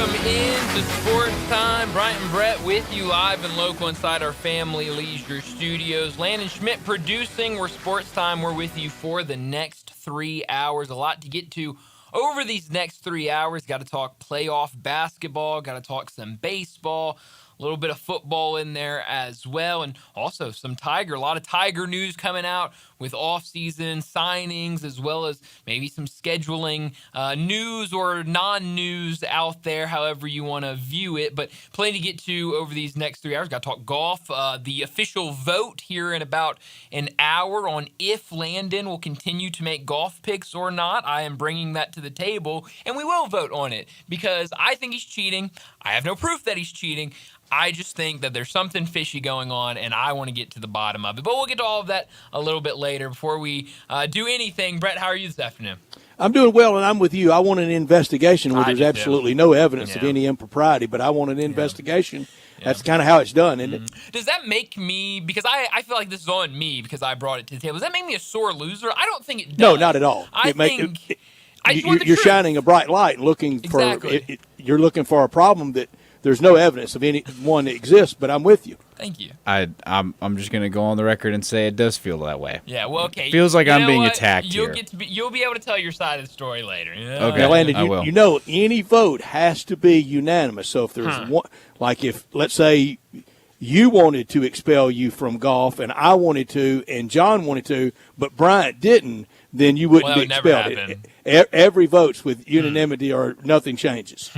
Welcome into Sports Time. Bryant and Brett with you live and local inside our Family Leisure Studios. Landon Schmidt producing. We're Sports Time. We're with you for the next 3 hours. A lot to get to over these next 3 hours. Got to talk playoff basketball. Got to talk some baseball. A little bit of football in there as well, and also some Tiger. A lot of Tiger news coming out with off-season signings, as well as maybe some scheduling news or non-news out there, however you want to view it. But plenty to get to over these next 3 hours. Got to talk golf. The official vote here in about an hour on if Landon will continue to make golf picks or not. I am bringing that to the table, and we will vote on it because I think he's cheating. I have no proof that he's cheating. I just think that there's something fishy going on, and I want to get to the bottom of it. But we'll get to all of that a little bit later. Before we do anything, Brett, how are you this afternoon? I'm doing well, and I'm with you. I want an investigation where there's absolutely no evidence of any impropriety, but I want an investigation. Yeah. That's kind of how it's done, isn't it? Does that make me, because I feel like this is on me because I brought it to the table, does that make me a sore loser? I don't think it does. No, not at all. You're shining a bright light and looking for you're looking for a problem that there's no evidence of any one that exists, but I'm with you. Thank you. I'm just going to go on the record and say it does feel that way. Yeah, well, okay. It feels like I'm being attacked here. You'll be able to tell your side of the story later. Okay, now, Landon, you know any vote has to be unanimous. So if there's one, like if, let's say, you wanted to expel you from golf and I wanted to and John wanted to, but Bryant didn't, then you wouldn't be expelled. Every vote's with unanimity or nothing changes.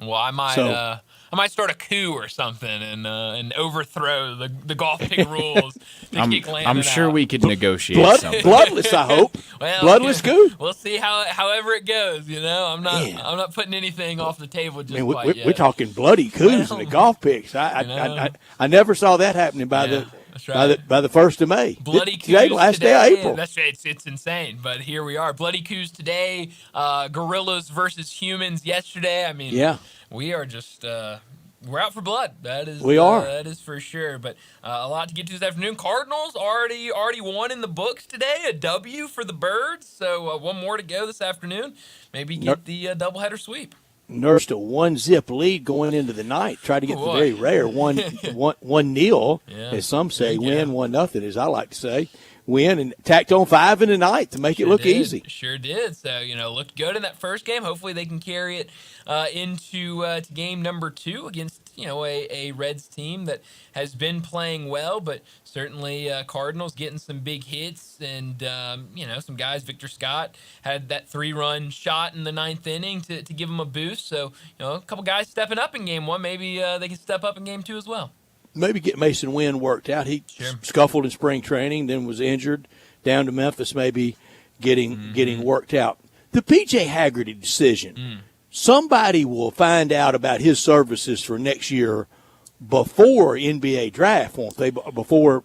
Well, I might start a coup or something and overthrow the golf pick rules to kick Landon I'm sure out. We could negotiate something. Bloodless, I hope. Well, bloodless coup. We'll see however it goes. I'm not putting anything off the table just quite yet. We're talking bloody coups in the golf picks. I never saw that happening by the 1st of May. Bloody coups today, last today, day of April. That's it's insane, but here we are. Bloody coups today. Gorillas versus humans yesterday. I mean, we are just we're out for blood. That is that is for sure. But a lot to get to this afternoon. Cardinals already won in the books today. A W for the Birds. So one more to go this afternoon. Maybe get the doubleheader sweep. Nursed a 1-zip lead going into the night. Tried to get the very rare 1-0, as some say, win 1-0, as I like to say. Win and tacked on 5 in the ninth to make it look easy. Sure did. So, looked good in that first game. Hopefully they can carry it into to game number 2 against, a Reds team that has been playing well, but certainly Cardinals getting some big hits and, some guys. Victor Scott had that 3-run shot in the 9th inning to give him a boost. So, a couple guys stepping up in game 1. Maybe they can step up in game 2 as well. Maybe get Mason Wynn worked out. He scuffled in spring training, then was injured, down to Memphis, maybe getting worked out. The P.J. Haggerty decision, somebody will find out about his services for next year before NBA draft, won't they? Before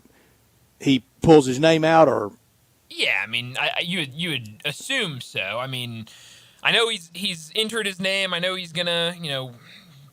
he pulls his name out, or yeah, I mean, you would assume so. I mean, I know he's entered his name. I know he's gonna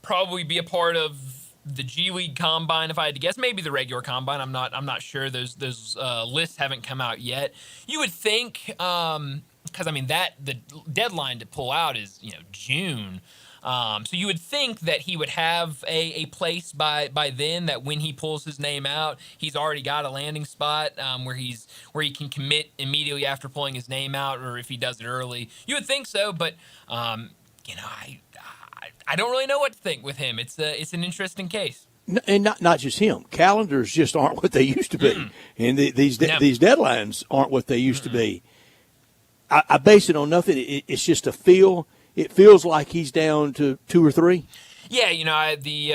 probably be a part of the G League Combine, if I had to guess, maybe the regular Combine. I'm not sure. Those lists haven't come out yet. You would think, because the deadline to pull out is June. So you would think that he would have a place by then. That when he pulls his name out, he's already got a landing spot where he can commit immediately after pulling his name out, or if he does it early. You would think so, but I don't really know what to think with him. It's an interesting case. And not just him. Calendars just aren't what they used to be. And these deadlines aren't what they used to be. I base it on nothing. It's just a feel. It feels like he's down to 2 or 3. Yeah,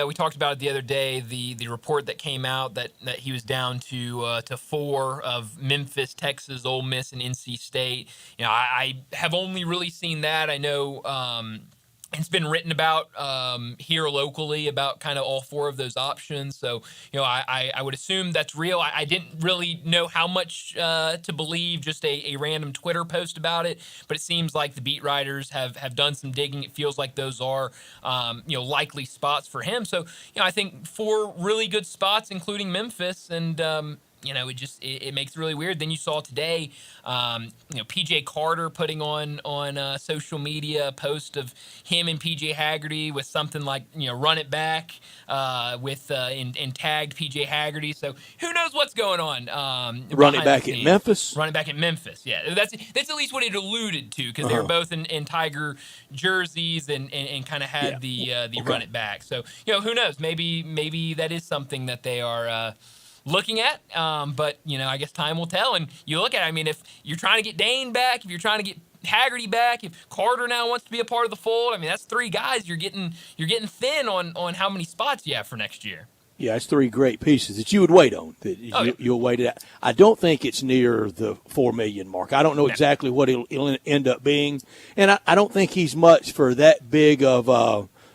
we talked about it the other day. The report that came out that he was down to 4 of Memphis, Texas, Ole Miss, and NC State. I have only really seen that. I know it's been written about here locally about kind of all 4 of those options. So, I would assume that's real. I didn't really know how much to believe, just a random Twitter post about it. But it seems like the beat writers have done some digging. It feels like those are, likely spots for him. So, I think 4 really good spots, including Memphis. And, it makes it really weird. Then you saw today, PJ Carter putting on social media a post of him and PJ Haggerty with something like, run it back, and tagged PJ Haggerty. So who knows what's going on? Run it back at Memphis. Run it back at Memphis. Yeah, that's at least what it alluded to, because they were both in Tiger jerseys and kind of had the run it back. So who knows? Maybe that is something that they are looking at, but I guess time will tell. And you look at it, I mean, if you're trying to get Dane back, if you're trying to get Haggerty back, if Carter now wants to be a part of the fold, I mean, that's 3 guys you're getting thin on how many spots you have for next year. Yeah, it's 3 great pieces that you would wait on. You'll wait it out. I don't think it's near the $4 million mark. I don't know exactly what it'll end up being, and I don't think he's much for that big of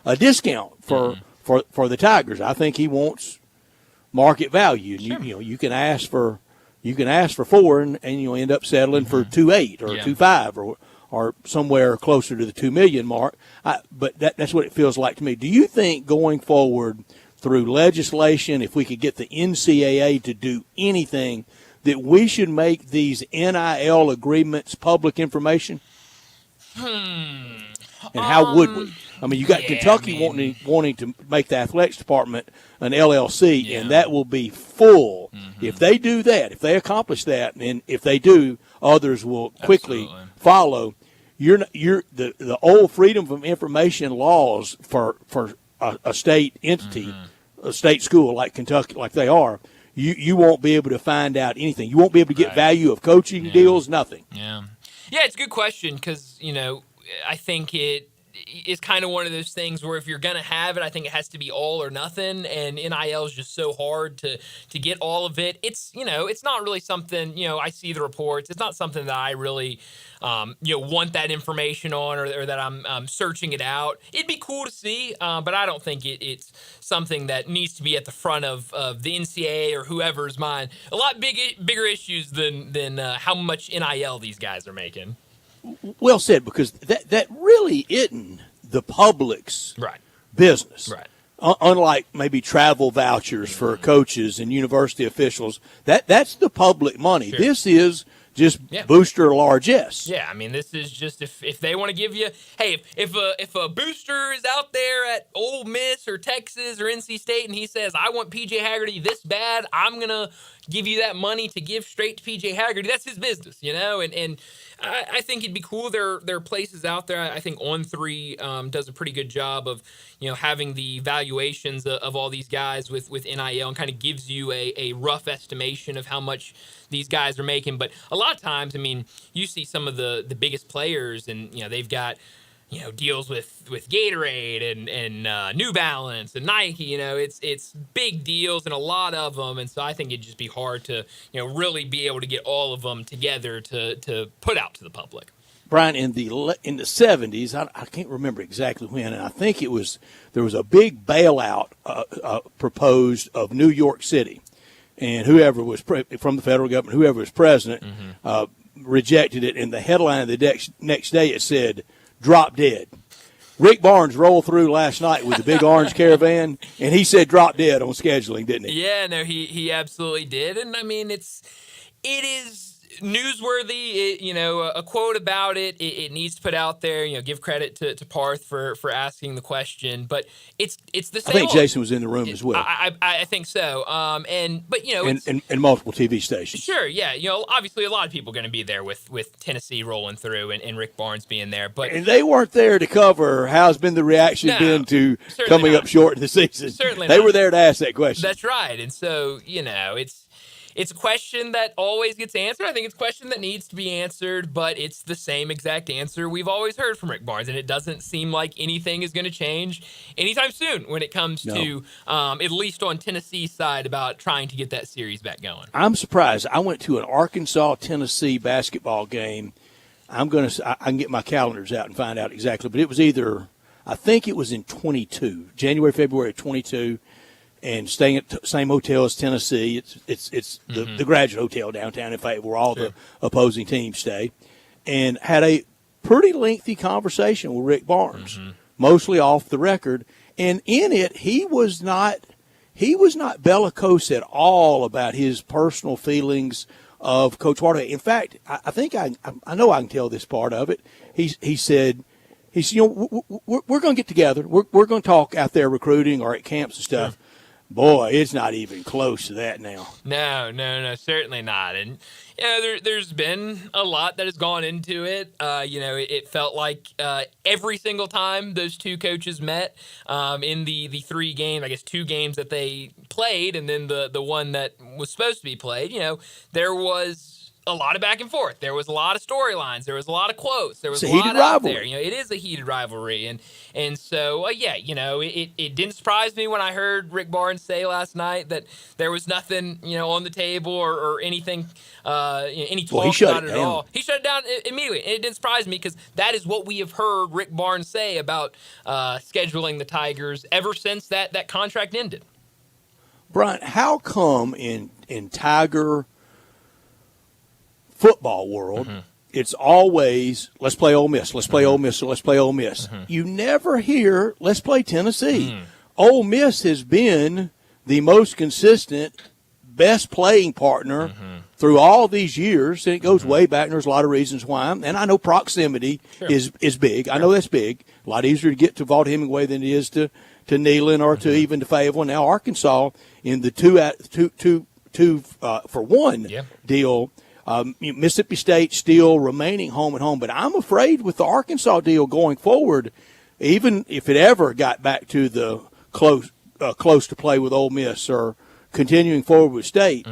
a discount for the Tigers. I think he wants market value. Sure. You can ask for 4 and you'll end up settling for 2.8 or 2.5 or somewhere closer to the $2 million mark. But that's what it feels like to me. Do you think going forward through legislation, if we could get the NCAA to do anything, that we should make these NIL agreements public information? And how would we? I mean, you got Kentucky wanting to make the athletics department an LLC, and that will be full. If they do that, if they accomplish that, and if they do, others will quickly follow. The old freedom of information laws for a state entity, a state school like Kentucky, like they are. You won't be able to find out anything. You won't be able to get value of coaching deals, nothing. Yeah, it's a good question, because I think it's kind of one of those things where if you're going to have it, I think it has to be all or nothing, and NIL is just so hard to get all of it. It's not really something, I see the reports. It's not something that I really, want that information on, or that I'm searching it out. It'd be cool to see, but I don't think it's something that needs to be at the front of the NCAA or whoever's mind. A lot bigger issues than how much NIL these guys are making. Well said, because that really isn't the public's business. Right. Unlike maybe travel vouchers for coaches and university officials, that's the public money. Sure. This is just booster largesse. Yeah, I mean, this is just if they want to give you, hey, if a booster is out there at Ole Miss or Texas or NC State and he says, I want PJ Haggerty this bad, I'm going to give you that money to give straight to PJ Haggerty. That's his business, and I think it'd be cool. There are places out there. I think On3 does a pretty good job of, having the valuations of all these guys with NIL, and kind of gives you a rough estimation of how much these guys are making. But a lot of times, I mean, you see some of the biggest players, and they've got deals with Gatorade and New Balance and Nike. It's big deals and a lot of them, and so I think it'd just be hard to really be able to get all of them together to put out to the public. Brian, in the 70s, I can't remember exactly when, and I think there was a big bailout proposed of New York City, and whoever was from the federal government, whoever was president, rejected it. And the headline of the next day, it said, "Drop dead." Rick Barnes rolled through last night with the big orange caravan, and he said drop dead on scheduling, didn't he? Yeah, no, he absolutely did. And I mean, it is newsworthy. A quote about it needs to put out there. Give credit to Parth for asking the question, but it's the same. I think Jason was in the room as well. I think so. And multiple TV stations. Sure, yeah. Obviously a lot of people are going to be there with Tennessee rolling through and Rick Barnes being there, and they weren't there to cover how's been the reaction been to coming up short in the season. Certainly, they were there to ask that question. That's right, and so It's a question that always gets answered. I think it's a question that needs to be answered, but it's the same exact answer we've always heard from Rick Barnes, and it doesn't seem like anything is going to change anytime soon when it comes to, at least on Tennessee's side, about trying to get that series back going. I'm surprised. I went to an Arkansas-Tennessee basketball game. I can get my calendars out and find out exactly, but it was I think it was in 22, January, February of 22. And staying at the same hotel as Tennessee. It's the Graduate Hotel downtown, in fact, where all the opposing teams stay. And had a pretty lengthy conversation with Rick Barnes, mostly off the record. And in it, he was not he was not bellicose at all about his personal feelings of Coach Hardaway. In fact, I think I know I can tell this part of it. He said, we're going to get together. We're going to talk out there recruiting or at camps and stuff. Sure. Boy, it's not even close to that now. No, certainly not. And there's been a lot that has gone into it. It felt like every single time those two coaches met in the 3 games, I guess 2 games that they played, and then the one that was supposed to be played, there was a lot of back and forth. There was a lot of storylines. There was a lot of quotes. There was a lot out there. It is a heated rivalry, and so it didn't surprise me when I heard Rick Barnes say last night that there was nothing on the table or anything any talk about it at all. He shut it down immediately, and it didn't surprise me because that is what we have heard Rick Barnes say about scheduling the Tigers ever since that contract ended. Brian, how come in Tiger football world, it's always, let's play Ole Miss, let's play Ole Miss, let's play Ole Miss. You never hear, let's play Tennessee. Ole Miss has been the most consistent, best playing partner through all these years, and it goes way back, and there's a lot of reasons why. And I know proximity is big. I know that's big. A lot easier to get to Vaught Hemingway than it is to Neyland or to even to Fayetteville. Now Arkansas in the two for one deal. Mississippi State still remaining home and home, but I'm afraid with the Arkansas deal going forward, even if it ever got back to the close to play with Ole Miss or continuing forward with State,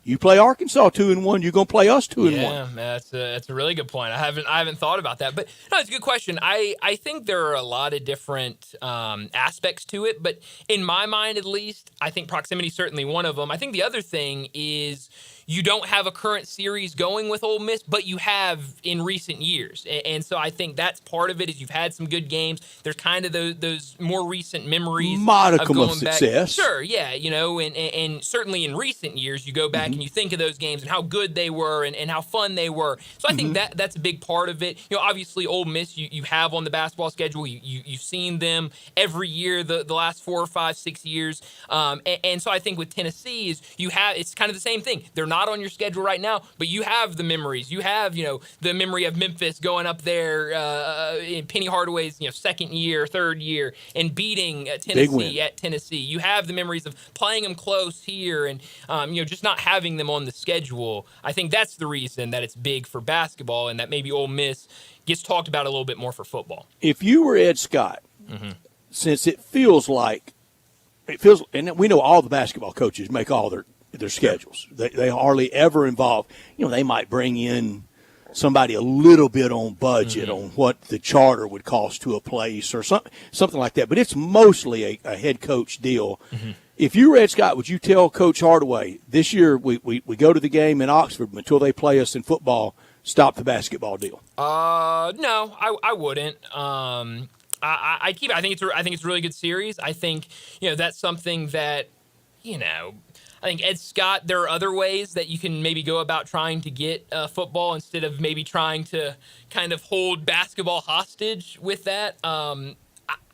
you play Arkansas 2-1, you're going to play us 2-1. Yeah, that's a really good point. I haven't thought about that, but no, it's a good question. I think there are a lot of different aspects to it, but in my mind, at least, I think proximity is certainly one of them. I think the other thing is you don't have a current series going with Ole Miss, but you have in recent years. And so I think that's part of it is you've had some good games. There's kind of those more recent memories. Modicum of success. Back. Sure, yeah, and certainly in recent years you go back and you think of those games and how good they were and how fun they were. So I think that's a big part of it. Obviously Ole Miss you have on the basketball schedule. You've seen them every year the last 4 or 5, 6 years. And so I think with Tennessee it's kind of the same thing. They're not on your schedule right now, but you have the memories. You have, the memory of Memphis going up there in Penny Hardaway's, second year, third year, and beating Tennessee at Tennessee. You have the memories of playing them close here and, just not having them on the schedule. I think that's the reason that it's big for basketball and that maybe Ole Miss gets talked about a little bit more for football. If you were Ed Scott, since it feels, and we know all the basketball coaches make all their schedules. They hardly ever involve, they might bring in somebody a little bit on budget on what the charter would cost to a place or something like that. But it's mostly a head coach deal. If you were Ed Scott, would you tell Coach Hardaway, this year we go to the game in Oxford, but until they play us in football, stop the basketball deal? No, I wouldn't. I think it's a really good series. I think, that's something that, I think Ed Scott, there are other ways that you can maybe go about trying to get football instead of maybe trying to kind of hold basketball hostage with that.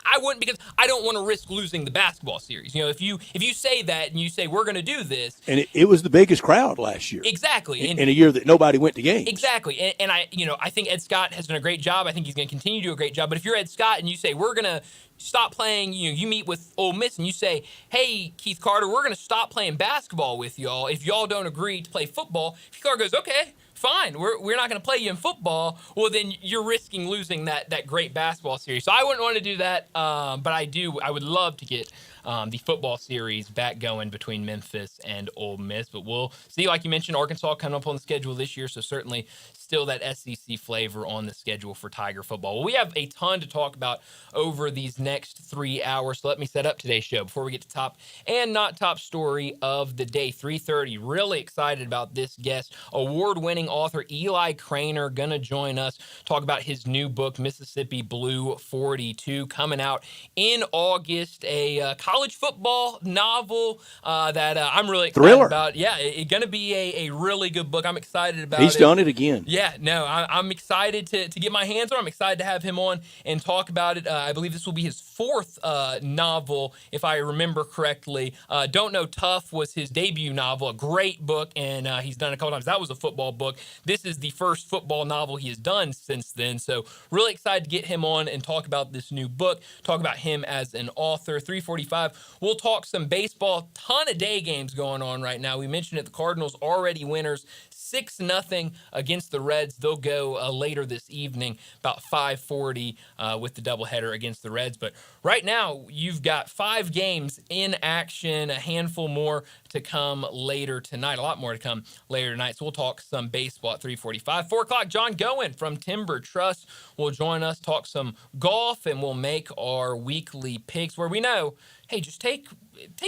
I wouldn't, because I don't want to risk losing the basketball series. If you say that and you say we're going to do this, and it was the biggest crowd last year, exactly, in a year that nobody went to games, exactly. And I think Ed Scott has done a great job. I think he's going to continue to do a great job. But if you're Ed Scott and you say we're going to stop playing, you meet with Ole Miss and you say, hey, Keith Carter, we're going to stop playing basketball with y'all if y'all don't agree to play football. Keith Carter goes, okay, fine, we're not going to play you in football. Well, then you're risking losing that great basketball series. So I wouldn't want to do that, but I would love to get the football series back going between Memphis and Ole Miss. But we'll see, like you mentioned, Arkansas coming up on the schedule this year, so certainly still that SEC flavor on the schedule for Tiger football. Well, we have a ton to talk about over these next 3 hours, so let me set up today's show before we get to top and not top story of the day. 3:30, really excited about this guest, award-winning author Eli Craner, gonna join us, talk about his new book, Mississippi Blue 42, coming out in August, a college college football novel that I'm really excited Thriller. about. Yeah, it's going to be a really good book. I'm excited about it. He's done it again. Yeah, no, I'm excited to get my hands on it. I'm excited to have him on and talk about it. I believe this will be his fourth novel, if I remember correctly. Don't Know Tough was his debut novel, a great book, and he's done it a couple times. That was a football book. This is the first football novel he has done since then, so really excited to get him on and talk about this new book, talk about him as an author. 3:45, we'll talk some baseball. Ton of day games going on right now. We mentioned it, the Cardinals already winners, 6-0 against the Reds. They'll go later this evening, about 5:40 with the doubleheader against the Reds. But right now, you've got 5 games in action, a handful more to come later tonight, a lot more to come later tonight. So we'll talk some baseball at 3:45. 4 o'clock, John Goen from Timber Trust will join us, talk some golf, and we'll make our weekly picks where we know, hey, just take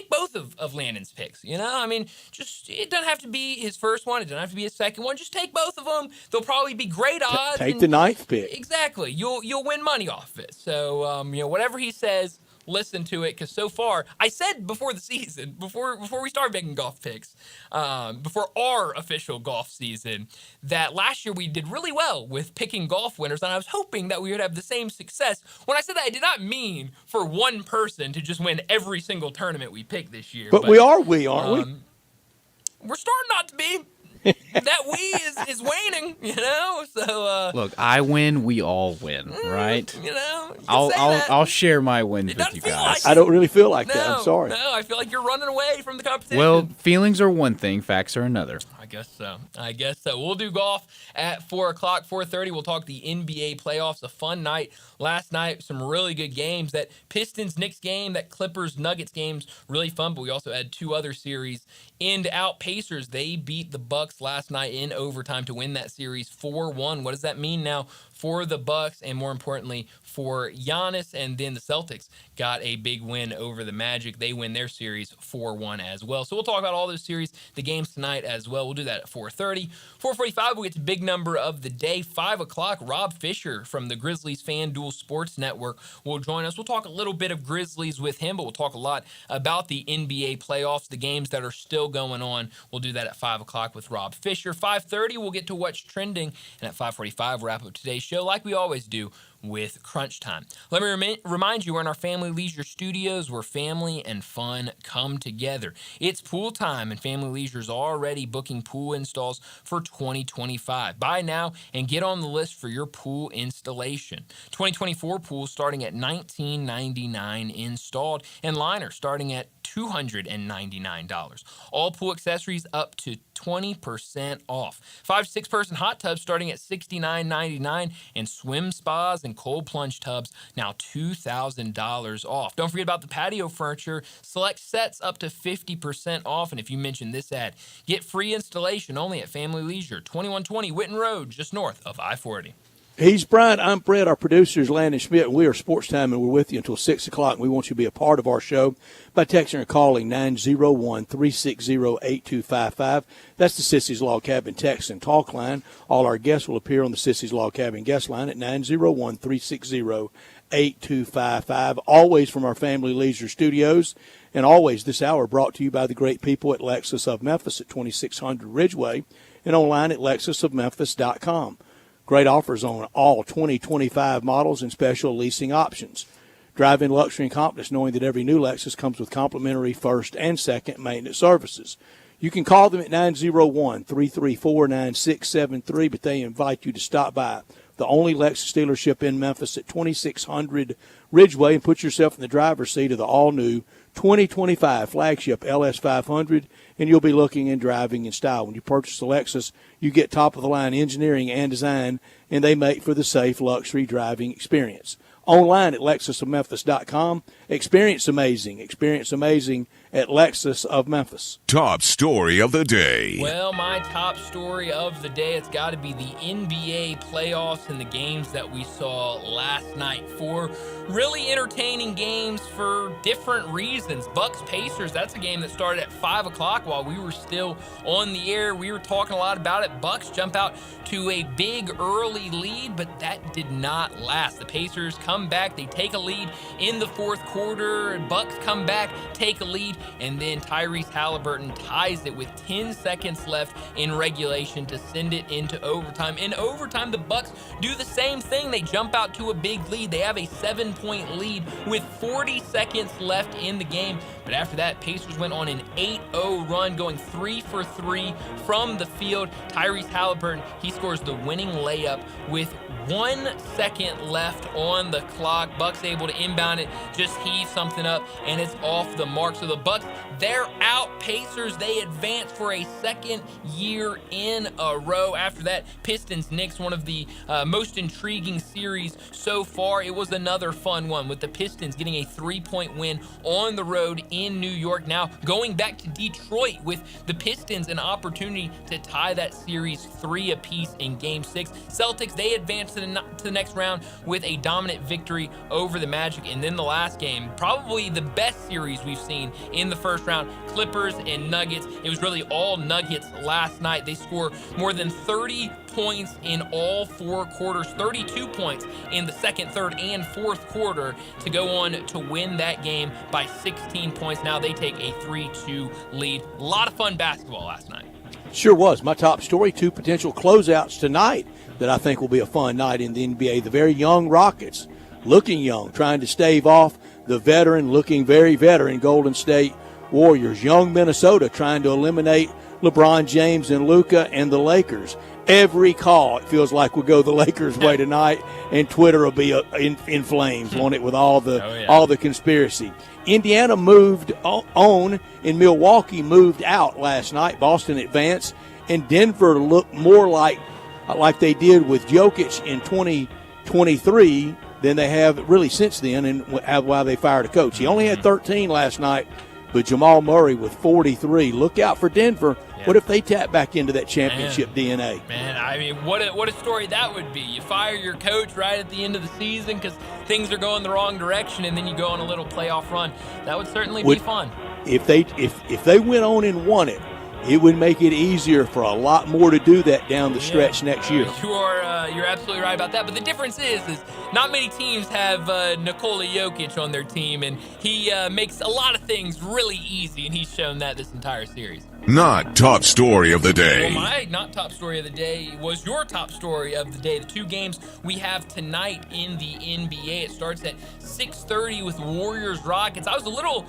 both of Landon's picks. You know, I mean, just it doesn't have to be his first one. It doesn't have to be his second one. Just take both of them. They'll probably be great odds. Take the 9th pick. Exactly. You'll win money off it. So whatever he says, listen to it, because so far, I said before the season, before we started making golf picks, before our official golf season, that last year we did really well with picking golf winners, and I was hoping that we would have the same success. When I said that, I did not mean for one person to just win every single tournament we picked this year. But we are, aren't we? We're starting not to be. That we is waning, you know. So look, I win, we all win, right? You know, I'll share my wins with you guys. I don't really feel like that. I'm sorry. No, I feel like you're running away from the competition. Well, feelings are one thing, facts are another. I guess so. We'll do golf at 4 o'clock, 4:30. We'll talk the NBA playoffs. A fun night last night. Some really good games. That Pistons-Knicks game, that Clippers-Nuggets game's really fun. But we also had 2 other series end out. Pacers, they beat the Bucks last night in overtime to win that series 4-1. What does that mean now for the Bucks and, more importantly, for Giannis? And then the Celtics got a big win over the Magic. They win their series 4-1 as well. So we'll talk about all those series, the games tonight as well. We'll do that at 4:30. 4:45, we'll get to big number of the day. 5 o'clock, Rob Fisher from the Grizzlies FanDuel Sports Network will join us. We'll talk a little bit of Grizzlies with him, but we'll talk a lot about the NBA playoffs, the games that are still going on. We'll do that at 5 o'clock with Rob Fisher. 5:30, we'll get to what's trending. And at 5:45, wrap up today's show like we always do with Crunch Time. Let me remind you, we're in our Family Leisure Studios where family and fun come together. It's pool time, and Family Leisure is already booking pool installs for 2025. Buy now and get on the list for your pool installation. 2024 pools starting at $19.99 installed, and liners starting at $299. All pool accessories up to 20% off. 5-6 person hot tubs starting at $69.99, and swim spas and cold plunge tubs now $2,000 off. Don't forget about the patio furniture. Select sets up to 50% off, and if you mention this ad, get free installation only at Family Leisure, 2120 Witten Road, just north of I-40. He's Brian. I'm Brett. Our producer is Landon Schmidt. We are Sportstime, and we're with you until 6 o'clock. And we want you to be a part of our show by texting or calling 901-360-8255. That's the Sissy's Log Cabin text and talk line. All our guests will appear on the Sissy's Log Cabin guest line at 901-360-8255. Always from our Family Leisure Studios. And always this hour brought to you by the great people at Lexus of Memphis at 2600 Ridgeway and online at lexusofmemphis.com. Great offers on all 2025 models and special leasing options. Drive in luxury and confidence knowing that every new Lexus comes with complimentary first and second maintenance services. You can call them at 901-334-9673, but they invite you to stop by the only Lexus dealership in Memphis at 2600 Ridgeway and put yourself in the driver's seat of the all-new 2025 flagship LS500, and you'll be looking and driving in style. When you purchase a Lexus, you get top-of-the-line engineering and design, and they make for the safe luxury driving experience. Online at lexusofmemphis.com. Experience amazing at Lexus of Memphis. Top story of the day. Well, my top story of the day, it's got to be the NBA playoffs and the games that we saw last night. Four really entertaining games for different reasons. Bucks-Pacers, that's a game that started at 5 o'clock while we were still on the air. We were talking a lot about it. Bucks jump out to a big early lead, but that did not last. The Pacers come back. They take a lead in the fourth quarter. Bucks come back, take a lead, and then Tyrese Halliburton ties it with 10 seconds left in regulation to send it into overtime. In overtime, the Bucks do the same thing. They jump out to a big lead. They have a 7-point lead with 40 seconds left in the game. But after that, Pacers went on an 8-0 run, going 3 for 3 from the field. Tyrese Halliburton, he scores the winning layup with 1 second left on the clock. Bucks able to inbound it, just heave something up, and it's off the mark. So the Bucks, they're out. Pacers, they advance for a second year in a row. After that, Pistons-Knicks, one of the most intriguing series so far. It was another fun one with the Pistons getting a 3-point win on the road in New York. Now going back to Detroit with the Pistons an opportunity to tie that series 3 apiece in Game 6. Celtics, they advance to the next round with a dominant victory over the Magic. And then the last game, probably the best series we've seen in the first round, Clippers and Nuggets. It was really all Nuggets last night. They score more than 30 points in all 4 quarters, 32 points in the second, third, and fourth quarter to go on to win that game by 16 points. Now they take a 3-2 lead. A lot of fun basketball last night. Sure was. My top story, 2 potential closeouts tonight that I think will be a fun night in the NBA. The very young Rockets, looking young, trying to stave off the veteran, looking very veteran Golden State Warriors. Young Minnesota trying to eliminate LeBron James and Luka and the Lakers. Every call, it feels like, will go the Lakers' way tonight, and Twitter will be in flames, won't it, with all the conspiracy. Indiana moved on, and Milwaukee moved out last night. Boston advanced, and Denver looked more like they did with Jokic in 2023 than they have really since then, and while they fired a coach. He only had 13 last night, but Jamal Murray with 43. Look out for Denver. What if they tap back into that championship DNA? Man, I mean, what a story that would be. You fire your coach right at the end of the season because things are going the wrong direction, and then you go on a little playoff run. That would certainly be fun. If they went on and won it, it would make it easier for a lot more to do that down the stretch next year. You're absolutely right about that. But the difference is not many teams have Nikola Jokic on their team, and he makes a lot of things really easy, and he's shown that this entire series. Not top story of the day. Well, my not top story of the day was your top story of the day. The 2 games we have tonight in the NBA. It starts at 6:30 with Warriors-Rockets. I was a little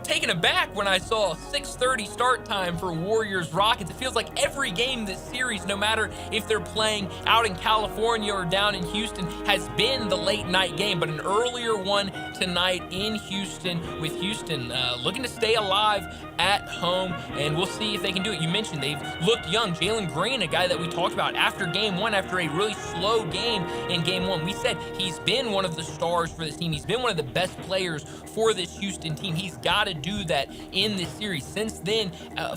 taken aback when I saw 6:30 start time for Warriors-Rockets. It feels like every game this series, no matter if they're playing out in California or down in Houston, has been the late night game, but an earlier one tonight in Houston, with Houston looking to stay alive at home, and we'll see if they can do it. You mentioned they've looked young. Jalen Green, a guy that we talked about after game 1, after a really slow game in game 1. We said he's been one of the stars for this team. He's been one of the best players for this Houston team. He's got to do that in this series. Since then,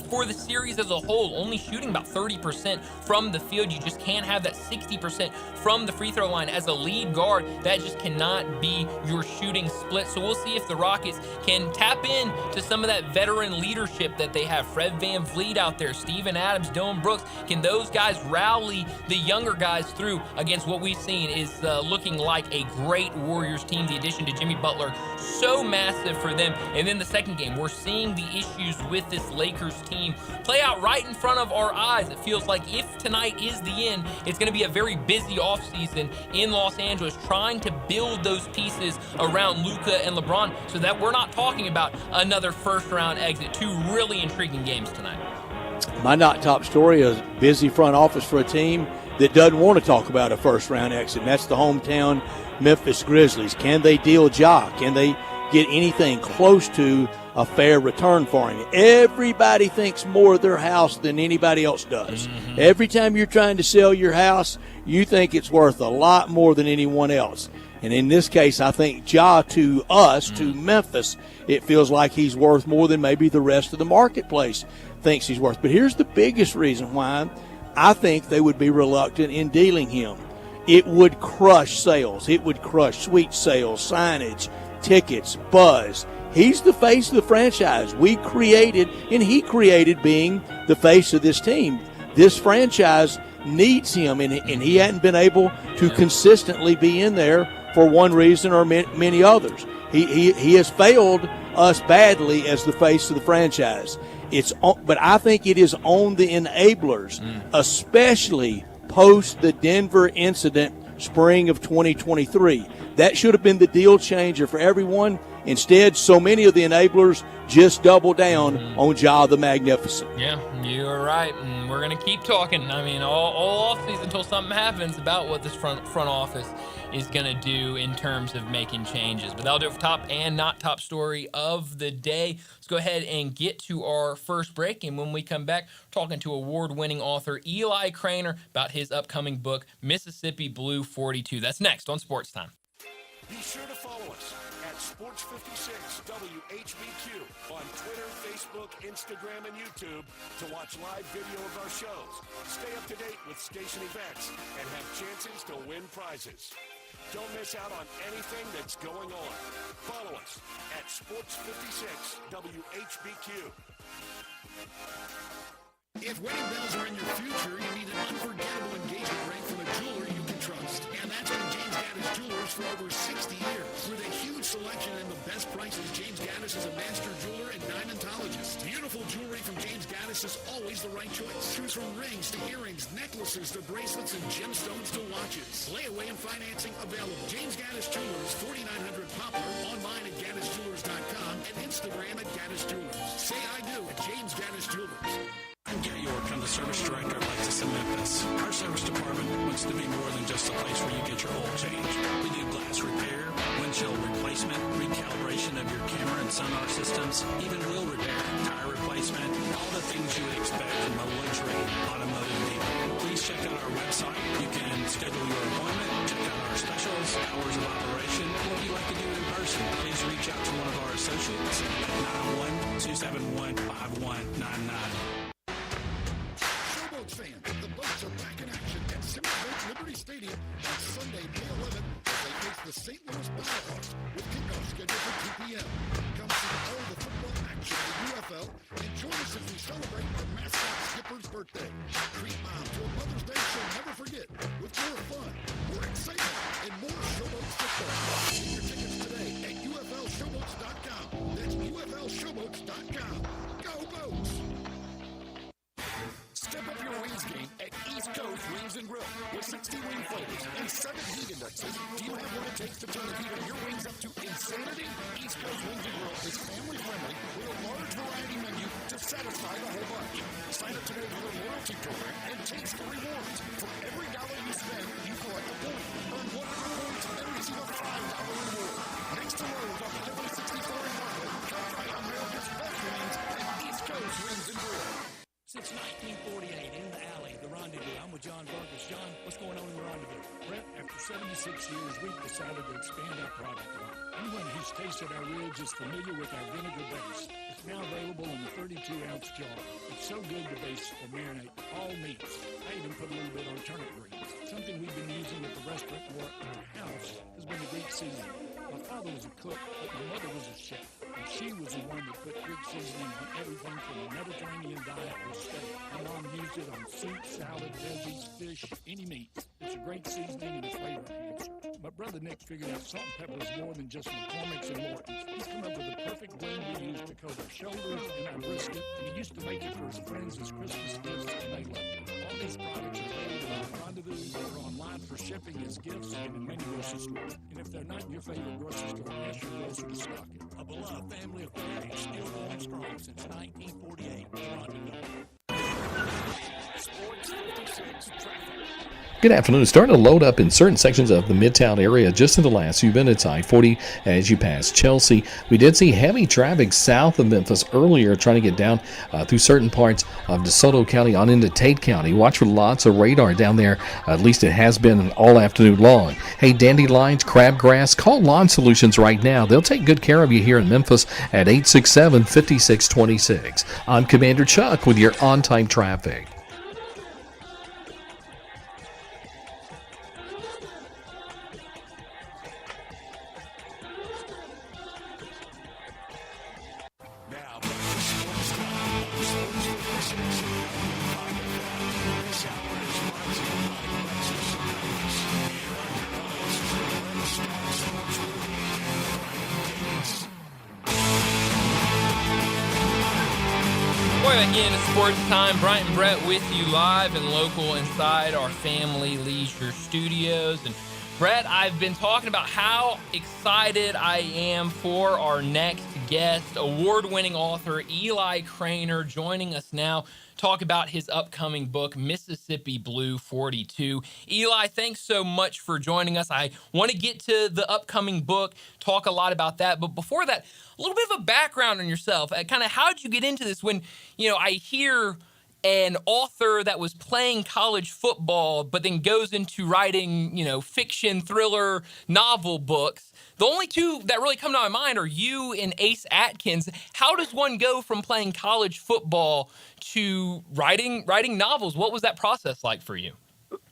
for the series as a whole, only shooting about 30% from the field. You just can't have that 60% from the free throw line. As a lead guard, that just cannot be your shooting split. So we'll see if the Rockets can tap in to some of that veteran leadership that they have. Fred VanVleet out there, Steven Adams, Dylan Brooks. Can those guys rally the younger guys through against what we've seen is looking like a great Warriors team? The addition to Jimmy Butler, so massive for them. And then the second game, we're seeing the issues with this Lakers team play out right in front of our eyes. It feels like if tonight is the end, it's going to be a very busy offseason in Los Angeles, trying to build those pieces around Luka and LeBron so that we're not talking about another first-round exit. 2 really intriguing games tonight. My not top story is busy front office for a team that doesn't want to talk about a first-round exit, and that's the hometown Memphis Grizzlies. Can they deal Ja? Can they get anything close to a fair return for him. Everybody thinks more of their house than anybody else does. Mm-hmm. Every time you're trying to sell your house, you think it's worth a lot more than anyone else. And in this case, I think Ja, to us, to Memphis, it feels like he's worth more than maybe the rest of the marketplace thinks he's worth. But here's the biggest reason why I think they would be reluctant in dealing him. It would crush sales. It would crush suite sales, signage, tickets, buzz. He's the face of the franchise. We created, and he created being the face of this team. This franchise needs him, and he hadn't been able to consistently be in there for one reason or many others. He has failed us badly as the face of the franchise. But I think it is on the enablers, especially post the Denver incident spring of 2023. That should have been the deal changer for everyone. Instead, so many of the enablers just double down on Ja the Magnificent. Yeah, you're right. And we're going to keep talking. I mean, all offseason until something happens about what this front office is going to do in terms of making changes. But that'll do it for top and not top story of the day. Let's go ahead and get to our first break. And when we come back, we're talking to award-winning author Eli Craner about his upcoming book, Mississippi Blue 42. That's next on Sports Time. Be sure to follow us at Sports56 WHBQ on Twitter, Facebook, Instagram, and YouTube to watch live video of our shows. Stay up to date with station events and have chances to win prizes. Don't miss out on anything that's going on. Follow us at Sports56 WHBQ. If wedding bells are in your future, you need an unforgettable engagement ring from a jeweler you can trust. And that's been James Gaddis Jewelers for over 60 years. With a huge selection and the best prices, James Gaddis is a master jeweler and diamondologist. Beautiful jewelry from James Gaddis is always the right choice. Choose from rings to earrings, necklaces to bracelets, and gemstones to watches. Layaway and financing available. James Gaddis Jewelers, 4900 Poplar, online at GaddisJewelers.com and Instagram at Gaddis Jewelers. Say I do at James Gaddis Jewelers. I'm Gary York. I'm the service director of Lexus in Memphis. Our service department wants to be more than just a place where you get your oil changed. We do glass repair, windshield replacement, recalibration of your camera and sonar systems, even wheel repair, tire replacement, all the things you would expect from a luxury automotive dealer. Please check out our website. You can schedule your appointment, check out our specials, hours of operation, or if you'd like to do it in person, please reach out to one of our associates at 901-271-5199. Fans, the Bucks are back in action at Cincinnati Liberty Stadium on Sunday, May 11th, as they face the St. Louis Battlehawks with kickoff scheduled for 2 p.m. Come see all the football action of the UFL and join us as we celebrate our mascot Skipper's birthday. Treat Mom to a Mother's Day she'll never forget with more fun, more excitement, and more Showboats football. Get your tickets today at UFLShowboats.com. That's UFLShowboats.com. Go Boats! Step up your wings game at East Coast Wings and Grill with 60 wing flavors and 7 heat indexes. Do you have what it takes to turn the heat of your wings up to insanity? East Coast Wings and Grill is family friendly with a large variety menu to satisfy the whole bunch. Sign up today for the loyalty program and taste the rewards. For every dollar you spend, you collect a point. Earn 100 points and receive a $5 reward. Next to Lowe's on Highway 64 in Marlin, come try America's best wings at East Coast Wings and Grill. Since 1948, in the alley, the Rendezvous. I'm with John Vargas. John, what's going on in the Rendezvous? Brett, after 76 years, we've decided to expand our product line. Anyone who's tasted our ribs is familiar with our vinegar base. It's now available in the 32-ounce jar. It's so good to base or marinate all meats. I even put a little bit on turnip greens. Something we've been using at the restaurant or at our house has been the Greek seasoning. My father was a cook, but my mother was a chef. And she was the one that put Greek seasoning on everything from the Mediterranean diet to steak. My mom used it on soup, salad, veggies, fish, any meat. It's a great seasoning and a flavor enhancer. My brother Nick figured out salt and pepper is more than just McCormick's and Morton's. He's come up with the perfect blend we use to coat our shoulders and our brisket, and he used to make it for his friends as Christmas gifts, and they loved it. All these products are available at Rendezvous or online for shipping as gifts and in many grocery stores. And if they're not in your favorite grocery store, ask your grocer to stock it. A beloved family affair is still going strong since 1948. Rendezvous. Sports 56 Good afternoon. Starting to load up in certain sections of the Midtown area just in the last few minutes. I-40 as you pass Chelsea. We did see heavy traffic south of Memphis earlier trying to get down through certain parts of DeSoto County on into Tate County. Watch for lots of radar down there. At least it has been all afternoon long. Hey, dandelions, crabgrass, call Lawn Solutions right now. They'll take good care of you here in Memphis at 867-5626. I'm Commander Chuck with your on-time traffic. Welcome back into Sports Time. Bryant and Brett with you live and local inside our Family Leisure Studios. And Brett, I've been talking about how excited I am for our next guest, award-winning author Eli Craner, joining us now. Talk about his upcoming book, Mississippi Blue 42. Eli, thanks so much for joining us. I want to get to the upcoming book, talk a lot about that. But before that, a little bit of a background on yourself. Kind of how did you get into this? When, I hear an author that was playing college football, but then goes into writing, fiction, thriller, novel books. The only two that really come to my mind are you and Ace Atkins. How does one go from playing college football to writing novels? What was that process like for you?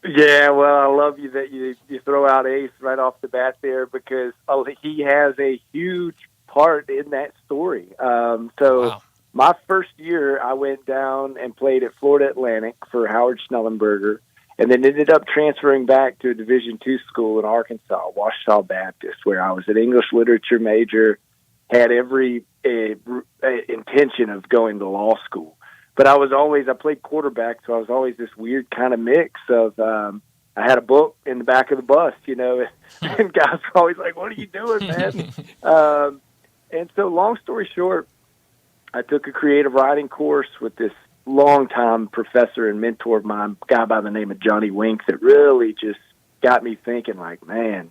Yeah, well, I love you that you throw out Ace right off the bat there because he has a huge part in that story. Wow. My first year, I went down and played at Florida Atlantic for Howard Schnellenberger, and then ended up transferring back to a Division II school in Arkansas, Ouachita Baptist, where I was an English literature major, had every intention of going to law school. But I played quarterback, so I was always this weird kind of mix of, I had a book in the back of the bus, and guys were always like, what are you doing, man? And so long story short, I took a creative writing course with this longtime professor and mentor of mine, a guy by the name of Johnny Wink, that really just got me thinking like, man,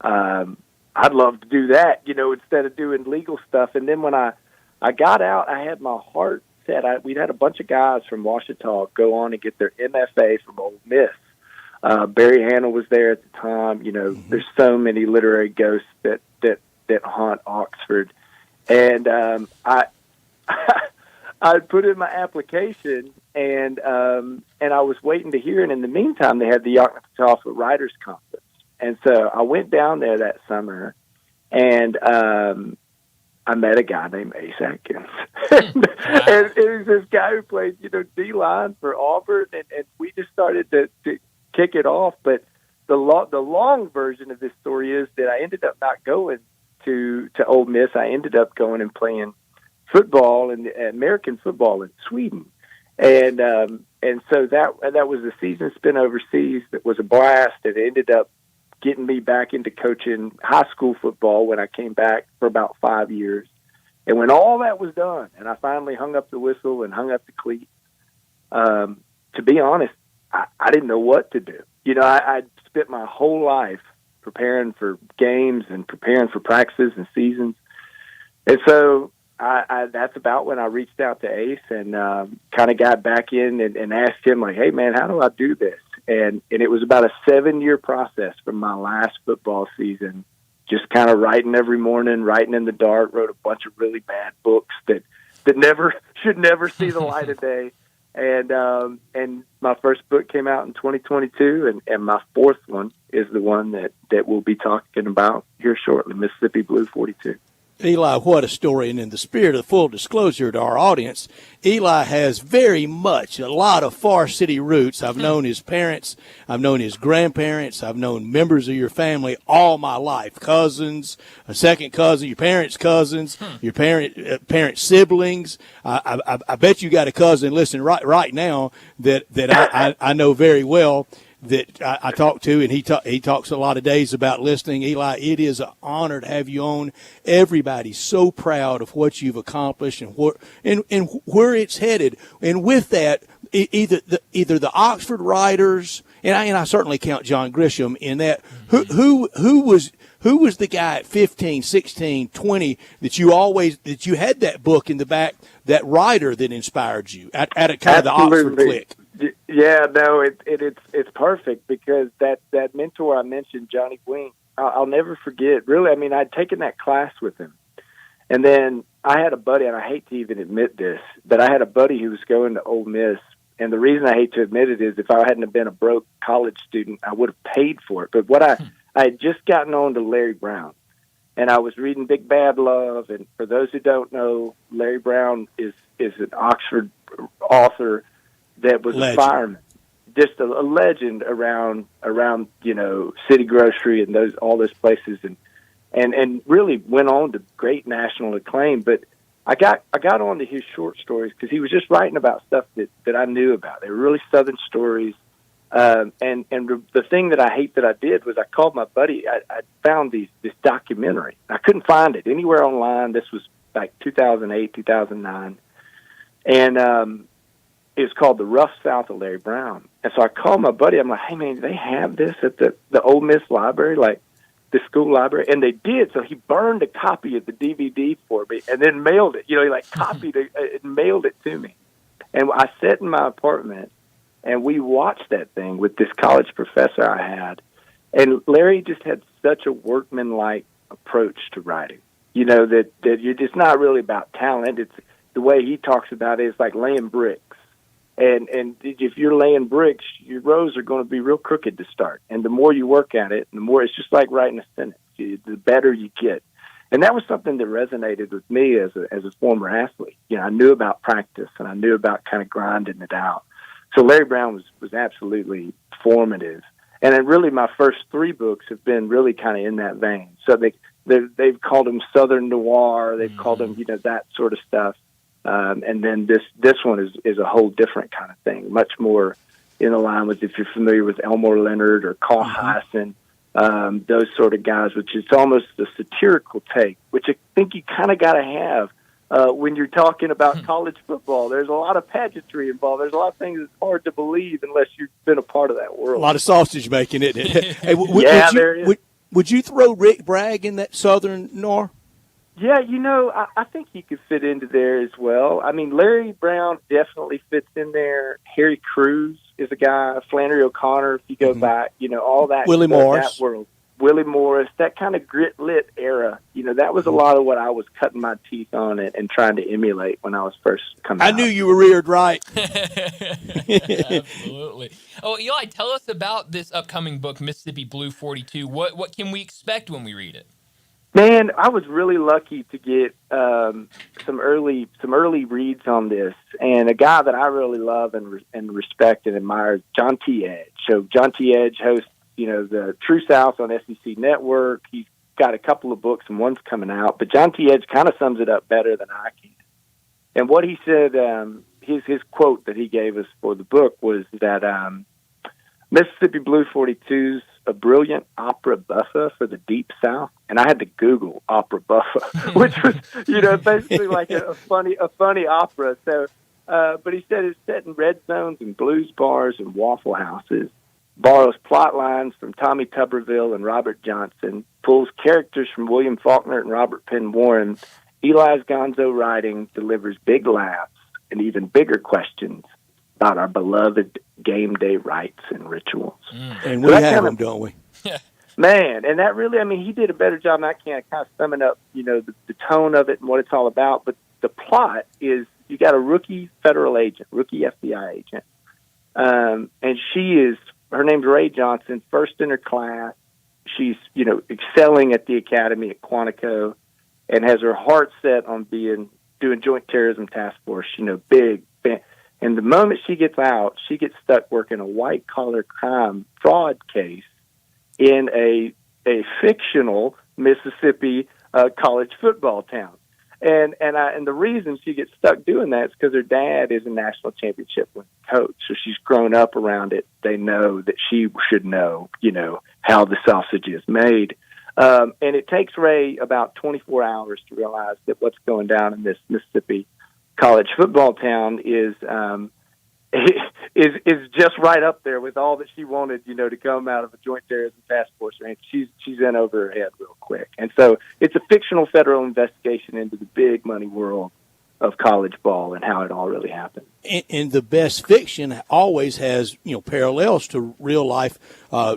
I'd love to do that, instead of doing legal stuff. And then when I got out, I had my heart set. We'd had a bunch of guys from Ouachita go on and get their MFA from Ole Miss. Barry Hannah was there at the time. There's so many literary ghosts that haunt Oxford. And I put in my application, and I was waiting to hear. And in the meantime, they had the Arkansas Writers Conference, and so I went down there that summer, and I met a guy named Ace Atkins, and it was this guy who played D-line for Auburn, and we just started to kick it off. But the long version of this story is that I ended up not going to Ole Miss. I ended up going and playing football and American football in Sweden, and so that was a season spent overseas that was a blast. It ended up getting me back into coaching high school football when I came back for about 5 years. And when all that was done, and I finally hung up the whistle and hung up the cleat, to be honest, I didn't know what to do. I'd spent my whole life preparing for games and preparing for practices and seasons, and so that's about when I reached out to Ace and kind of got back in and asked him, like, hey, man, how do I do this? And it was about a 7-year process from my last football season, just kind of writing every morning, writing in the dark, wrote a bunch of really bad books that should never see the light of day. And my first book came out in 2022, and my fourth one is the one that we'll be talking about here shortly, Mississippi Blue 42. Eli, what a story. And in the spirit of full disclosure to our audience, Eli has very much a lot of Far City roots. I've known his parents. I've known his grandparents. I've known members of your family all my life. Cousins, a second cousin, your parents' cousins, your parents' siblings. I bet you got a cousin listening right now that I know very well, that I talk to, and he talks a lot of days about listening. Eli, it is an honor to have you on. Everybody's so proud of what you've accomplished and where it's headed. And with that, either the Oxford writers, and I certainly count John Grisham in that. Who was the guy at 15, 16, 20 that you had that book in the back, that writer that inspired you at a kind of the Oxford clique? Yeah, no, it's perfect because that mentor I mentioned, Johnny Wink, I'll never forget. Really, I mean, I'd taken that class with him, and then I had a buddy, and I hate to even admit this, but I had a buddy who was going to Ole Miss, and the reason I hate to admit it is if I hadn't have been a broke college student, I would have paid for it. But what I had just gotten on to Larry Brown, and I was reading Big Bad Love, and for those who don't know, Larry Brown is an Oxford author that was a fireman, just a legend around City Grocery and all those places, and really went on to great national acclaim. But I got on to his short stories because he was just writing about stuff that I knew about. They were really Southern stories. And the thing that I hate that I did was I called my buddy. I found this documentary. I couldn't find it anywhere online. This was like 2008, 2009. And it was called The Rough South of Larry Brown. And so I called my buddy. I'm like, hey, man, do they have this at the Ole Miss library, like the school library? And they did. So he burned a copy of the DVD for me and then mailed it. He like copied it and mailed it to me. And I sat in my apartment, and we watched that thing with this college professor I had. And Larry just had such a workmanlike approach to writing, that you're just not really about talent. It's the way he talks about it is like laying bricks. And if you're laying bricks, your rows are going to be real crooked to start. And the more you work at it, the more it's just like writing a sentence. The better you get. And that was something that resonated with me as a former athlete. I knew about practice, and I knew about kind of grinding it out. So Larry Brown was absolutely formative. And then really my first three books have been really kind of in that vein. So they've called them Southern Noir. They've called them, that sort of stuff. And then this one is a whole different kind of thing, much more in line with, if you're familiar with Elmore Leonard or Carl Hyacin, those sort of guys, which is almost a satirical take, which I think you kind of got to have when you're talking about college football. There's a lot of pageantry involved. There's a lot of things that's hard to believe unless you've been a part of that world. A lot of sausage making, isn't it? Hey, there is. Would you throw Rick Bragg in that Southern Noir? Yeah, I think he could fit into there as well. I mean, Larry Brown definitely fits in there. Harry Cruz is a guy. Flannery O'Connor, if you go back, all that. Willie Morris. That world. Willie Morris, that kind of grit-lit era. that was a lot of what I was cutting my teeth on and trying to emulate when I was first coming out. I knew you were reared right. Absolutely. Oh, Eli, tell us about this upcoming book, Mississippi Blue 42. What can we expect when we read it? Man, I was really lucky to get some early reads on this, and a guy that I really love and respect and admire is John T. Edge. So John T. Edge hosts, the True South on SEC Network. He's got a couple of books, and one's coming out. But John T. Edge kind of sums it up better than I can. And what he said, his quote that he gave us for the book was that Mississippi Blue 42's a brilliant opera buffa for the Deep South. And I had to Google opera buffa, which was, basically like a funny opera. So, but he said it's set in red zones and blues bars and Waffle Houses, borrows plot lines from Tommy Tuberville and Robert Johnson, pulls characters from William Faulkner and Robert Penn Warren. Eli's gonzo writing delivers big laughs and even bigger questions about our beloved game day rites and rituals. And we have them, don't we? Man, and that really, he did a better job than I can kind of summing up, the tone of it and what it's all about. But the plot is you got a rookie federal agent, rookie FBI agent. And her name's Ray Johnson, first in her class. She's, excelling at the academy at Quantico and has her heart set on doing Joint Terrorism Task Force, big. And the moment she gets out, she gets stuck working a white-collar crime fraud case in a fictional Mississippi college football town. And the reason she gets stuck doing that is because her dad is a national championship winning coach. So she's grown up around it. They know that she should know, how the sausage is made. And it takes Ray about 24 hours to realize that what's going down in this Mississippi college football town is is just right up there with all that she wanted, to come out of a joint terrorism task force range. She's in over her head real quick. And so it's a fictional federal investigation into the big money world of college ball and how it all really happened. And the best fiction always has, parallels to real life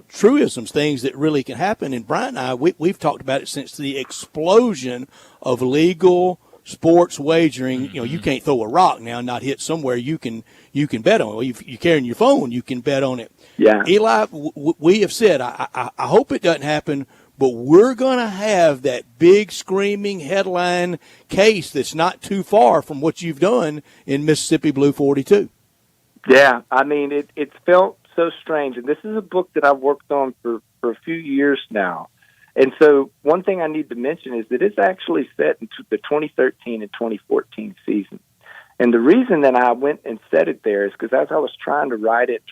truisms, things that really can happen. And Brian and I, we've talked about it since the explosion of legal sports wagering. You can't throw a rock now and not hit somewhere. You can bet on it. If you're carrying your phone, you can bet on it. Yeah. Eli, we have said, I hope it doesn't happen, but we're going to have that big screaming headline case that's not too far from what you've done in Mississippi Blue 42. Yeah, I mean, it's felt so strange. And this is a book that I've worked on for a few years now. And so one thing I need to mention is that it's actually set into the 2013 and 2014 season. And the reason that I went and set it there is because as I was trying to write it,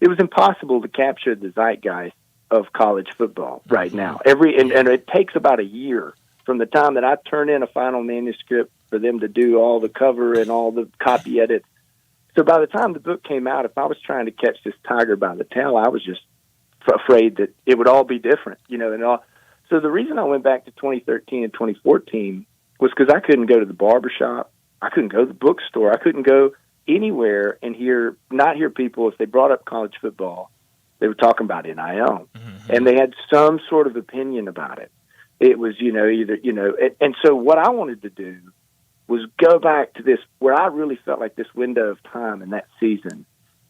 it was impossible to capture the zeitgeist of college football right now. And it takes about a year from the time that I turn in a final manuscript for them to do all the cover and all the copy edits. So by the time the book came out, if I was trying to catch this tiger by the tail, I was just afraid that it would all be different, and all. So the reason I went back to 2013 and 2014 was because I couldn't go to the barbershop. I couldn't go to the bookstore. I couldn't go anywhere and not hear people, if they brought up college football, they were talking about NIL. Mm-hmm. And they had some sort of opinion about it. It was, and so what I wanted to do was go back to this, where I really felt like this window of time in that season.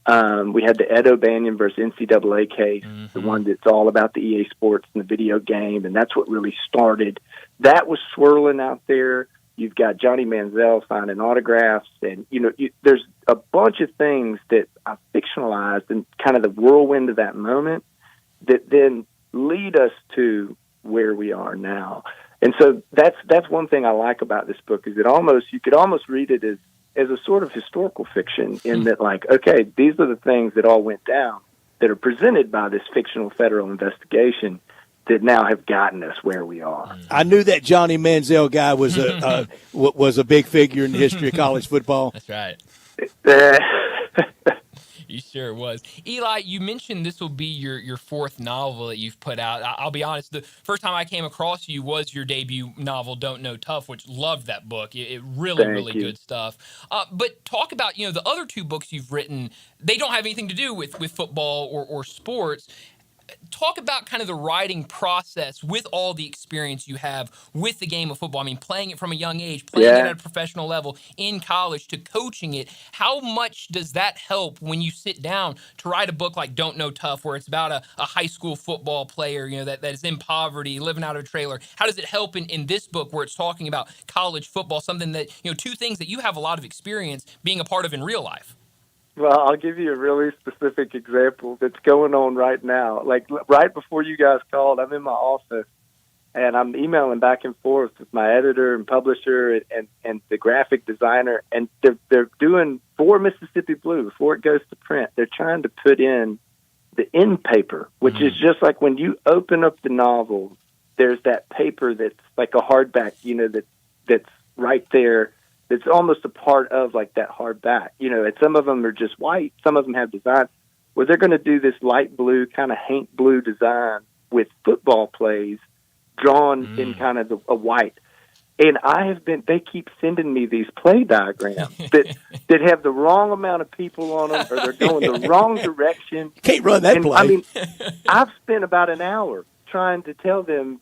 We had the Ed O'Banion versus NCAA case, the one that's all about the EA Sports and the video game, and that's what really started. That was swirling out there. You've got Johnny Manziel signing autographs, and there's a bunch of things that I fictionalized and kind of the whirlwind of that moment that then lead us to where we are now. And so that's one thing I like about this book is you could almost read it as a sort of historical fiction in that, like, okay, these are the things that all went down that are presented by this fictional federal investigation that now have gotten us where we are. I knew that Johnny Manziel guy was a big figure in the history of college football. That's right. He sure was. Eli, you mentioned this will be your fourth novel that you've put out. I'll be honest, the first time I came across you was your debut novel, Don't Know Tough, which loved that book. It really good stuff. But talk about, the other two books you've written. They don't have anything to do with football or sports. Talk about kind of the writing process with all the experience you have with the game of football. I mean, playing it from a young age, playing it at a professional level in college to coaching it. How much does that help when you sit down to write a book like Don't Know Tough, where it's about a high school football player, that is in poverty, living out of a trailer? How does it help in this book where it's talking about college football, something that, two things that you have a lot of experience being a part of in real life? Well, I'll give you a really specific example that's going on right now. Like right before you guys called, I'm in my office and I'm emailing back and forth with my editor and publisher and the graphic designer, and they're doing for Mississippi Blue before it goes to print. They're trying to put in the end paper, which is just like when you open up the novel, there's that paper that's like a hardback, that's right there. It's almost a part of like that hardback, and some of them are just white. Some of them have design where they're going to do this light blue, kind of haint blue design with football plays drawn in kind of a white. And they keep sending me these play diagrams that have the wrong amount of people on them, or they're going the wrong direction. You can't run that play. I mean, I've spent about an hour trying to tell them,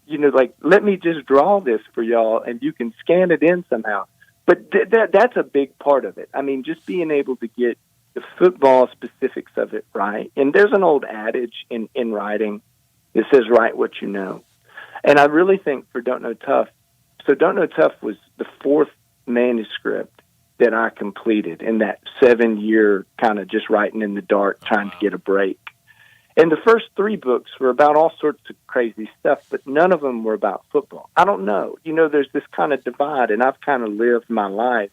let me just draw this for y'all and you can scan it in somehow. But that's a big part of it. I mean, just being able to get the football specifics of it right. And there's an old adage in writing that says, write what you know. And I really think for Don't Know Tough, so Don't Know Tough was the fourth manuscript that I completed in that 7-year kind of just writing in the dark, trying to get a break. And the first 3 books were about all sorts of crazy stuff, but none of them were about football. I don't know. There's this kind of divide, and I've kind of lived my life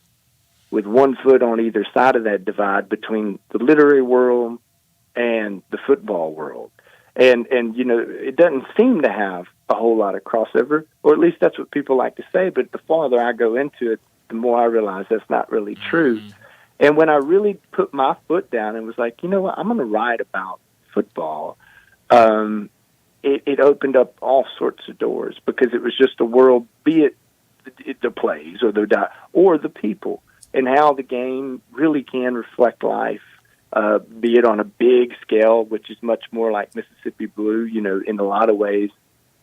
with one foot on either side of that divide between the literary world and the football world. And it doesn't seem to have a whole lot of crossover, or at least that's what people like to say, but the farther I go into it, the more I realize that's not really true. And when I really put my foot down and was like, you know what, I'm going to write about football, it opened up all sorts of doors, because it was just a world, be it the plays or the people, and how the game really can reflect life, be it on a big scale, which is much more like Mississippi Blue. In a lot of ways,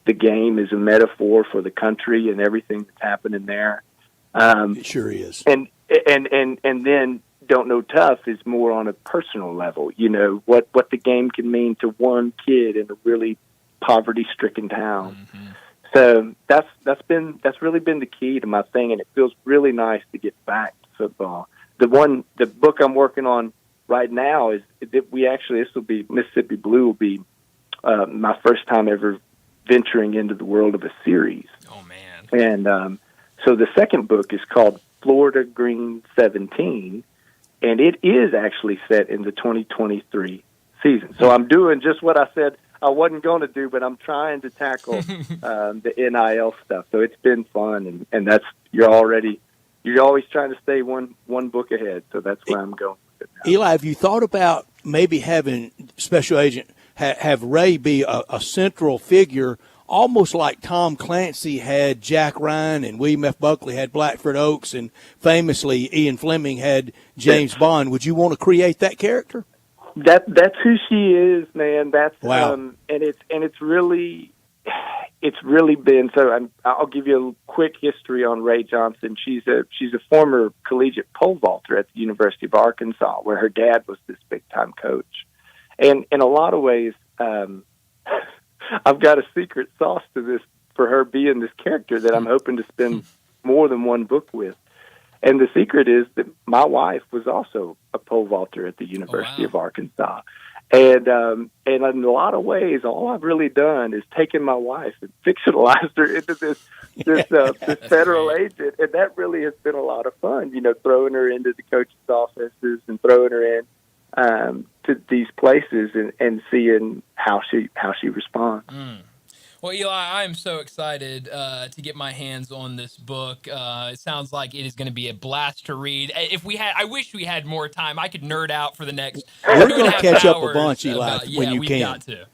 the game is a metaphor for the country and everything that's happening there. It sure is. And then Don't Know Tough is more on a personal level. What the game can mean to one kid in a really poverty-stricken town. Mm-hmm. So that's really been the key to my thing, and it feels really nice to get back to football. The book I'm working on right now is that this will be Mississippi Blue will be my first time ever venturing into the world of a series. Oh man! And so the second book is called Florida Green 17, and it is actually set in the 2023 season. So I'm doing just what I said I wasn't going to do, but I'm trying to tackle the NIL stuff. So it's been fun, and that's you're always trying to stay one book ahead. So that's where I'm going with it now. Eli, have you thought about maybe having Special Agent have Ray be a central figure, almost like Tom Clancy had Jack Ryan and William F. Buckley had Blackford Oaks, and famously Ian Fleming had James Bond? Would you want to create that character? That's who she is, man. That's wow. And it's really been so. I'll give you a quick history on Ray Johnson. She's a former collegiate pole vaulter at the University of Arkansas, where her dad was this big time coach. And in a lot of ways, I've got a secret sauce to this for her being this character that I'm hoping to spend more than one book with. And the secret is that my wife was also a pole vaulter at the University of Arkansas. And in a lot of ways, all I've really done is taken my wife and fictionalized her into this federal agent. And that really has been a lot of fun, throwing her into the coaches' offices and throwing her in to these places and seeing how she responds. Well, Eli, I'm so excited to get my hands on this book. It sounds like it is going to be a blast to read. I wish we had more time. I could nerd out for the next. We're going to catch up a bunch, Eli, when you can. Got to.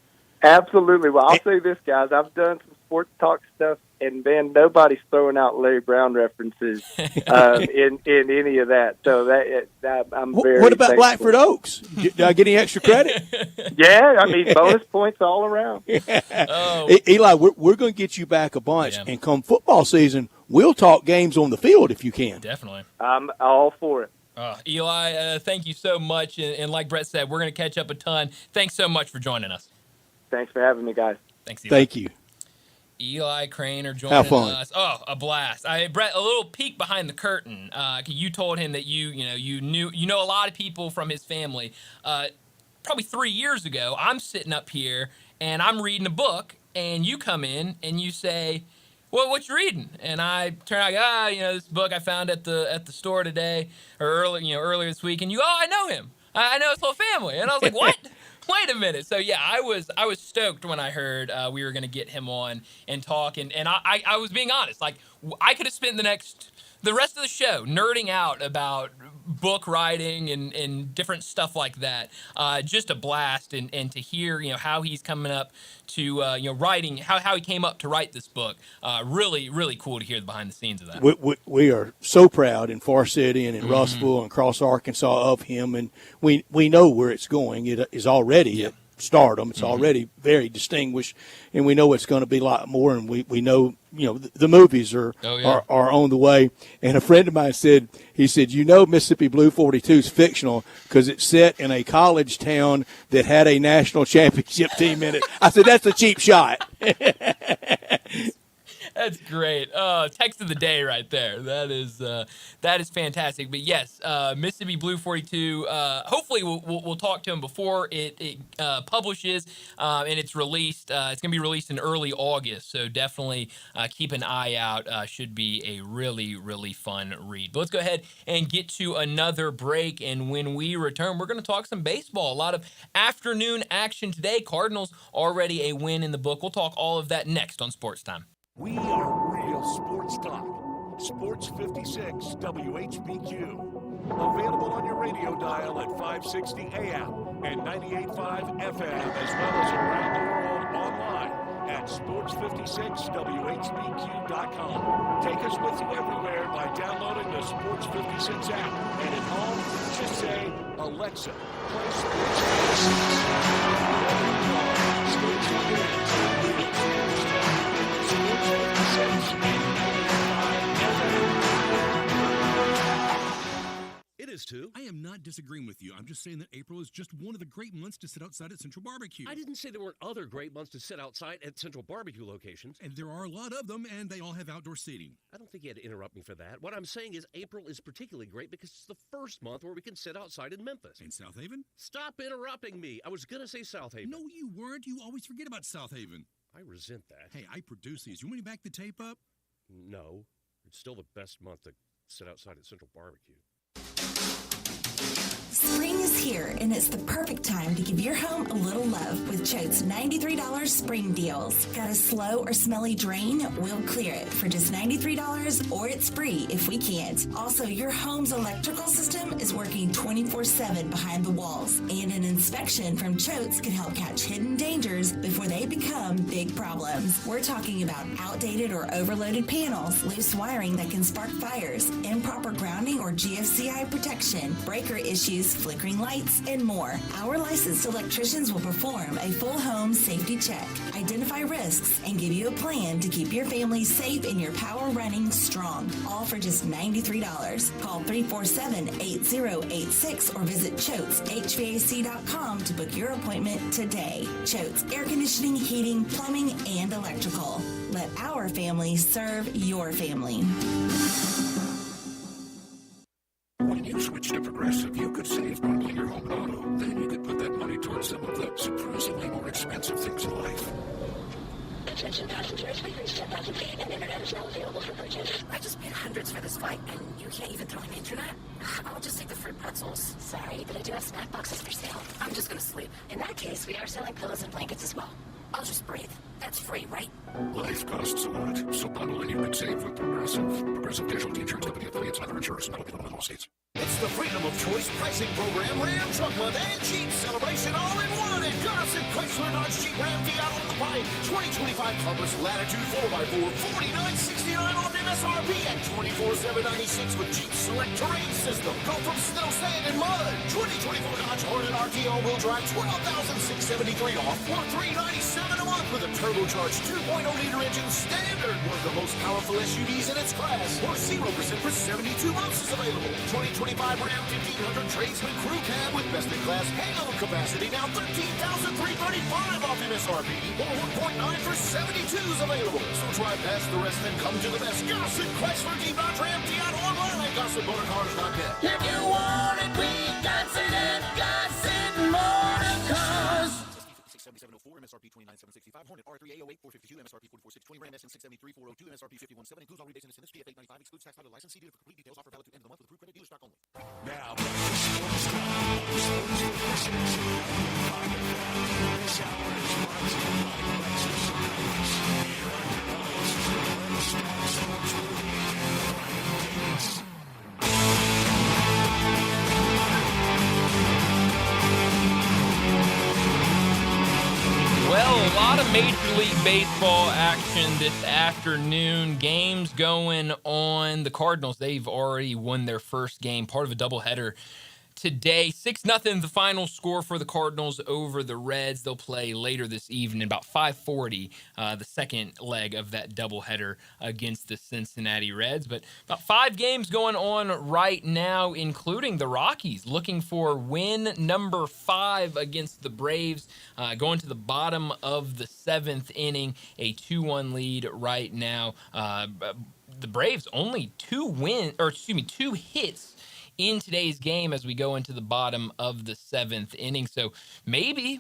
Absolutely. Well, I'll say this, guys. I've done some sports talk stuff, and man, nobody's throwing out Larry Brown references in any of that. So that I'm very. What about thankful. Blackford Oaks? Did I get any extra credit? Yeah, I mean bonus points all around. Eli, we're going to get you back a bunch, and come football season, we'll talk games on the field if you can. Definitely. I'm all for it. Eli, thank you so much, and like Brett said, we're going to catch up a ton. Thanks so much for joining us. Thanks for having me, guys. Thanks, Eli. Thank you. Eli Craner joining us. Oh, a blast! Brett, a little peek behind the curtain. You told him that you know a lot of people from his family. Probably 3 years ago, I'm sitting up here and I'm reading a book, and you come in and you say, "Well, what you reading?" And I turn out, this book I found at the store today or earlier this week, and I know him. I know his whole family, and I was like, "What?" Wait a minute. So yeah, I was stoked when I heard we were going to get him on and talk, and I was being honest. Like, I could have spent the rest of the show nerding out about book writing and different stuff like that. Just a blast, and to hear how he's coming up to writing, how he came up to write this book. Really, really cool to hear the behind the scenes of that. We are so proud in Far City and in Russellville and across Arkansas of him, and we know where it's going. It is already at stardom. It's already very distinguished, and we know it's going to be a lot more. And we know the movies are on the way. And a friend of mine said, Mississippi Blue 42 is fictional because it's set in a college town that had a national championship team in it. I said, that's a cheap shot. That's great. Text of the day right there. That is fantastic. But yes, Mississippi Blue 42. Hopefully, we'll talk to him before it publishes and it's released. It's going to be released in early August, so definitely keep an eye out. Should be a really, really fun read. But let's go ahead and get to another break, and when we return, we're going to talk some baseball. A lot of afternoon action today. Cardinals already a win in the book. We'll talk all of that next on Sports Time. We are real sports talk. Sports 56 WHBQ. Available on your radio dial at 560 AM and 98.5 FM, as well as around the world online at sports56whbq.com. Take us with you everywhere by downloading the Sports 56 app. And at home, just say, Alexa, play Sports 56. Stay tuned in to Sports 56 and 95 FM. It is too. I am not disagreeing with you. I'm just saying that April is just one of the great months to sit outside at Central Barbecue. I didn't say there weren't other great months to sit outside at Central Barbecue locations. And there are a lot of them, and they all have outdoor seating. I don't think you had to interrupt me for that. What I'm saying is April is particularly great because it's the first month where we can sit outside in Memphis. In South Haven? Stop interrupting me. I was going to say South Haven. No, you weren't. You always forget about South Haven. I resent that. Hey, I produce these. You want me to back the tape up? No. It's still the best month to sit outside at Central Barbecue. Spring is here, and it's the perfect time to give your home a little love with Choate's $93 spring deals. Got a slow or smelly drain? We'll clear it for just $93, or it's free if we can't. Also, your home's electrical system is working 24/7 behind the walls, and an inspection from Choate's can help catch hidden dangers before they become big problems. We're talking about outdated or overloaded panels, loose wiring that can spark fires, improper grounding or GFCI protection, breaker issues, flickering lights, and more. Our licensed electricians will perform a full home safety check, identify risks, and give you a plan to keep your family safe and your power running strong. All for just $93. Call 347-8086 or visit ChoatesHVAC.com to book your appointment today. Choates Air Conditioning, Heating, Plumbing, and Electrical. Let our family serve your family. When you switch to Progressive, you could save bundling your home and auto. Then you could put that money towards some of the surprisingly more expensive things in life. Attention passengers, we reached 10,000 feet and internet is now available for purchase. I just paid hundreds for this flight and you can't even throw in the internet? I'll just take the fruit pretzels. Sorry, but I do have snack boxes for sale. I'm just gonna sleep. In that case, we are selling pillows and blankets as well. I'll just breathe. That's free, right? Life costs a lot, so bundle and you could save with Progressive. Progressive Casualty Insurance Company affiliates and other insurers, not available in all states. It's the Freedom of Choice pricing program, Ram Truck Month and Jeep Celebration all in one at Gossett Chrysler Dodge Jeep Ram Fiat on the Pike. 2025 Compass Latitude 4x4, $49.69 off MSRP and $24,796 with Jeep Select Terrain System. Go from snow, sand, and mud. 2024 Dodge Hornet RT all-wheel drive, $12,673 off or $397 a month with a turbocharged 2.0-liter engine standard. One of the most powerful SUVs in its class. Or 0% for 72 months is available. 2025 Ram 1500 Tradesman Crew Cab with best-in-class payload capacity, now $13,335 off MSRP, or 1.9 for 72 is available. So drive past the rest and come to the best. Gossett Chrysler Jeep Dodge Ram Fiat online at GossettMotorCars.net. If you want it, we got it at Gossett Motor Cars. 7704 MSRP 29765 Hornet R3 A08 452 MSRP 44620 Ram SN 673 402 MSRP 517 includes all rebates and incentives PF 895 excludes tax title license. See dealer for complete details. Offer valid through end of the month with approved credit dealer stock only. Now back to Sports Time. Sports 56. This hour is brought to you by Lexus Service. Here are your hosts, Sports Movie and Brian Davis. Well, a lot of Major League Baseball action this afternoon. Games going on. The Cardinals, they've already won their first game, part of a doubleheader today. 6-0 the final score for the Cardinals over the Reds. They'll play later this evening, about 5:40, the second leg of that doubleheader against the Cincinnati Reds. But about 5 games going on right now, including the Rockies looking for win number 5 against the Braves, going to the bottom of the 7th inning, a 2-1 lead right now. The Braves only 2 hits in today's game as we go into the bottom of the 7th inning. So maybe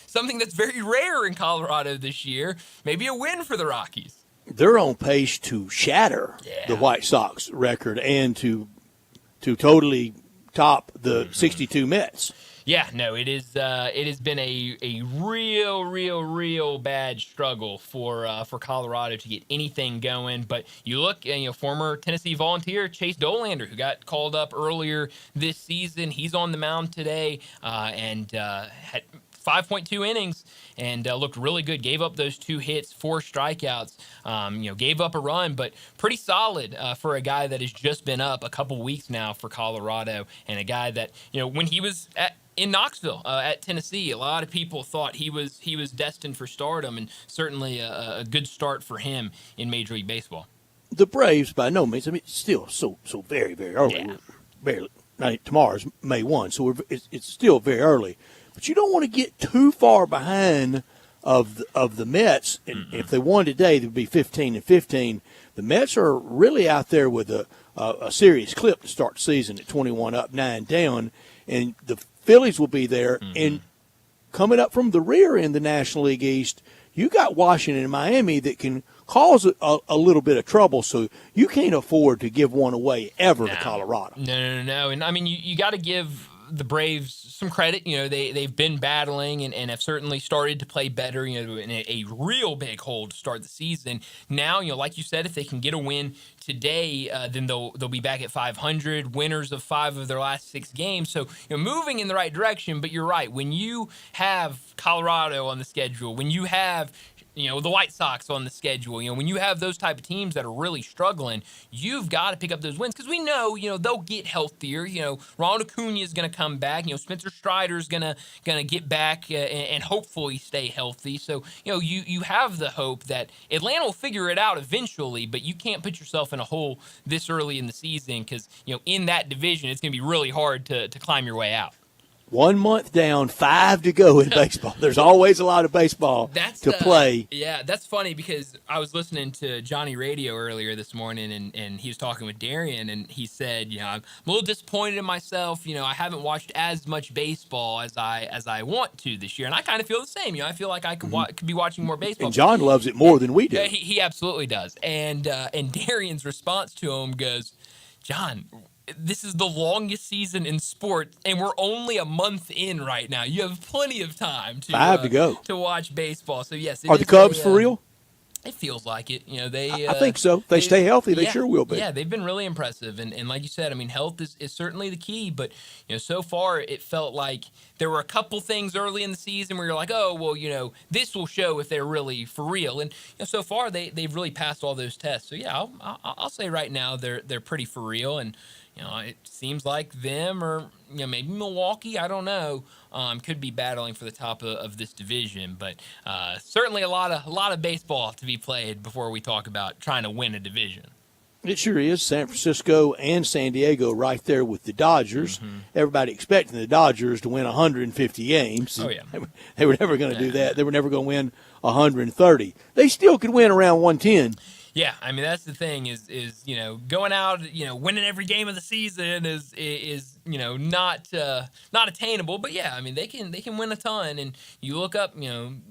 something that's very rare in Colorado this year, maybe a win for the Rockies. They're on pace to shatter the White Sox record and to totally top the 62 Mets. Yeah, no, it is. It has been a real bad struggle for Colorado to get anything going. But you look, former Tennessee Volunteer Chase Dolander, who got called up earlier this season, he's on the mound today and had 5.2 innings and looked really good. Gave up those 2 hits, 4 strikeouts. Gave up a run, but pretty solid for a guy that has just been up a couple weeks now for Colorado, and a guy that when he was in Knoxville at Tennessee, a lot of people thought he was destined for stardom, and certainly a good start for him in Major League Baseball. The Braves, by no means, I mean, still so very early. Yeah. Barely. Tomorrow's May 1, so it's still very early. But you don't want to get too far behind of the Mets. And if they won today, they would be 15-15. The Mets are really out there with a serious clip to start the season at 21 up, 9 down, and the Phillies will be there. And coming up from the rear in the National League East, you got Washington and Miami that can cause a little bit of trouble, so you can't afford to give one away ever to Colorado. No. And, I mean, you got to give the Braves some credit. They've been battling and have certainly started to play better, in a real big hole to start the season. Now, like you said, if they can get a win today, then they'll be back at 500, winners of 5 of their last 6 games. So, moving in the right direction. But you're right. When you have Colorado on the schedule, when you have the White Sox on the schedule, when you have those type of teams that are really struggling, you've got to pick up those wins, because we know, they'll get healthier. Ronald Acuna is going to come back. Spencer Strider's going to get back and hopefully stay healthy. So, you have the hope that Atlanta will figure it out eventually, but you can't put yourself in a hole this early in the season, because, in that division, it's going to be really hard to climb your way out. 1 month down, 5 to go in baseball. There's always a lot of baseball to play. Yeah, that's funny, because I was listening to Johnny Radio earlier this morning, and he was talking with Darian, and he said, I'm a little disappointed in myself. I haven't watched as much baseball as I want to this year, and I kind of feel the same. I feel like I could be watching more baseball. And John loves it more than we do. Yeah, he absolutely does. And Darian's response to him goes, John, this is the longest season in sports, and we're only a month in right now. You have plenty of time to 5 to go to watch baseball. So yes, are the Cubs for real? It feels like it. I think so. If they stay healthy, they sure will be. Yeah, they've been really impressive. And like you said, I mean, health is certainly the key. But, so far it felt like there were a couple things early in the season where you're like, oh, well, this will show if they're really for real. And so far they've really passed all those tests. So, yeah, I'll say right now they're pretty for real. And, it seems like them or, maybe Milwaukee, I don't know, could be battling for the top of this division. But certainly a lot of baseball to be played before we talk about trying to win a division. It sure is. San Francisco and San Diego right there with the Dodgers. Everybody expecting the Dodgers to win 150 games. Oh, yeah. They were never going to do that. They were never going to win 130. They still could win around 110. Yeah, I mean, that's the thing is going out, winning every game of the season is not attainable. But yeah, I mean, they can win a ton. And you look up,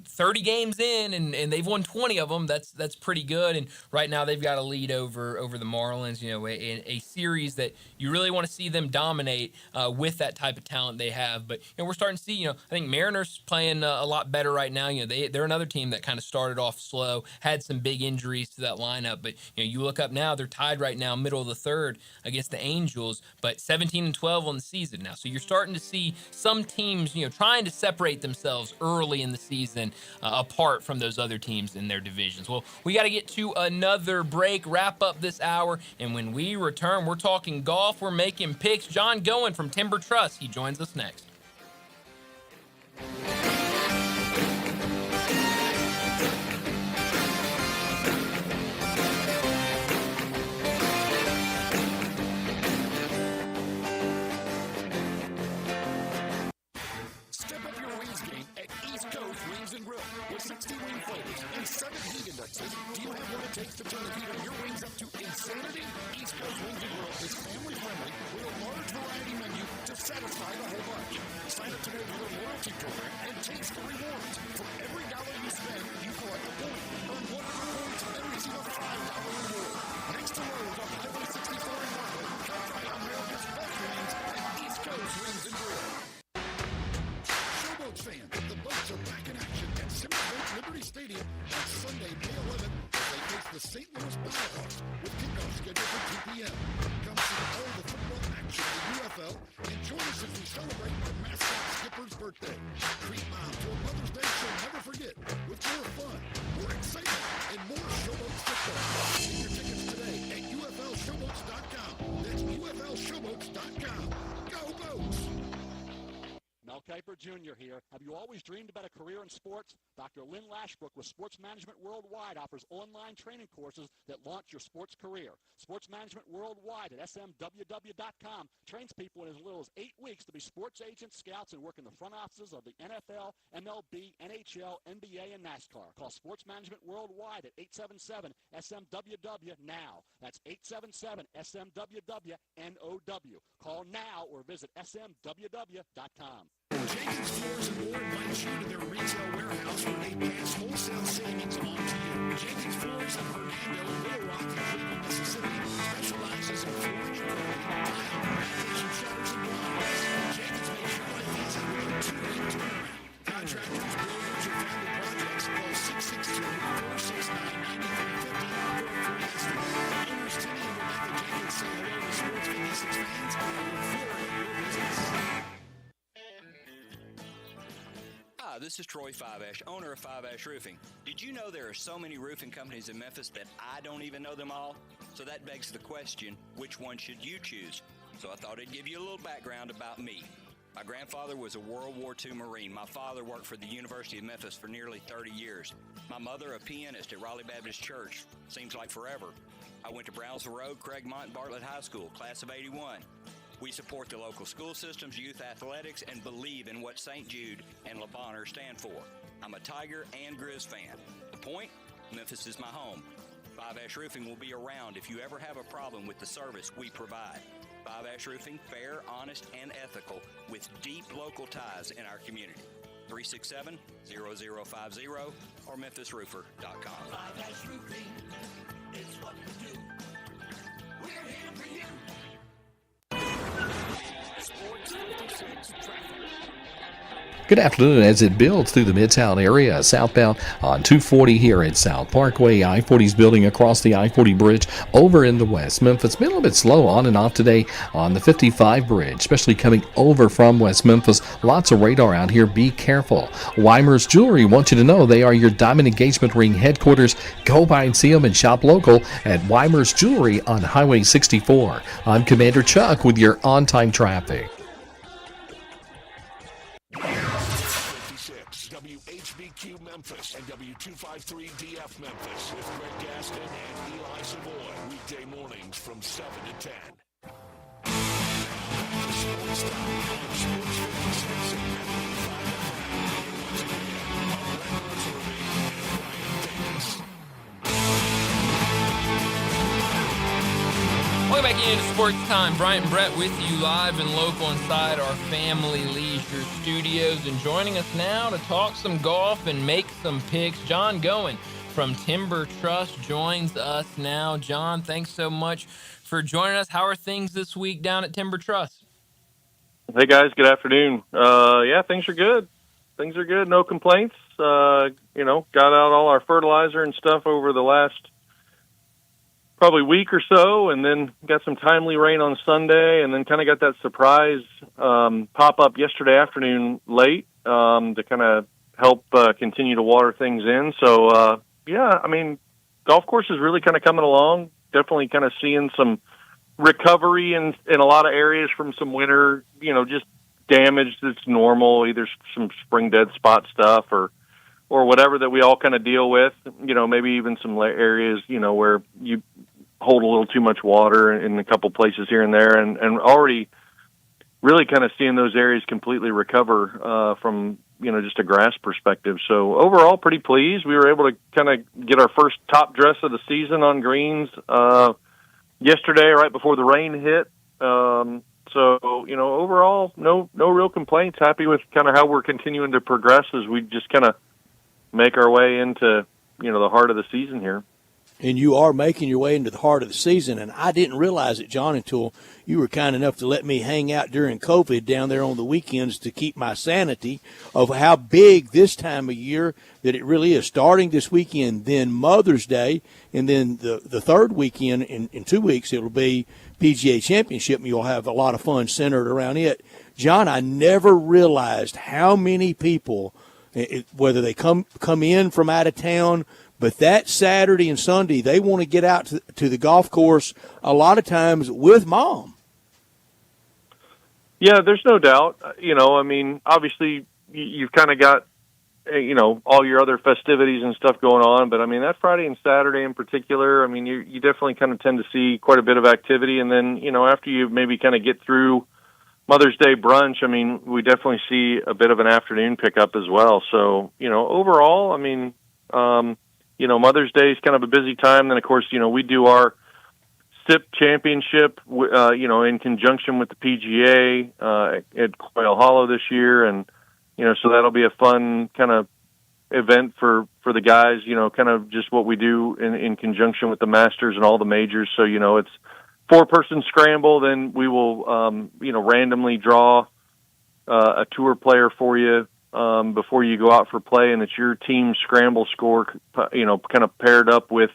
30 games in and they've won 20 of them. That's pretty good. And right now they've got a lead over the Marlins, a series that you really want to see them dominate with that type of talent they have. But we're starting to see, I think Mariners playing a lot better right now. They're another team that kind of started off slow, had some big injuries to that lineup. But you look up now, they're tied right now, middle of the third against the Angels, but 17-12 on the season now. So you're starting to see some teams, trying to separate themselves early in the season apart from those other teams in their divisions. Well, we got to get to another break, wrap up this hour, and when we return, we're talking golf, we're making picks. John Goen from Timber Trust, he joins us next. With 60 wing flavors and 7 heat indexes, do you have what it takes to turn the heat on your wings up to insanity? East Coast Wings and Grill is family friendly with a large variety menu to satisfy the whole bunch. Sign up today for their loyalty program and taste the rewards. For every dollar you spend, you collect a point. Earn 100 points and receive a $5 reward. Next to Lowe's on Highway 64 in Marlin, come try America's best wings at East Coast Wings and Grill. Liberty Stadium on Sunday, May 11th, as they face the St. Louis Battlehawks with kickoff scheduled for 2 p.m. Come see all the football action of the UFL and join us as we celebrate our mascot Skipper's birthday. Treat Mom to a Mother's Day she'll never forget with more fun, more excitement, and more Showboats football. Get your tickets today at UFLShowboats.com. That's UFLShowboats.com. Go Boats! Mel Kiper Jr. here. Have you always dreamed about a career in sports? Dr. Lynn Lashbrook with Sports Management Worldwide offers online training courses that launch your sports career. Sports Management Worldwide at smww.com trains people in as little as 8 weeks to be sports agents, scouts, and work in the front offices of the NFL, MLB, NHL, NBA, and NASCAR. Call Sports Management Worldwide at 877-SMWW now. That's 877-SMWW-NOW. Call now or visit smww.com. Jenkins Floors and More invites you to their retail warehouse where they pass wholesale savings on to you. Jenkins Floors in Hernando, Little Rock, and Cleveland, Mississippi specializes in flooring and tile, bathrooms, and showers and blinds. Jenkins makes your life easy with a 2-week turnaround. Contractors, builders, or family projects call 662-469-9350 for a free estimate. Owners Timmy and Rebecca Jenkins say hello to Sports 56 fans and look forward to your business. Hi, this is Troy Fiveash, owner of Fiveash Roofing. Did you know there are so many roofing companies in Memphis that I don't even know them all? So that begs the question, which one should you choose? So I thought I'd give you a little background about me. My grandfather was a World War II Marine. My father worked for the University of Memphis for nearly 30 years. My mother, a pianist at Raleigh Baptist Church. Seems like forever. I went to Brownsville Road, Craigmont, and Bartlett High School, class of 81. We support the local school systems, youth athletics, and believe in what St. Jude and Le Bonheur stand for. I'm a Tiger and Grizz fan. The point? Memphis is my home. Five Ash Roofing will be around if you ever have a problem with the service we provide. Five Ash Roofing, fair, honest, and ethical, with deep local ties in our community. 367-0050 or memphisroofer.com. Five Ash Roofing is what we do. We're here for you. Sports 56 traffic. Good afternoon. As it builds through the Midtown area, southbound on 240 here at South Parkway, I-40 is building across the I-40 bridge over in the West Memphis. Been a little bit slow on and off today on the 55 bridge, especially coming over from West Memphis. Lots of radar out here. Be careful. Weimer's Jewelry wants you to know they are your diamond engagement ring headquarters. Go by and see them and shop local at Weimer's Jewelry on Highway 64. I'm Commander Chuck with your on-time traffic. WHBQ Memphis and W253DF Memphis with Greg Gaston and Eli Savoy. Weekday mornings from 7 to 10. Sportstime on Sports 56 and 95 FM. Once again, Brett Roserby and Brian Davis. Welcome back into Sports Time. Bryant and Brett with you live and local inside our Family Leisure Studios. And joining us now to talk some golf and make some picks, John Goen from Timber Trust joins us now. John, thanks so much for joining us. How are things this week down at Timber Trust? Hey, guys. Good afternoon. Yeah, things are good. Things are good. No complaints. Got out all our fertilizer and stuff over the last probably week or so, and then got some timely rain on Sunday, and then kind of got that surprise pop up yesterday afternoon late to kind of help continue to water things in. So, golf course is really kind of coming along. Definitely kind of seeing some recovery in a lot of areas from some winter, just damage that's normal, either some spring dead spot stuff or whatever that we all kind of deal with, maybe even some areas, where you hold a little too much water in a couple places here and there, and already really kind of seeing those areas completely recover from, just a grass perspective. So overall, pretty pleased. We were able to kind of get our first top dress of the season on greens yesterday, right before the rain hit. Overall, no real complaints. Happy with kind of how we're continuing to progress as we just kind of make our way into, the heart of the season here. And you are making your way into the heart of the season. And I didn't realize it, John, until you were kind enough to let me hang out during COVID down there on the weekends to keep my sanity of how big this time of year that it really is. Starting this weekend, then Mother's Day, and then the third weekend in 2 weeks, it'll be PGA Championship, and you'll have a lot of fun centered around it. John, I never realized how many people, whether they come in from out of town, but that Saturday and Sunday, they want to get out to the golf course a lot of times with mom. Yeah, there's no doubt. Obviously you've kind of got, all your other festivities and stuff going on. But, that Friday and Saturday in particular, you definitely kind of tend to see quite a bit of activity. And then, after you maybe kind of get through Mother's Day brunch, we definitely see a bit of an afternoon pickup as well. So, overall, Mother's Day is kind of a busy time. Then, of course, we do our SIP championship, in conjunction with the PGA at Quail Hollow this year. And, so that'll be a fun kind of event for the guys, kind of just what we do in conjunction with the Masters and all the majors. So, it's 4-person scramble. Then we will, randomly draw a tour player for you before you go out for play, and it's your team scramble score, kind of paired up with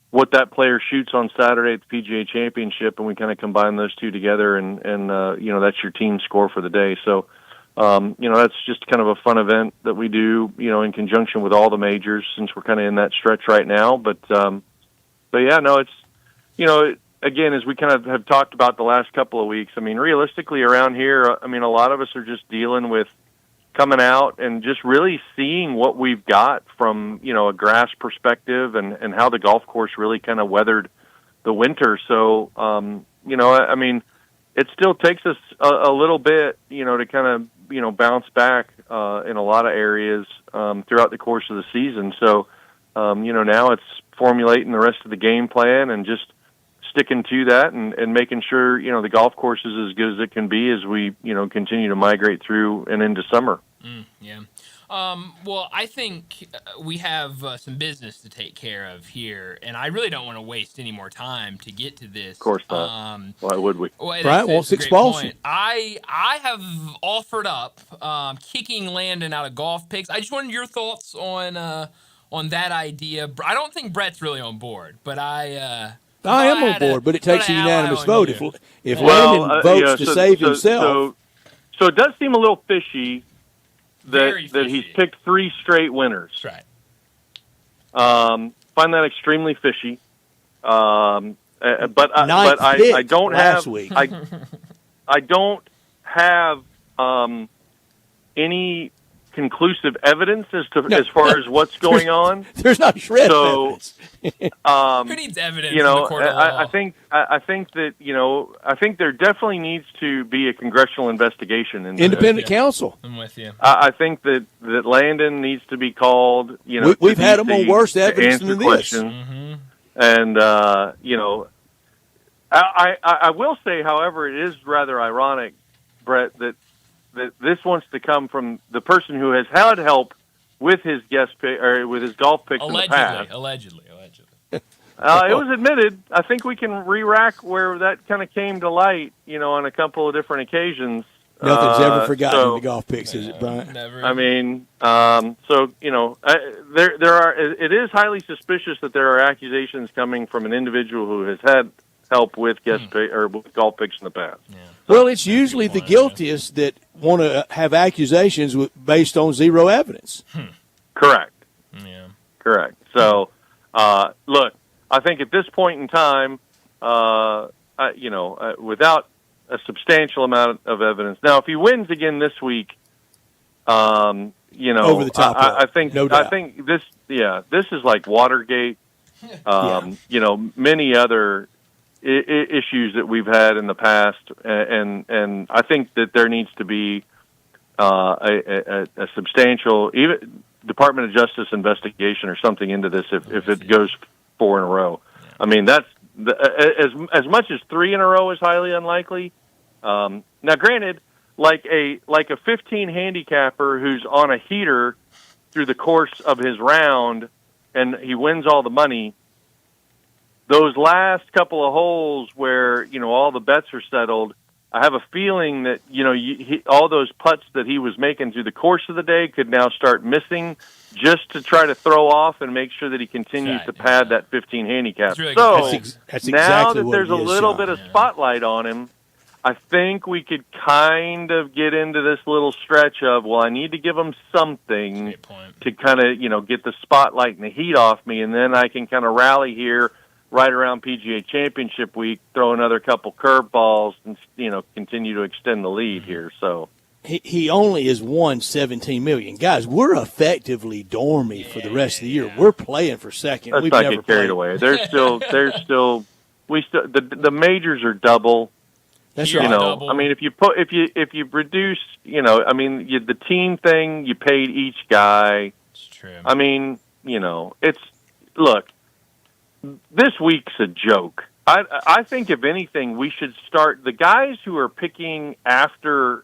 what that player shoots on Saturday at the PGA Championship, and we kind of combine those two together, and that's your team score for the day. So, that's just kind of a fun event that we do, in conjunction with all the majors, since we're kind of in that stretch right now. But yeah, no, it's, again, as we kind of have talked about the last couple of weeks, realistically around here, a lot of us are just dealing with coming out and just really seeing what we've got from, a grass perspective and how the golf course really kind of weathered the winter. So, it still takes us a little bit, to kind of, bounce back in a lot of areas throughout the course of the season. So, now it's formulating the rest of the game plan and just sticking to that and making sure, the golf course is as good as it can be as we, continue to migrate through and into summer. Yeah. Well, I think we have some business to take care of here, and I really don't want to waste any more time to get to this. Of course not. Why would we? Well, Brian wants expulsion. I have offered up kicking Landon out of golf picks. I just wanted your thoughts on that idea. I don't think Brett's really on board, but I am on board, but it takes a unanimous vote. If Landon votes to save himself. So it does seem a little fishy that he's picked 3 straight winners. That's right. Find that extremely fishy. But I don't have week. I don't have any conclusive evidence as far as what's going on. There's not a shred of evidence. Who needs evidence in the court of law? I think that I think there definitely needs to be a congressional investigation into independent counsel. I'm with you. I think that Landon needs to be worse we've had him on worse evidence than this. Mm-hmm. And I will say, however, it is rather ironic, Brett, that this wants to come from the person who has had help with his guest pick or with his golf picks in the past. Allegedly. It was admitted. I think we can re-rack where that kind of came to light, on a couple of different occasions. Nothing's ever forgotten in the golf picks, is it, Brian? Never. There are. It is highly suspicious that there are accusations coming from an individual who has had help with guest pick or with golf picks in the past. Yeah. Well, it's usually the guiltiest that want to have accusations based on zero evidence. Correct. Yeah. Correct. So, look, I think at this point in time, without a substantial amount of evidence. Now, if he wins again this week, over the top. I think no doubt. I think this is like Watergate. Many other issues that we've had in the past, and I think that there needs to be a substantial, even Department of Justice investigation or something into this if it goes 4 in a row. Yeah. That's as much as 3 in a row is highly unlikely. Now, granted, like a 15 handicapper who's on a heater through the course of his round and he wins all the money. those last couple of holes where, all the bets are settled, I have a feeling that, all those putts that he was making through the course of the day could now start missing just to try to throw off and make sure that he continues to pad that 15 handicap. Really so that's now exactly that what there's it a is, little John. bit of spotlight on him, I think we could kind of get into this little stretch of, well, I need to give him something to kind of, get the spotlight and the heat off me, and then I can kind of rally here right around PGA Championship week, throw another couple curveballs and, continue to extend the lead here. So he only has won $17 million. Guys, we're effectively dormy for the rest of the year. We're playing for second. let's We've not never get carried played. away. The majors are double. That's You right. know, I mean, if you reduce, the team thing, you paid each guy. It's true. I mean, look, this week's a joke. I think if anything, we should start the guys who are picking after,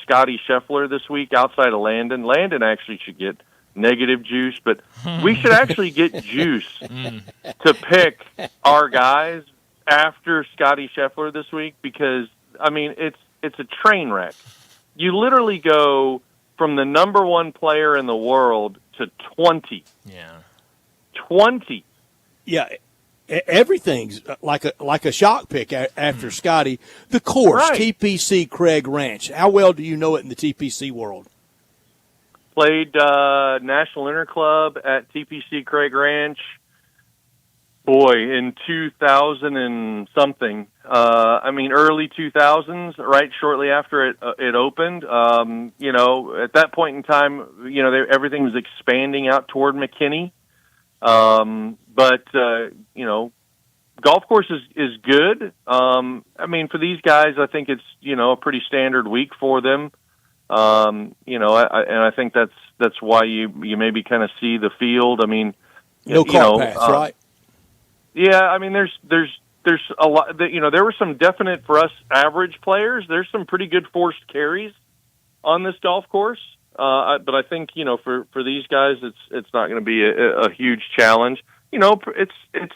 Scotty Scheffler this week outside of Landon. Landon actually should get negative juice, but we should actually get juice to pick our guys after Scotty Scheffler this week, because it's a train wreck. You literally go from the number one player in the world to 20. Yeah. 20. Yeah, everything's like a shock pick after Scotty. The course, Right. TPC Craig Ranch. How well do you know it in the TPC world? Played National Interclub at TPC Craig Ranch. Boy, in 2000 and something. Early 2000s, right shortly after it opened. At that point in time, everything was expanding out toward McKinney. Golf course is good. For these guys, I think it's, a pretty standard week for them. I think that's why you maybe kind of see the field. No car paths, right? Yeah, there's a lot that, there were some definite, for us average players, there's some pretty good forced carries on this golf course. But I think, for these guys, it's not going to be a huge challenge. It's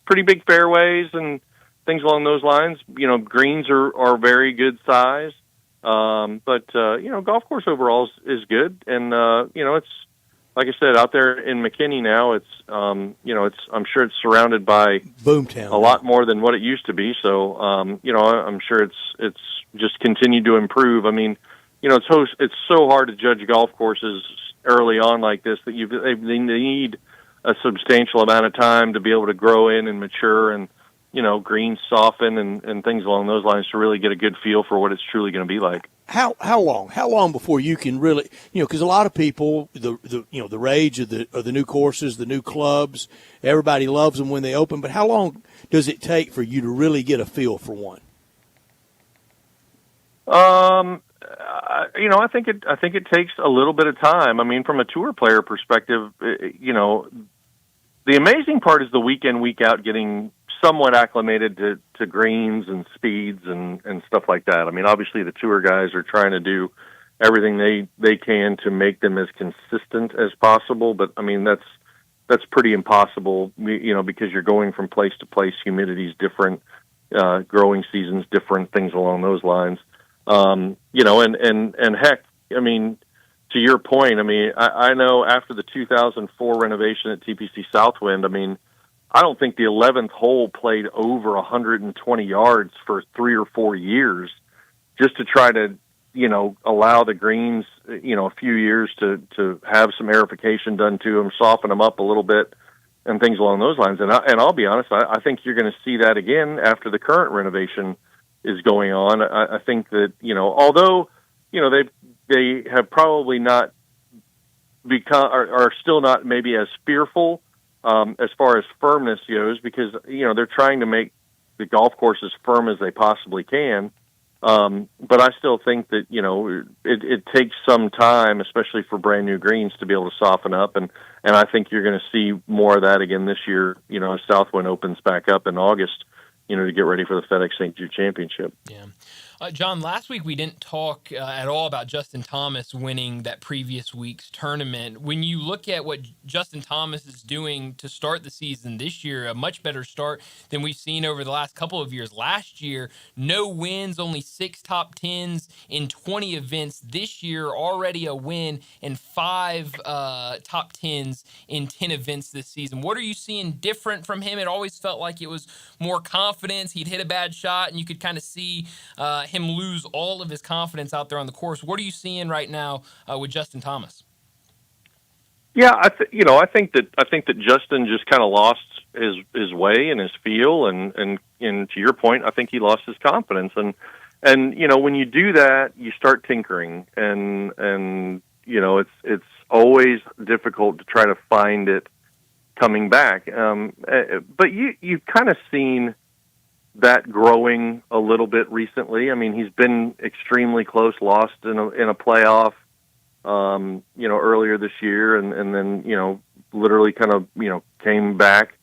pretty big fairways and things along those lines. Greens are very good size. Golf course overall is good. And, it's, like I said, out there in McKinney now, it's, I'm sure it's surrounded by Boomtown, a lot more than what it used to be. So, I'm sure it's just continued to improve. It's so hard to judge golf courses early on like this that they need a substantial amount of time to be able to grow in and mature and, greens soften and things along those lines to really get a good feel for what it's truly going to be like. How long before you can really, because a lot of people, the rage of the new courses, the new clubs, everybody loves them when they open, but how long does it take for you to really get a feel for one? I think it takes a little bit of time. From a tour player perspective, the amazing part is the week in, week out getting somewhat acclimated to greens and speeds and stuff like that. Obviously the tour guys are trying to do everything they can to make them as consistent as possible, but that's pretty impossible, because you're going from place to place, humidity's different, growing seasons different, things along those lines. And heck, to your point, I know after the 2004 renovation at TPC Southwind, I don't think the 11th hole played over 120 yards for 3 or 4 years just to try to, allow the greens, a few years to have some aerification done to them, soften them up a little bit and things along those lines. And I'll be honest, I think you're going to see that again after the current renovation is going on. I think that, although, they have probably not become, are still not maybe as fearful as far as firmness goes, because, they're trying to make the golf course as firm as they possibly can. But I still think that, it takes some time, especially for brand new greens, to be able to soften up. And I think you're going to see more of that again this year, as Southwind opens back up in August, to get ready for the FedEx St. Jude Championship. Yeah. John, last week we didn't talk at all about Justin Thomas winning that previous week's tournament. When you look at what Justin Thomas is doing to start the season this year, a much better start than we've seen over the last couple of years. Last year, no wins, only 6 top 10s in 20 events. This year, already a win and 5 top 10s in 10 events this season. What are you seeing different from him? It always felt like it was more confidence. He'd hit a bad shot, and you could kind of see him lose all of his confidence out there on the course. What are you seeing right now with Justin Thomas? Yeah, I think that Justin just kind of lost his way and his feel, and to your point, I think he lost his confidence. And when you do that, you start tinkering, and it's always difficult to try to find it coming back. But you've kind of seen that growing a little bit recently. I mean, he's been extremely close, lost in a playoff, earlier this year, and then, literally kind of, came back,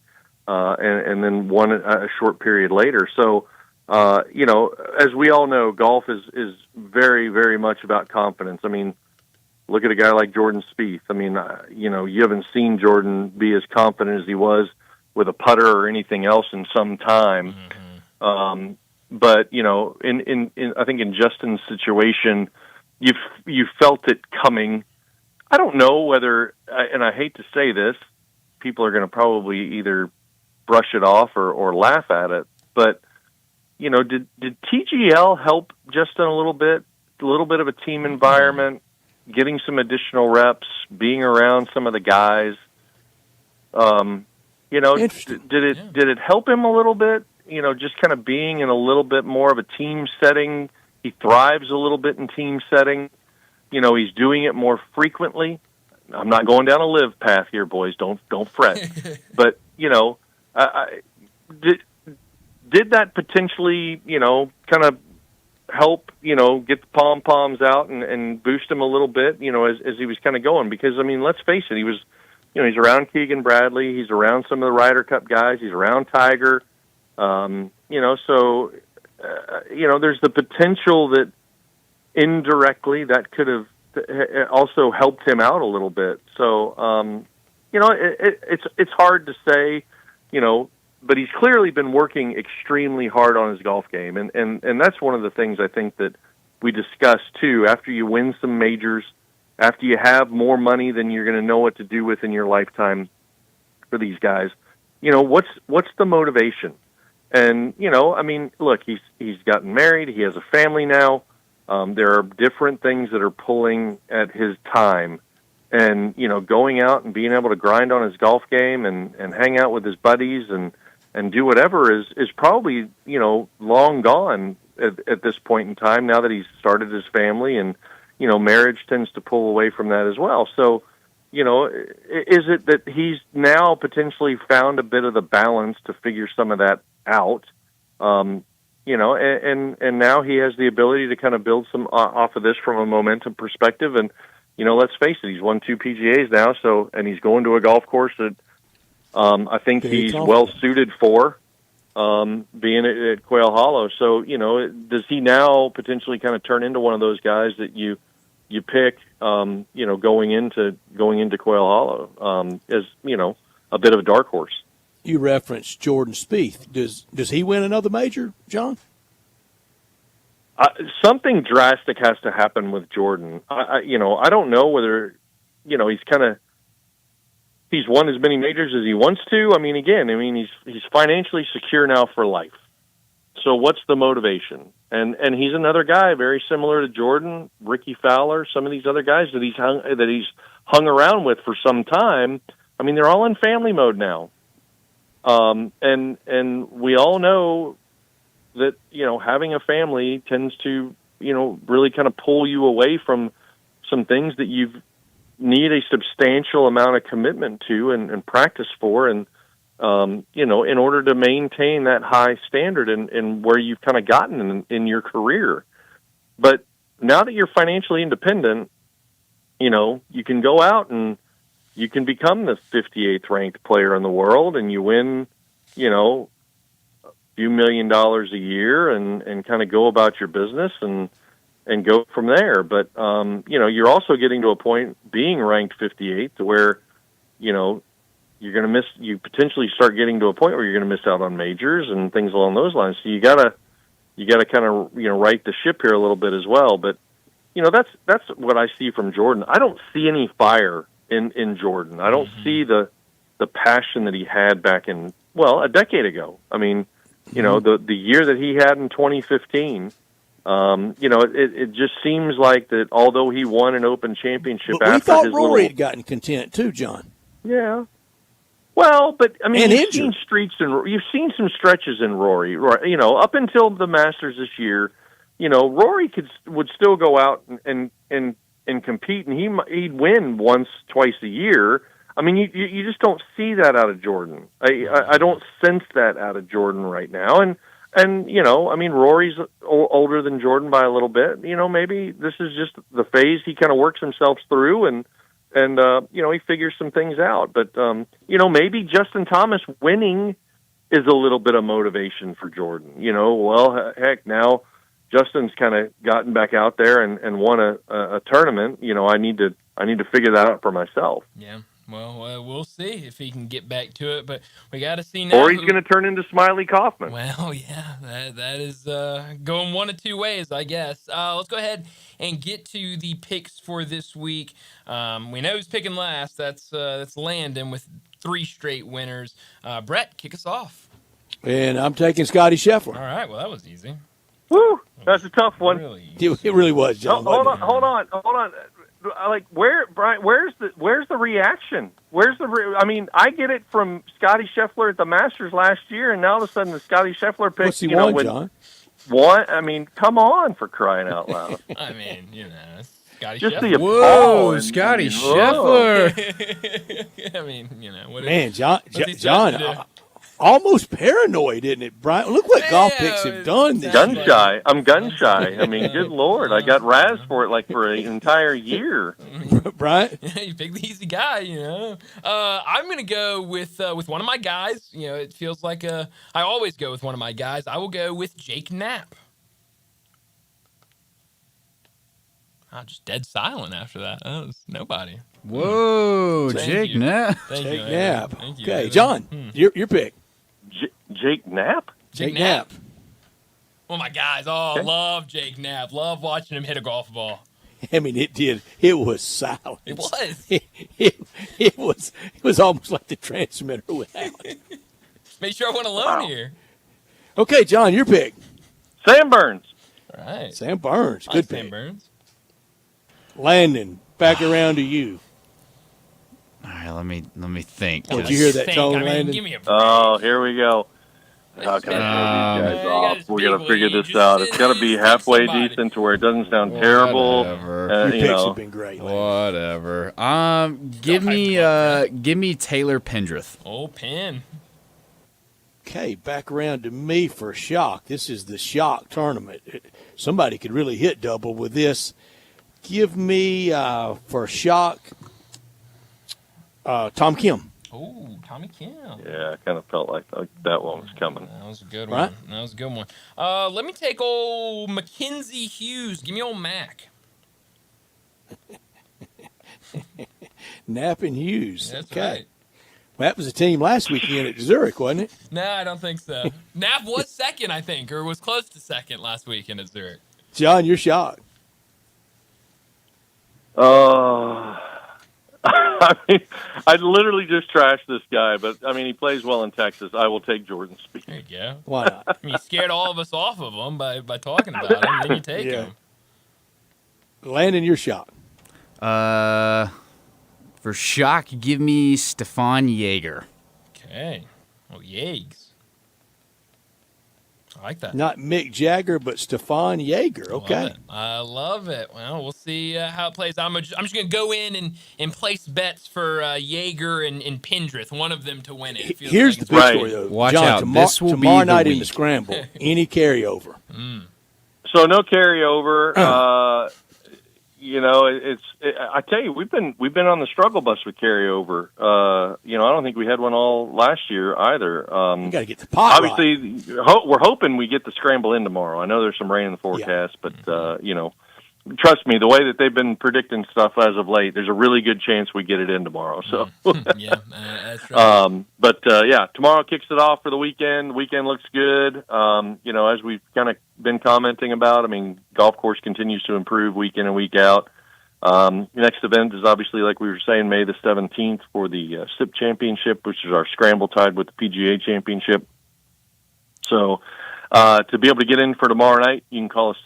and then won a short period later. So, as we all know, golf is very, very much about confidence. I mean, look at a guy like Jordan Spieth. I mean, you haven't seen Jordan be as confident as he was with a putter or anything else in some time. Mm-hmm. But in I think in Justin's situation, you felt it coming. I don't know whether, and I hate to say this, people are going to probably either brush it off or laugh at it. But did TGL help Justin a little bit? A little bit of a team environment, getting some additional reps, being around some of the guys. Did it help him a little bit? Just kind of being in a little bit more of a team setting. He thrives a little bit in team setting. He's doing it more frequently. I'm not going down a live path here, boys. Don't fret. But, did that potentially, kind of help, get the pom-poms out and boost him a little bit, as he was kind of going? Because, I mean, let's face it, he was, he's around Keegan Bradley. He's around some of the Ryder Cup guys. He's around Tiger. So, there's the potential that indirectly that could have also helped him out a little bit. So, it's hard to say, but he's clearly been working extremely hard on his golf game. And that's one of the things I think that we discussed too. After you win some majors, after you have more money than you're going to know what to do with in your lifetime for these guys, what's the motivation? And, I mean, look, he's gotten married. He has a family now. There are different things that are pulling at his time. And, going out and being able to grind on his golf game and hang out with his buddies and do whatever is probably, long gone at this point in time, now that he's started his family. And, marriage tends to pull away from that as well. So, is it that he's now potentially found a bit of the balance to figure some of that out, and now he has the ability to kind of build some off of this from a momentum perspective. And, let's face it, he's won 2 PGAs now. So, and he's going to a golf course that, I think he's well suited for, being at Quail Hollow. So, does he now potentially kind of turn into one of those guys that you pick, going into Quail Hollow, as, a bit of a dark horse? You referenced Jordan Spieth. Does he win another major, John? Something drastic has to happen with Jordan. I don't know whether, he's won as many majors as he wants to. I mean, he's financially secure now for life. So what's the motivation? And he's another guy very similar to Jordan, Ricky Fowler, some of these other guys that he's hung around with for some time. I mean, they're all in family mode now. And we all know that, having a family tends to, really kind of pull you away from some things that you need a substantial amount of commitment to and practice for. And, in order to maintain that high standard and where you've kind of gotten in your career. But now that you're financially independent, you can go out and you can become the 58th ranked player in the world, and you win, few $1 million a year and kind of go about your business and go from there. But, you're also getting to a point being ranked 58 to where, you're going to you potentially start getting to a point where you're going to miss out on majors and things along those lines. So you gotta kind of, right the ship here a little bit as well. But, that's what I see from Jordan. I don't see any fire in Jordan. I don't see the passion that he had back in, a decade ago. I mean, the year that he had in 2015, it just seems like that although he won an Open Championship but after we thought his Rory had gotten content too, John. Yeah. Well, but I mean, And you've seen some stretches in Rory. Up until the Masters this year, Rory would still go out and compete, and he'd win once, twice a year. I mean, you just don't see that out of Jordan. I don't sense that out of Jordan right now, and I mean, Rory's older than Jordan by a little bit. Maybe this is just the phase he kind of works himself through, and he figures some things out. But, maybe Justin Thomas winning is a little bit of motivation for Jordan. Heck, now Justin's kind of gotten back out there and won a tournament. I need to figure that out for myself. Yeah. Well, we'll see if he can get back to it, but we got to see now. Or he's going to turn into Smiley Kaufman. Well, yeah, that is going one of two ways, I guess. Let's go ahead and get to the picks for this week. We know who's picking last. That's Landon with 3 straight winners. Brett, kick us off. And I'm taking Scotty Scheffler. All right, well, that was easy. Woo, that's a tough one. It really was, John. Hold on. Like Brian, where's the reaction? I mean, I get it from Scotty Scheffler at the Masters last year, and now all of a sudden the Scotty Scheffler pick. What's he won, John? One. I mean, come on, for crying out loud. I mean, Scotty just Scheffler. The Whoa, Scotty Scheffler. I mean, Man, John, almost paranoid, isn't it, Brian? Look what golf picks have done this gun year. shy. I'm gun shy. I mean, good Lord, I got razzed for it for an entire year. Brian? Yeah, you pick the easy guy, I'm going to go with one of my guys. It feels like I always go with one of my guys. I will go with Jake Knapp. Just dead silent after that. That was nobody. Whoa, Jake Knapp. Jake Knapp. Okay, John, your pick. Jake Knapp? Jake Knapp. One of my guys. Oh, love Jake Knapp. Love watching him hit a golf ball. I mean, it did. It was silent. It was. It was almost like the transmitter went out. Make sure I went alone here. Okay, John, your pick. Sam Burns. All right. Sam Burns. Good pick. Sam Burns. Landon, back around to you. All right, let me think. Did you hear that tone, Landon? Give me a break. Oh, here we go. How can I throw these guys off? We're going to figure this out. It's got to be halfway decent to where it doesn't sound terrible. Your picks have been great. Whatever. Give me Taylor Pendrith. Oh, Penn. Okay, back around to me for a shock. This is the shock tournament. Somebody could really hit double with this. Give me, for shock, Tom Kim. Oh, Tommy Kim. Yeah, I kind of felt like that one was coming. That was a good one. That was a good one. Let me take old Mackenzie Hughes. Give me old Mac. Knapp and Hughes. That's okay. right. Well, that was a team last weekend at Zurich, wasn't it? No, I don't think so. Knapp was second, I think, or was close to second last weekend at Zurich. John, you're shocked. I mean, I literally just trashed this guy, but I mean, he plays well in Texas. I will take Jordan Spieth. There you go. Why not? I mean, you scared all of us off of him by talking about him, then you take him. Landon, you're shocked. For shock, give me Stefan Jaeger. Okay. Oh, Yags. I like that. Not Mick Jagger, but Stefan Jaeger. Okay. I love it. Well, we'll see how it plays. I'm just going to go in and place bets for Jaeger and Pendrith, one of them to win it. Here's the big story, though. Watch John, out. This will tomorrow be the night week. in the Scramble, any carryover? So no carryover. I tell you, we've been on the struggle bus with carryover. I don't think we had one all last year either. You got to get the pot obviously, we're hoping we get the scramble in tomorrow. I know there's some rain in the forecast, but trust me, the way that they've been predicting stuff as of late, there's a really good chance we get it in tomorrow. So, that's right. Tomorrow kicks it off for the weekend. The weekend looks good. As we've kind of been commenting about, I mean, golf course continues to improve week in and week out. Next event is obviously, like we were saying, May the 17th for the SIP Championship, which is our scramble tied with the PGA Championship. So, to be able to get in for tomorrow night, you can call us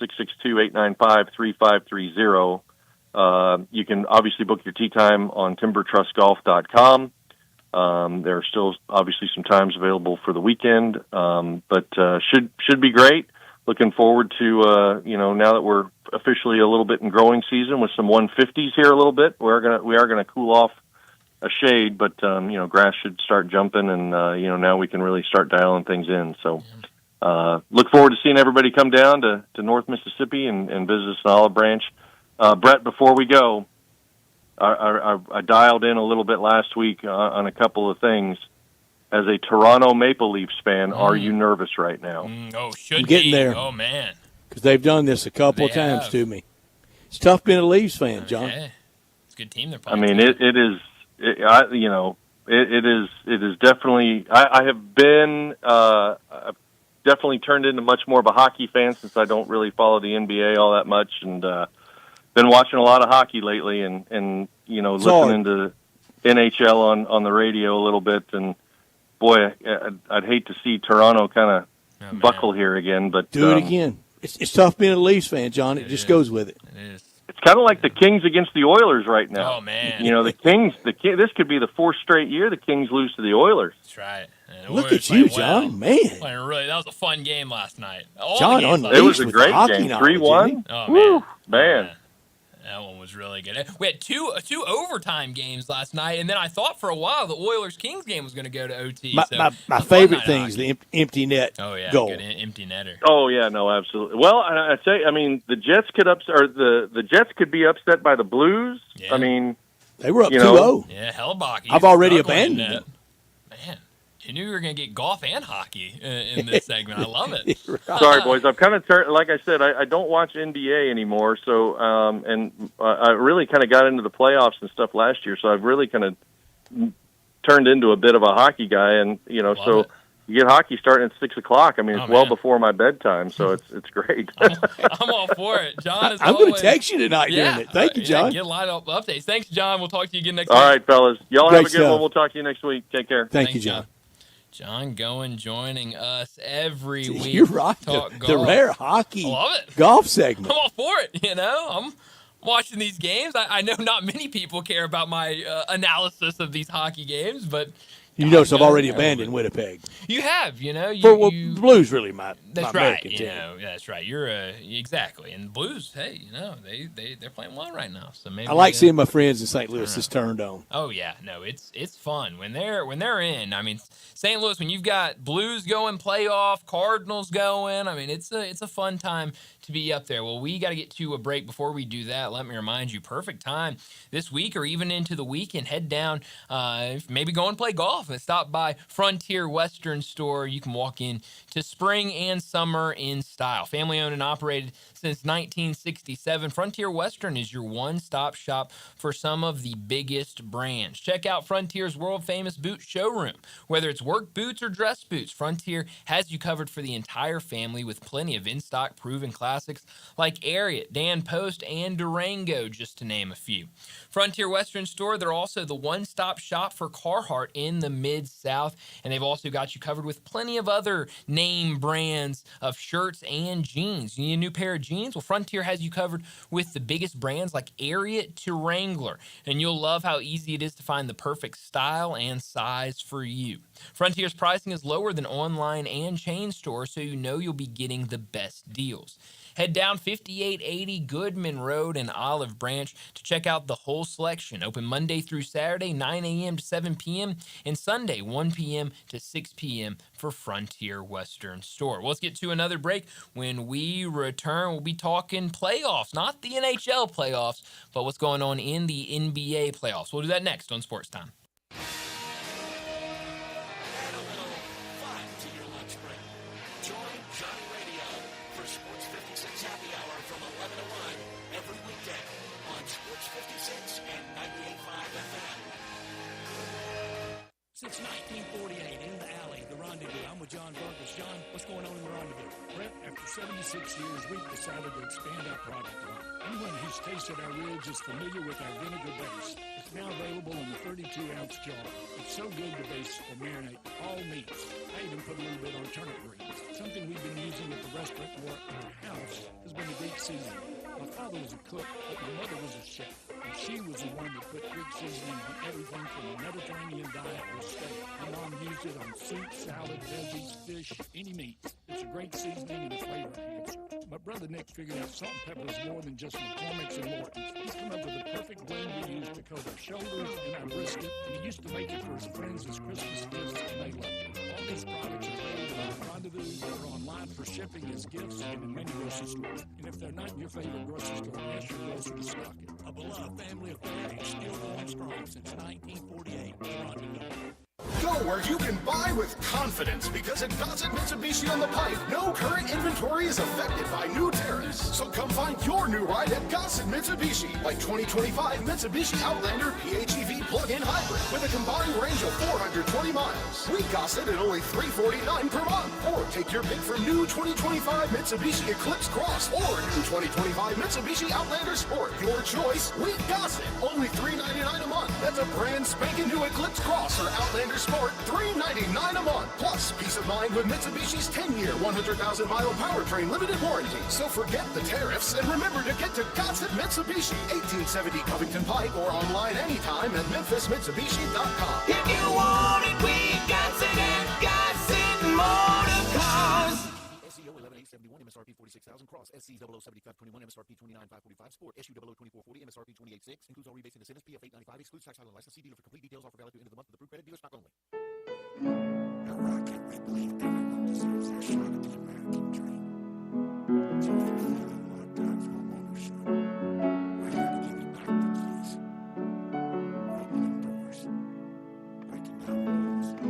662-895-3530. You can obviously book your tee time on timbertrustgolf.com. There are still obviously some times available for the weekend, but should be great. Looking forward to now that we're officially a little bit in growing season with some 150s here a little bit. We are gonna cool off a shade, but grass should start jumping, and now we can really start dialing things in. So. Look forward to seeing everybody come down to North Mississippi and visit us in Olive Branch. Brett, before we go, I dialed in a little bit last week on a couple of things. As a Toronto Maple Leafs fan, are you nervous right now? I'm getting there. Oh, man. Because they've done this a couple of times to me. It's tough being a Leafs fan, John. It's a good team they're playing. I mean, it is. It is definitely. I have been. I've definitely turned into much more of a hockey fan since I don't really follow the NBA all that much, and been watching a lot of hockey lately, and listening to NHL on the radio a little bit. And boy, I'd hate to see Toronto kind of buckle here again, but do it again. It's tough being a Leafs fan, John. It just goes with it. It is. It's kind of like the Kings against the Oilers right now. Oh man! The Kings. This could be the fourth straight year the Kings lose to the Oilers. That's right. Look at you, John. Man, really, that was a fun game last night. John, it was a great game. 3-1. Oh man. That one was really good. We had two overtime games last night, and then I thought for a while the Oilers-Kings game was going to go to OT. My favorite thing is the empty net goal. Good empty netter. Oh yeah, no, absolutely. Well, I say, I mean, the Jets could the Jets could be upset by the Blues. Yeah. I mean, they were up 2-0. Yeah, Hellbach. I've already abandoned it. Man. You knew we were going to get golf and hockey in this segment. I love it. Sorry, boys. I've kind of turned, like I said, I don't watch NBA anymore. So, I really kind of got into the playoffs and stuff last year. So I've really kind of turned into a bit of a hockey guy. And, you get hockey starting at 6:00. I mean, it's well before my bedtime. So it's great. I'm all for it. John, I'm going to text you tonight during it. Thank you, John. Get line up updates. Thanks, John. We'll talk to you again next week. All right, fellas. Y'all have a good stuff. one. We'll talk to you next week. Take care. Thank you, John. John Goen joining us every week. You're right. Talk The golf. rare hockey Love it. golf segment. I'm all for it. I'm watching these games. I know not many people care about my analysis of these hockey games, but You notice I've already abandoned Winnipeg. you have. The Blues really my That's my right. American team. That's right. You're exactly. And the Blues, hey, they're playing well right now. So maybe I like seeing my friends in St. Louis just turned on. Oh yeah, no, it's fun when they're in. I mean, St. Louis, when you've got Blues going playoff, Cardinals going. I mean, it's a fun time to be up there. Well, we got to get to a break. Before we do that, let me remind you, perfect time this week or even into the weekend. Head down, maybe go and play golf and stop by Frontier Western Store. You can walk in to spring and summer in style. Family owned and operated since 1967. Frontier Western is your one-stop shop for some of the biggest brands. Check out Frontier's world-famous boot showroom. Whether it's work boots or dress boots, Frontier has you covered for the entire family with plenty of in-stock proven classics like Ariat, Dan Post, and Durango, just to name a few. Frontier Western Store, they're also the one-stop shop for Carhartt in the Mid-South, and they've also got you covered with plenty of other name brands of shirts and jeans. You need a new pair of jeans? Well, Frontier has you covered with the biggest brands like Ariat to Wrangler, and you'll love how easy it is to find the perfect style and size for you. Frontier's pricing is lower than online and chain stores, so you know you'll be getting the best deals. Head down 5880 Goodman Road in Olive Branch to check out the whole selection. Open Monday through Saturday, 9 a.m. to 7 p.m., and Sunday, 1 p.m. to 6 p.m. for Frontier Western Store. Well, let's get to another break. When we return, we'll be talking playoffs, not the NHL playoffs, but what's going on in the NBA playoffs. We'll do that next on Sports Time. Since 1948, in the alley, the rendezvous. I'm with John Vargas. John, what's going on in the rendezvous? Brett, after 76 years, we've decided to expand our product line. Anyone who's tasted our ribs is familiar with our vinegar base. It's now available in the 32-ounce jar. It's so good to base or marinate all meats. I even put a little bit on turnip greens. Something we've been using at the restaurant or in our house has been a Greek seasoning. My father was a cook, but my mother was a chef. And she was the one that put Greek seasoning on everything from the Mediterranean diet to steak. My mom used it on soup, salad, veggies, fish, any meat. It's a great seasoning and a flavor enhancer. My brother Nick figured out salt and pepper is more than just McCormick's and Morton's. He's come up with the perfect blend we use to coat our shoulders and our brisket, and he used to make it for his friends as Christmas gifts, and they loved it. All these products are available at Rendezvous or online for shipping as gifts and in many grocery stores. And if they're not in your favorite grocery store, ask your grocer to stock it. A beloved family affair is still going strong since 1948. Rendezvous. Go where you can buy with confidence, because at Gossett Mitsubishi on the Pike, no current inventory is affected by new tariffs. So come find your new ride at Gossett Mitsubishi, like 2025 Mitsubishi Outlander PHEV plug-in hybrid with a combined range of 420 miles. We Gossett at only $349 per month. Or take your pick from new 2025 Mitsubishi Eclipse Cross or new 2025 Mitsubishi Outlander Sport. Your choice, we Gossett. Only $399 a month. That's a brand spanking new Eclipse Cross or Outlander Sport, $399 a month. Plus, peace of mind with Mitsubishi's 10-year, 100,000-mile powertrain limited warranty. So forget the tariffs and remember to get to Gossett Mitsubishi, 1870 Covington Pike, or online anytime at memphismitsubishi.com. If you want it, we got it at Gossett Motor Cars. SEO 11871, MSRP 46,000, Cross SC 007521, MSRP 29545, Sport SU 002440, MSRP 286, includes all rebates and incentives, PF 895, excludes tax title and license. See dealer for complete details. Offer valid through end of the month with approved credit dealer stock only. At Rocket, we believe everyone deserves their shot at the American dream. So if you're feeling locked out of home ownership, we're here to give you back the keys. We're opening doors, breaking down walls, and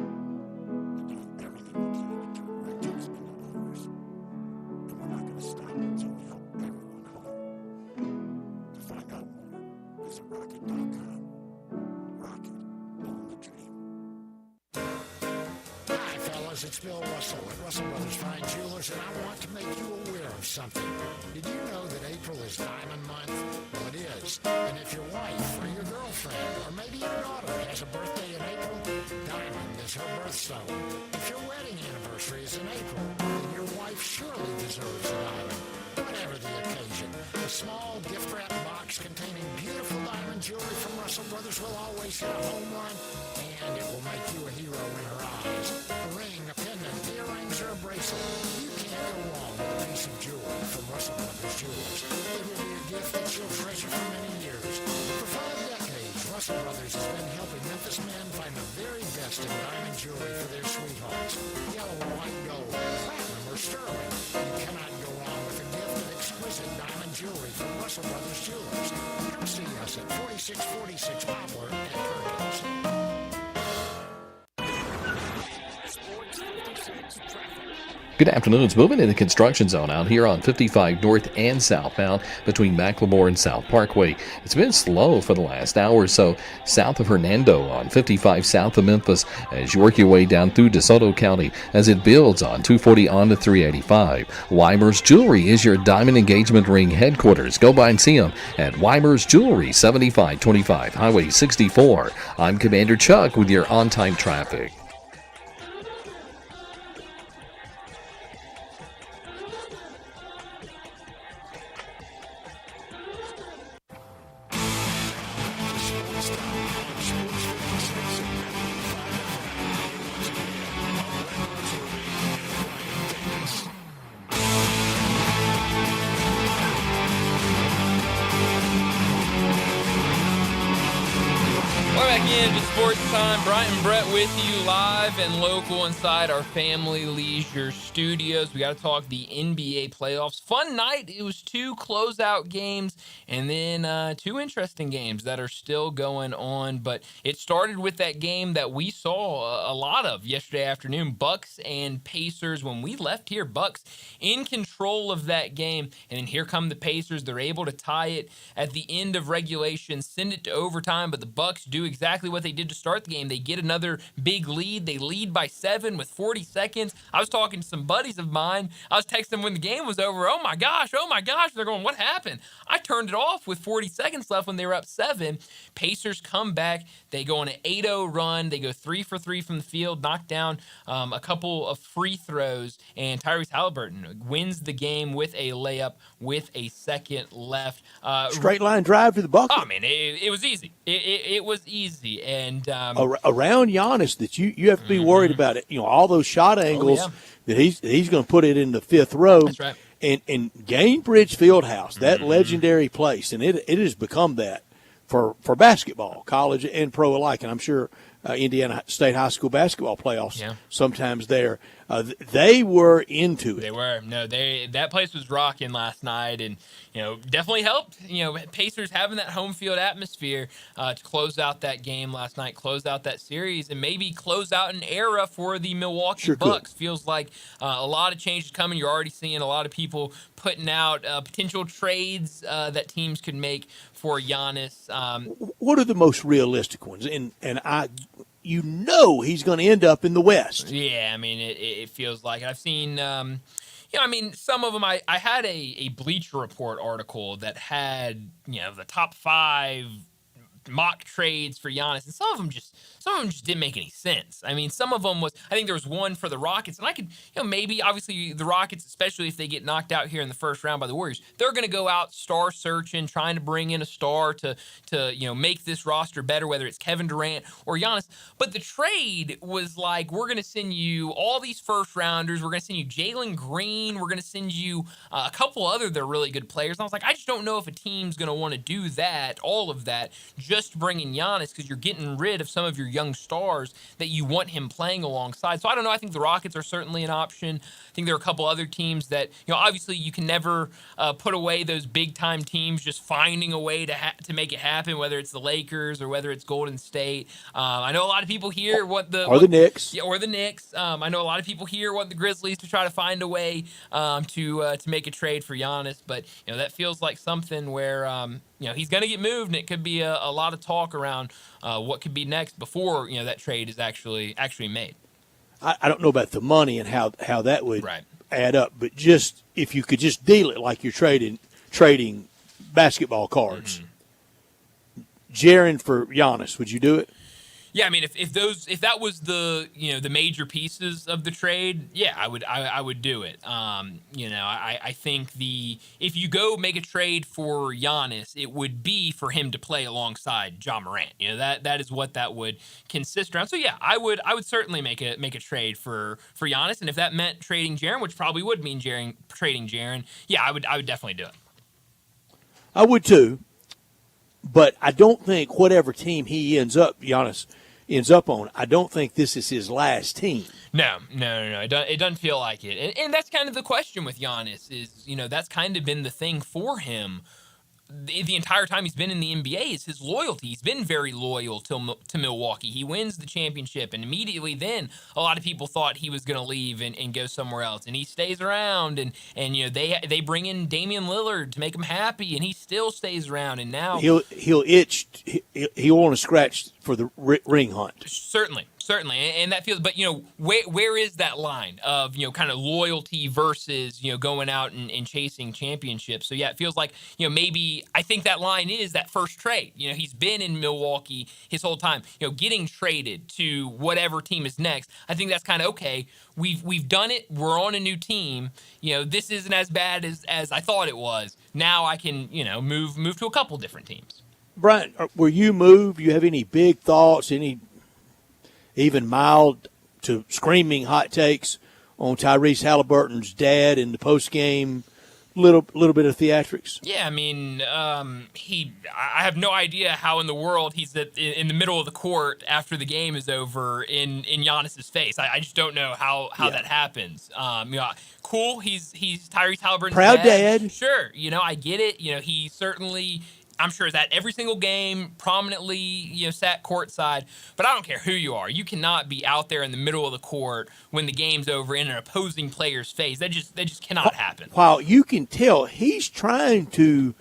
doing everything we can to direct your spending dollars. And we're not going to stop until we help everyone home. To find out more, visit rocket.com. Rocket, own the dream. Hi, fellas, it's Bill Russell at Russell Brothers Fine Jewelers, and I want to make you aware of something. Did you know that April is Diamond Month? Well, it is. And if your wife or your girlfriend or maybe your daughter has a birthday in April, Diamond is her birthstone. If your wedding anniversary is in April, then your wife surely deserves a diamond. Whatever the occasion, a small gift-wrap box containing beautiful diamond jewelry from Russell Brothers will always hit a home run, and it will make you a hero in her eyes. A ring, a pendant, earrings, or a bracelet. You can't go wrong with a piece of jewelry from Russell Brothers Jewelers. It will be a gift that you'll treasure for many years. For 5 decades, Russell Brothers has been helping Memphis men find the very best in diamond jewelry for their sweethearts. Yellow, white, gold, platinum, or sterling. You cannot go wrong with a gift of exquisite diamond jewelry from Russell Brothers Jewelers. Come see us at 4646 Poplar at Perkins. Sports 56 traffic. Good afternoon. It's moving in the construction zone out here on 55 north and southbound between McLemore and South Parkway. It's been slow for the last hour or so south of Hernando on 55 south of Memphis as you work your way down through DeSoto County as it builds on 240 on to 385. Weimer's Jewelry is your diamond engagement ring headquarters. Go by and see them at Weimer's Jewelry, 7525 Highway 64. I'm Commander Chuck with your on-time traffic. in to Sports Time. Bryant and Brett with you live and local inside our Family Leisure studios. We got to talk the NBA playoffs. Fun night. It was 2 closeout games and then 2 interesting games that are still going on. But it started with that game that we saw a lot of yesterday afternoon, Bucks and Pacers. When we left here, Bucks in control of that game. And then here come the Pacers. They're able to tie it at the end of regulation, send it to overtime, but the Bucks do exactly what they did to start the game. They get another big lead. They lead by 7 with 40 seconds. I was talking to some buddies of mine. I was texting them when the game was over. Oh my gosh. They're going, what happened? I turned it off with 40 seconds left when they were up 7. Pacers come back. They go on an 8-0 run. They go 3 for 3 from the field, knock down a couple of free throws, and Tyrese Halliburton wins the game with a layup with a second left. Straight line drive to the bucket. Oh, man, it was easy. It was easy. And around Giannis, that you have to be worried about it. All those shot angles that he's going to put it in the 5th row. That's right. And Gainbridge Fieldhouse, that legendary place, and it has become that for basketball, college and pro alike. And I'm sure Indiana State High School basketball playoffs sometimes there. They were into it. They were. No, that place was rocking last night, and definitely helped. Pacers having that home field atmosphere to close out that game last night, close out that series, and maybe close out an era for the Milwaukee Bucks. Feels like a lot of changes coming. You're already seeing a lot of people putting out potential trades that teams could make for Giannis. What are the most realistic ones? And he's going to end up in the West. Yeah, I mean, it feels like it. I've seen, some of them. I had a Bleacher Report article that had, the top 5 mock trades for Giannis, and some of them just didn't make any sense. I mean, some of them I think there was one for the Rockets, and I could, maybe obviously the Rockets, especially if they get knocked out here in the first round by the Warriors, they're going to go out star searching, trying to bring in a star to make this roster better, whether it's Kevin Durant or Giannis. But the trade was like, we're going to send you all these first rounders. We're going to send you Jalen Green. We're going to send you a couple other they're really good players. And I was like, I just don't know if a team's going to want to do that, all of that, just bringing Giannis, because you're getting rid of some of your young stars that you want him playing alongside. So I don't know. I think the Rockets are certainly an option. I think there are a couple other teams that, obviously you can never put away those big-time teams just finding a way to make it happen, whether it's the Lakers or whether it's Golden State. I know a lot of people here want the Knicks. Yeah, or the Knicks. I know a lot of people here want the Grizzlies to try to find a way to make a trade for Giannis, but that feels like something where he's going to get moved, and it could be a lot of talk around what could be next before that trade is actually made. I don't know about the money and how that would add up, but just if you could just deal it like you're trading basketball cards. Jaren for Giannis, would you do it? Yeah, I mean, if that was the the major pieces of the trade, yeah, I would do it. I think if you go make a trade for Giannis, it would be for him to play alongside Ja Morant. That is what that would consist around. So yeah, I would certainly make a trade for Giannis, and if that meant trading Jaren, which probably would mean trading Jaren, yeah, I would definitely do it. I would too. But I don't think whatever team Giannis ends up on, I don't think this is his last team. No. It doesn't feel like it. And that's kind of the question with Giannis is, that's kind of been the thing for him the entire time he's been in the NBA is his loyalty. He's been very loyal to Milwaukee. He wins the championship, and immediately then a lot of people thought he was going to leave and go somewhere else, and he stays around, and they bring in Damian Lillard to make him happy, and he still stays around, and now he'll want to scratch for the ring hunt. Certainly, and that feels. But where is that line of kind of loyalty versus going out and chasing championships? So yeah, it feels like maybe I think that line is that first trade. He's been in Milwaukee his whole time. Getting traded to whatever team is next. I think that's kind of okay. We've done it. We're on a new team. This isn't as bad as I thought it was. Now I can move to a couple different teams. Brian, were you moved? You have any big thoughts? Any even mild to screaming hot takes on Tyrese Halliburton's dad in the post-game little bit of theatrics. Yeah, I mean, I have no idea how in the world he's in the middle of the court after the game is over in Giannis's face. I just don't know how that happens. Cool. He's Tyrese Halliburton's Proud dad. Sure. I get it. He certainly, I'm sure, is at every single game, prominently, sat courtside. But I don't care who you are. You cannot be out there in the middle of the court when the game's over in an opposing player's face. That just cannot happen. While you can tell he's trying to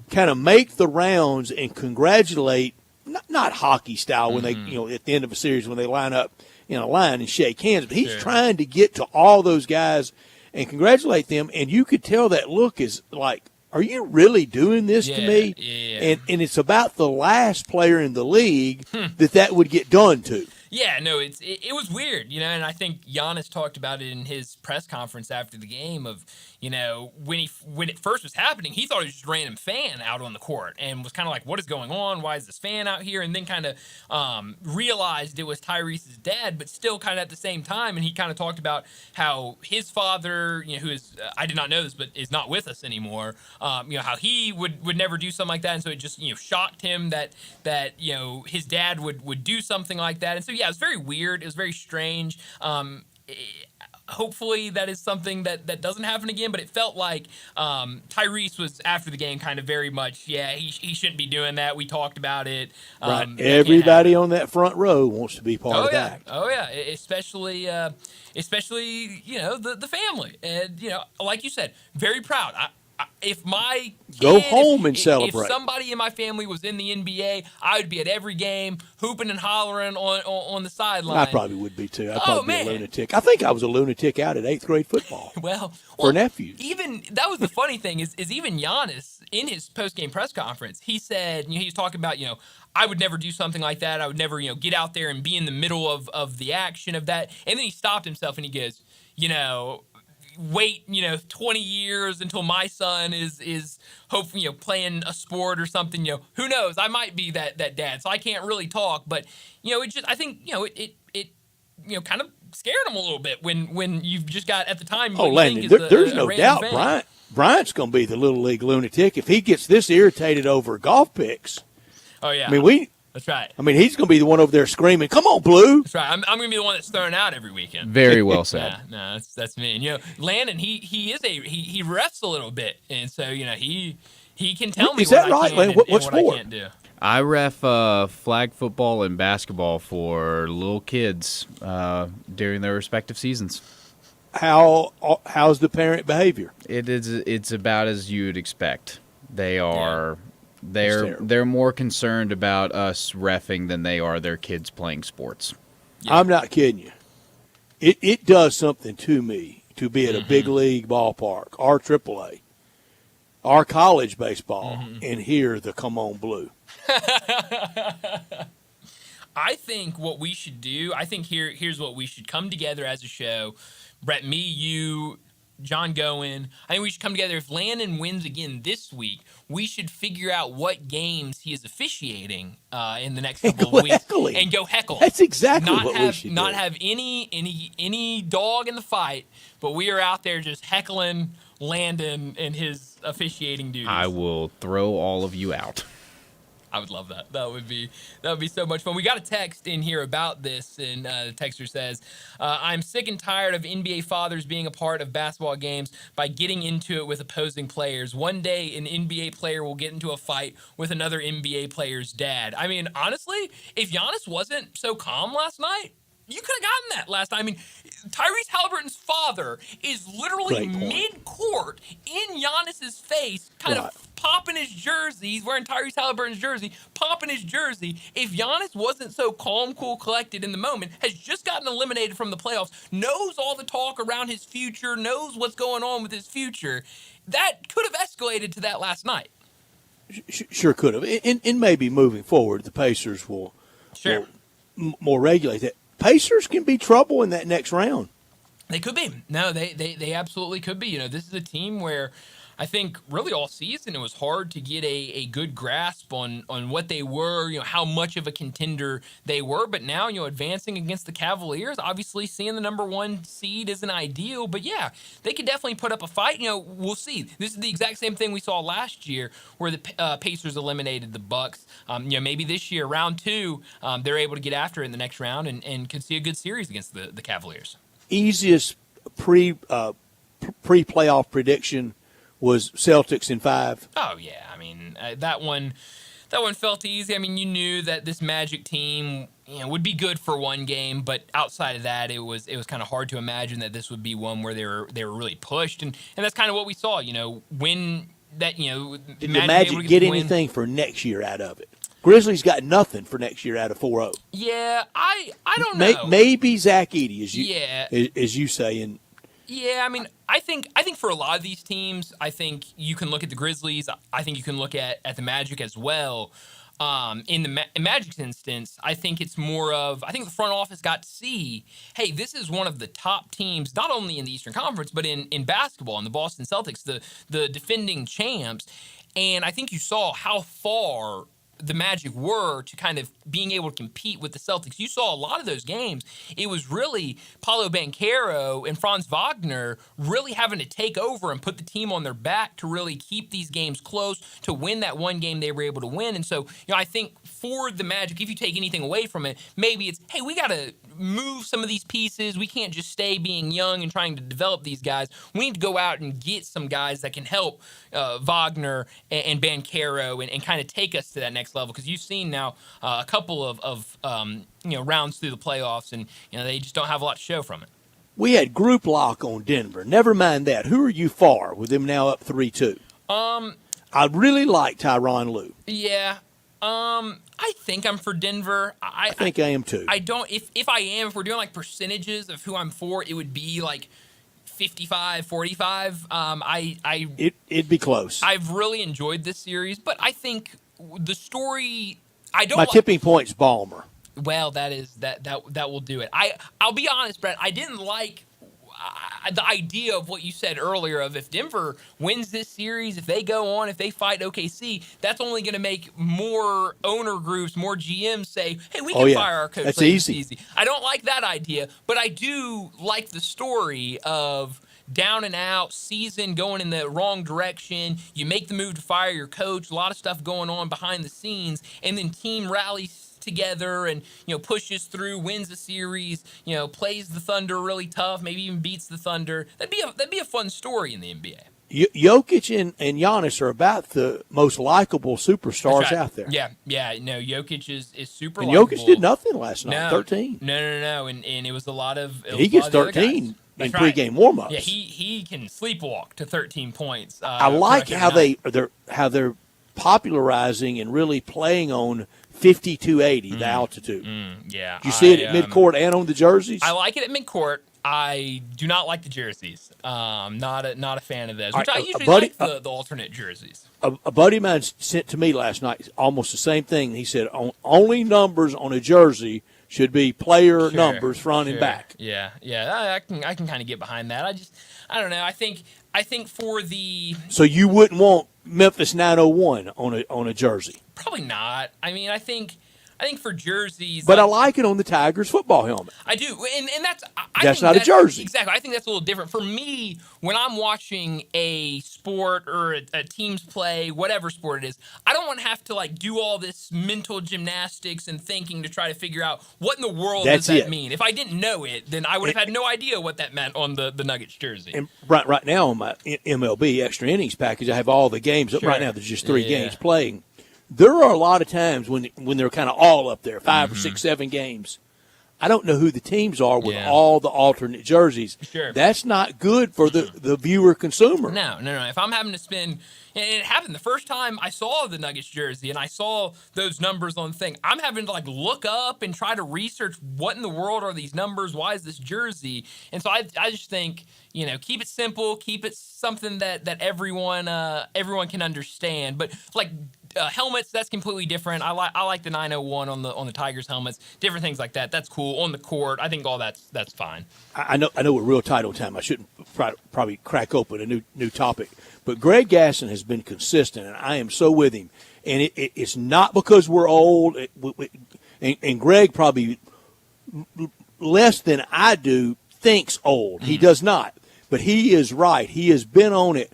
kind of make the rounds and congratulate, not hockey style when they, at the end of a series when they line up in a line and shake hands, but he's trying to get to all those guys and congratulate them. And you could tell that look is like, are you really doing this to me? Yeah. And it's about the last player in the league that would get done to. Yeah, no, it was weird, and I think Giannis talked about it in his press conference after the game of, when it first was happening, he thought it was just a random fan out on the court and was kind of like, what is going on? Why is this fan out here? And then kind of realized it was Tyrese's dad, but still kind of at the same time. And he kind of talked about how his father, who is, I did not know this, but is not with us anymore, how he would never do something like that. And so it just, shocked him that his dad would do something like that. And so, yeah, it was very weird. It was very strange. Hopefully that is something that doesn't happen again, but it felt like Tyrese was after the game kind of very much, he shouldn't be doing that. We talked about it. Right. Everybody on that front row wants to be part of that. Oh, yeah. Especially the family. And, like you said, very proud. If my kid, go home and celebrate. If somebody in my family was in the NBA, I would be at every game, hooping and hollering on the sideline. I probably would be too. I'd probably be a lunatic. I think I was a lunatic out at 8th grade football. well, for nephews. Even that was the funny thing is even Giannis in his post-game press conference, he said, he was talking about, I would never do something like that. I would never, get out there and be in the middle of the action of that. And then he stopped himself and he goes, wait, 20 years until my son is hopefully, playing a sport or something, who knows? I might be that dad, so I can't really talk, but, it just, I think, it kind of scared him a little bit when you've just got at the time. Landon, there's no doubt Bryant's going to be the Little League lunatic if he gets this irritated over golf picks. Oh, yeah. I mean, that's right. I mean, he's going to be the one over there screaming, "Come on, Blue!" That's right. I'm going to be the one that's thrown out every weekend. Very well said. No, that's me. And Landon, he refs a little bit, and so he can tell me. Is that what right, I can Landon? and What what sport? I can't do. I ref flag football and basketball for little kids during their respective seasons. How's the parent behavior? It's about as you would expect. They are. They're more concerned about us reffing than they are their kids playing sports. Yeah. I'm not kidding you. It does something to me to be at a big league ballpark, our AAA, our college baseball, and hear the "Come on, Blue." I think what we should do, here's what we should come together as a show. Brett, me, you, John Goen. I think we should come together. If Landon wins again this week, we should figure out what games he is officiating in the next couple of weeks and go heckle. That's exactly what we should do. Not have any dog in the fight, but we are out there just heckling Landon and his officiating duties. I will throw all of you out. I would love that. That would be so much fun. We got a text in here about this, and the texter says, I'm sick and tired of NBA fathers being a part of basketball games by getting into it with opposing players. One day, an NBA player will get into a fight with another NBA player's dad. I mean, honestly, if Giannis wasn't so calm last night, you could have gotten that last time. I mean, Tyrese Halliburton's father is literally mid-court in Giannis's face, kind of popping his jersey. He's wearing Tyrese Halliburton's jersey, popping his jersey. If Giannis wasn't so calm, cool, collected in the moment, has just gotten eliminated from the playoffs, knows all the talk around his future, knows what's going on with his future, that could have escalated to that last night. Sure could have. And maybe moving forward, the Pacers will more regulate that. Pacers can be trouble in that next round. They could be. No, they absolutely could be. This is a team where I think really all season it was hard to get a good grasp on what they were, how much of a contender they were. But now, advancing against the Cavaliers, obviously seeing the number 1 seed isn't ideal. But yeah, they could definitely put up a fight. We'll see. This is the exact same thing we saw last year where the Pacers eliminated the Bucks. Maybe this year, round 2, they're able to get after it in the next round and could see a good series against the Cavaliers. Easiest pre-playoff prediction was Celtics in 5. Oh yeah, I mean that one felt easy. I mean, you knew that this Magic team would be good for one game, but outside of that, it was kind of hard to imagine that this would be one where they were really pushed, and that's kind of what we saw. When that did the Magic get anything for next year out of it? Grizzlies got nothing for next year out of 4-0. Yeah, I don't know. Maybe Zach Edey, as you say, and. Yeah, I mean, I think for a lot of these teams, I think you can look at the Grizzlies. I think you can look at the Magic as well. In Magic's instance, I think it's more of, I think the front office got to see, hey, this is one of the top teams, not only in the Eastern Conference, but in basketball, in the Boston Celtics, the defending champs. And I think you saw how far the Magic were to kind of being able to compete with the Celtics. You saw a lot of those games. It was really Paolo Banchero and Franz Wagner really having to take over and put the team on their back to really keep these games close, to win that one game they were able to win. And so, I think for the Magic, if you take anything away from it, maybe it's, hey, we got to move some of these pieces. We can't just stay being young and trying to develop these guys. We need to go out and get some guys that can help Wagner and Banchero and kind of take us to that next level, because you've seen now a couple of rounds through the playoffs, and they just don't have a lot to show from it. We had group lock on Denver. Never mind that. Who are you for with them now up 3-2? I really like Tyronn Lue. Yeah. I think I'm for Denver. I think I am too. I don't. If I am, if we're doing like percentages of who I'm for, it would be like 55-45. It'd be close. I've really enjoyed this series, but I think the story. My tipping point's Ballmer. Well, that will do it. I'll be honest, Brett. I didn't like the idea of what you said earlier of if Denver wins this series, if they go on, if they fight OKC, that's only going to make more owner groups, more GMs say, hey, we can fire our coach. That's easy. I don't like that idea, but I do like the story of down and out, season going in the wrong direction. You make the move to fire your coach, a lot of stuff going on behind the scenes, and then team rallies together and pushes through, wins a series, plays the Thunder really tough, maybe even beats the Thunder. That'd be a fun story in the NBA. Jokic and Giannis are about the most likable superstars out there. Yeah. No, Jokic is super. And likable. Jokic did nothing last night. 13. No, and it was a lot of. He gets 13 in pregame warmups. Yeah, he can sleepwalk to 13 points. I like how they're popularizing and really playing on 5280, the altitude. Yeah. Did you see it at midcourt and on the jerseys? I like it at midcourt. I do not like the jerseys. Not a fan of those. Which I usually like the alternate jerseys. A buddy of mine sent to me last night almost the same thing. He said only numbers on a jersey should be player numbers front and back. Yeah. I can kind of get behind that. I don't know. I think for the. So you wouldn't want Memphis 901 on a jersey? Probably not. I mean, I think for jerseys, but I like it on the Tigers football helmet. I do, and that's not a jersey. Exactly, I think that's a little different for me when I'm watching a sport or a team's play, whatever sport it is. I don't want to have to do all this mental gymnastics and thinking to try to figure out what in the world does that mean. If I didn't know it, then I would have had no idea what that meant on the Nuggets jersey. And right now on my MLB extra innings package, I have all the games. Right now, there's just 3 games playing. There are a lot of times when they're kind of all up there, 5 or 6, 7 games. I don't know who the teams are with all the alternate jerseys. Sure. That's not good for the viewer consumer. No. If I'm having to spend, and it happened the first time I saw the Nuggets jersey and I saw those numbers on the thing, I'm having to look up and try to research what in the world are these numbers? Why is this jersey? And so I just think, keep it simple, keep it something that everyone can understand. But Helmets, that's completely different. I like the 901 on the Tigers helmets. Different things like that. That's cool. On the court, I think all that's fine. I know we're real tight on time. I shouldn't probably crack open a new topic. But Greg Gasson has been consistent, and I am so with him. And it's not because we're old. And Greg probably less than I do thinks old. He does not. But he is right. He has been on it.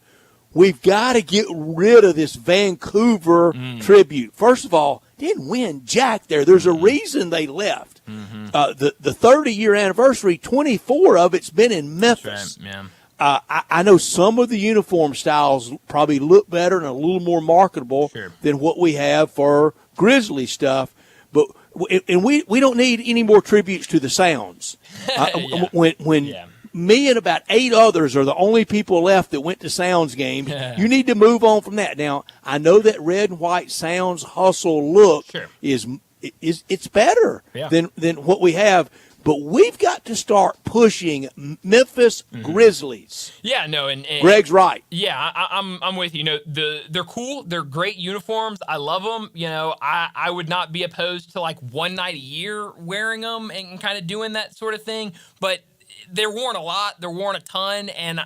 We've got to get rid of this Vancouver tribute. First of all, didn't win jack there. There's a reason they left. The 30-year anniversary, 24 of it's been in Memphis. Right, yeah. I know some of the uniform styles probably look better and a little more marketable than what we have for Grizzly stuff, but we don't need any more tributes to the Sounds. When me and about 8 others are the only people left that went to Sounds games, you need to move on from that. Now, I know that red and white Sounds hustle look is better than what we have. But we've got to start pushing Memphis Grizzlies. Yeah, no, and Greg's right. Yeah, I'm with you. They're cool. They're great uniforms. I love them. I would not be opposed to like one night a year wearing them and kind of doing that sort of thing. But they're worn a lot. They're worn a ton, and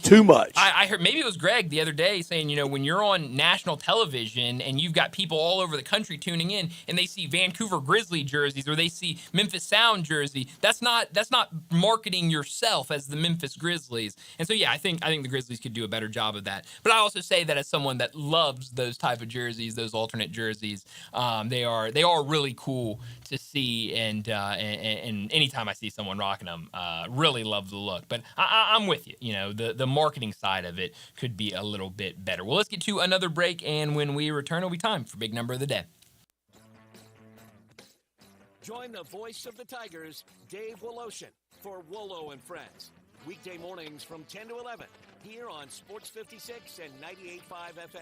too much. I heard maybe it was Greg the other day saying, when you're on national television and you've got people all over the country tuning in, and they see Vancouver Grizzly jerseys or they see Memphis Sound jersey, that's not marketing yourself as the Memphis Grizzlies. And so I think the Grizzlies could do a better job of that. But I also say that as someone that loves those type of jerseys, those alternate jerseys, they are really cool to see, and anytime I see someone rocking them, really love the look. But I'm with you. The marketing side of it could be a little bit better. Well, let's get to another break, and when we return, it'll be time for Big Number of the Day. Join the voice of the Tigers, Dave Woloshin, for Wolo and Friends. Weekday mornings from 10 to 11 here on Sports 56 and 98.5 FM.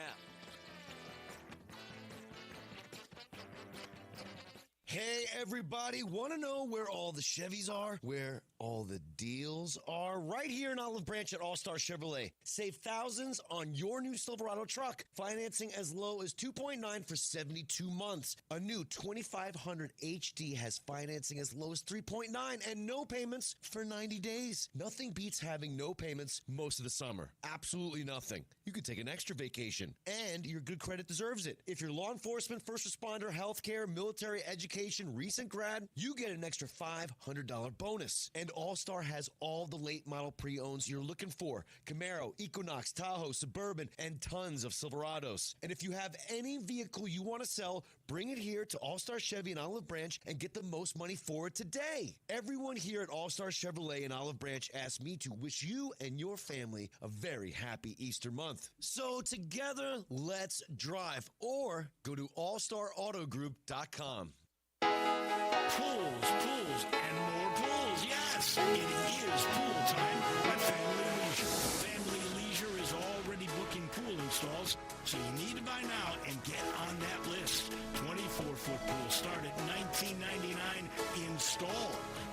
Hey, everybody, want to know where all the Chevys are? Where all the deals are? Right here in Olive Branch at All-Star Chevrolet. Save thousands on your new Silverado truck. Financing as low as 2.9 for 72 months. A new 2500 HD has financing as low as 3.9 and no payments for 90 days. Nothing beats having no payments most of the summer. Absolutely nothing. You could take an extra vacation, and your good credit deserves it. If you're law enforcement, first responder, healthcare, military, education, recent grad, you get an extra $500 bonus. And All-Star has all the late model pre-owns you're looking for. Camaro, Equinox, Tahoe, Suburban, and tons of Silverados. And if you have any vehicle you want to sell, bring it here to All-Star Chevy in Olive Branch and get the most money for it today. Everyone here at All-Star Chevrolet in Olive Branch asked me to wish you and your family a very happy Easter month. So together, let's drive, or go to allstarautogroup.com. Pools, and more pools. Yes, it is pool time at Family Leisure. Family Leisure is already booking pool installs, so you need to buy now and get on that list. 24-foot pools start at $19.99 install.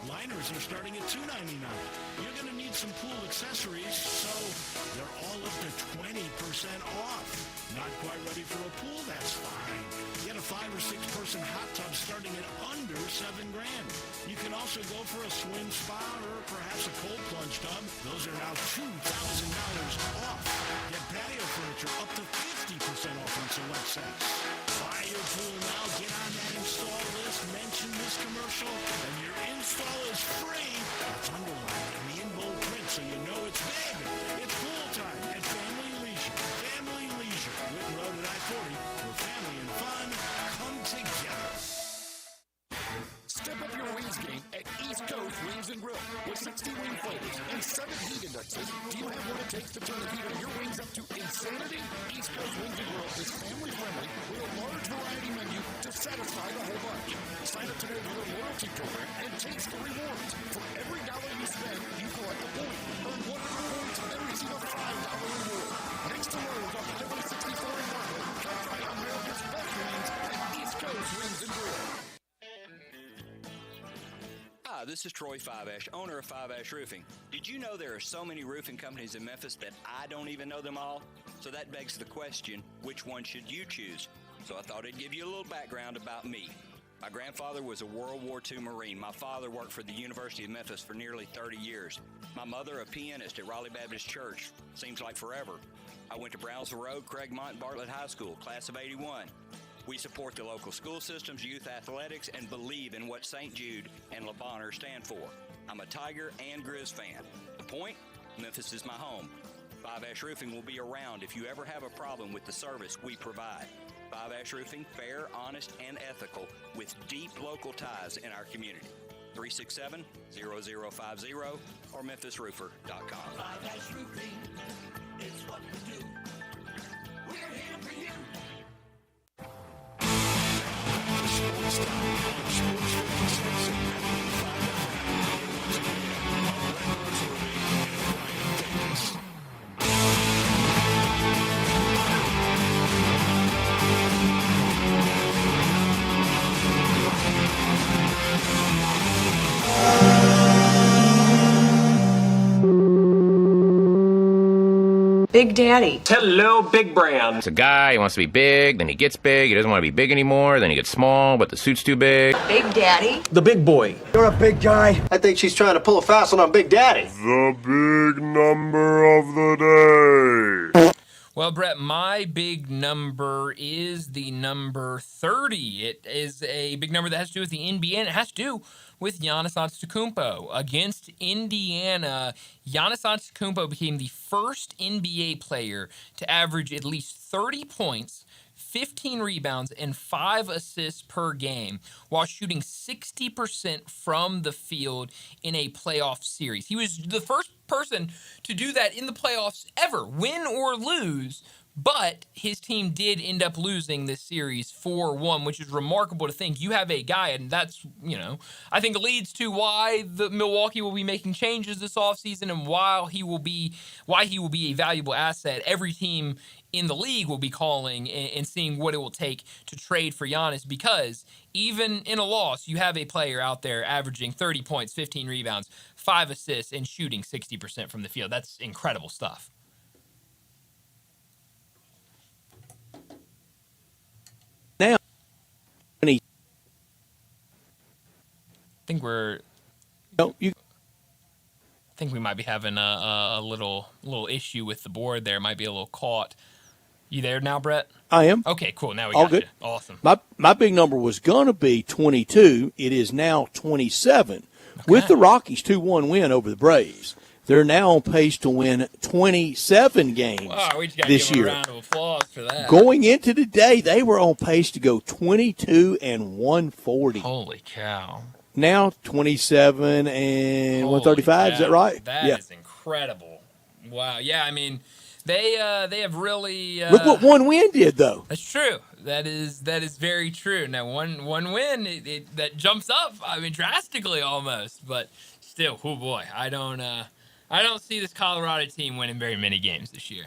Liners are starting at $2.99. You're going to need some pool accessories, so they're all up to 20% off. Not quite ready for a pool? That's fine. Get a 5 or 6 person hot tub starting at under $7,000. You can also go for a swim spa or perhaps a cold plunge tub. Those are now $2,000 off. Get patio furniture up to 50% off on select sets. Buy your pool now. Get on that install list. Mention this commercial, and your install is free. It's underlined in the in bold print, so you know it's big. It's pool time at Family Leisure. Family Leisure, Whitten Road at I-40, where family and fun come together. Step up your wings game at East Coast Wings and Grill. With 60 wing flavors and 7 heat indexes, do you have what it takes to turn the heat on your wings up to insanity? East Coast Wings and Grill is family friendly with a large variety menu to satisfy the whole bunch. Sign up today with a loyalty program and taste the rewards. For every dollar you spend, you collect a point. Earn 100 points and receive a $5 reward. Next to Lowe's on Highway 64 in Marlboro, come try America's best wings at East Coast Wings and Grill. Hi, this is Troy Five-Ash, owner of Five-Ash Roofing. Did you know there are so many roofing companies in Memphis that I don't even know them all? So that begs the question, which one should you choose? so I thought I'd give you a little background about me. My grandfather was a World War II Marine. My father worked for the University of Memphis for nearly 30 years. My mother, a pianist at Raleigh Baptist Church. Seems like forever. I went to Brownsville Road, Craigmont, and Bartlett High School, class of 81. We support the local school systems, youth athletics, and believe in what St. Jude and Le Bonheur stand for. I'm a Tiger and Grizz fan. The point? Memphis is my home. 5 Roofing will be around if you ever have a problem with the service we provide. 5 Roofing, fair, honest, and ethical, with deep local ties in our community. 367-0050 or memphisroofer.com. 5 Roofing is what we do. We're here for you. Big Daddy. Hello, Big Brand. It's a guy, he wants to be big, then he gets big, he doesn't want to be big anymore, then he gets small, but the suit's too big. Big Daddy. The big boy. You're a big guy. I think she's trying to pull a fast one on Big Daddy. The big number of the day. Well, Brett, my big number is the number 30. It is a big number that has to do with the NBA, and it has to do with Giannis Antetokounmpo. Against Indiana, Giannis Antetokounmpo became the first NBA player to average at least 30 points, 15 rebounds, and 5 assists per game while shooting 60% from the field in a playoff series. He was the first person to do that in the playoffs ever, win or lose. But his team did end up losing this series 4-1, which is remarkable to think. You have a guy, and that's, I think leads to why the Milwaukee will be making changes this offseason and why he will be a valuable asset. Every team in the league will be calling and seeing what it will take to trade for Giannis, because even in a loss, you have a player out there averaging 30 points, 15 rebounds, 5 assists, and shooting 60% from the field. That's incredible stuff. Now, I think I think we might be having a little issue with the board there. Might be a little caught. You there now, Brett? I am. Okay, cool. Now we All got good. you. Awesome. My big number was going to be 22. It is now 27. With the Rockies' 2-1 win over the Braves, they're now on pace to win 27 games we just gotta this give year. them a round of applause for that. Going into today, they were on pace to go 22 and 140. Holy cow. Now 27 and 135. Is that right? That is incredible. Wow. Yeah, I mean, they have really Look what one win did, though. That's true. That is very true. Now one win that jumps up, I mean, drastically almost, but still, oh boy, I don't see this Colorado team winning very many games this year.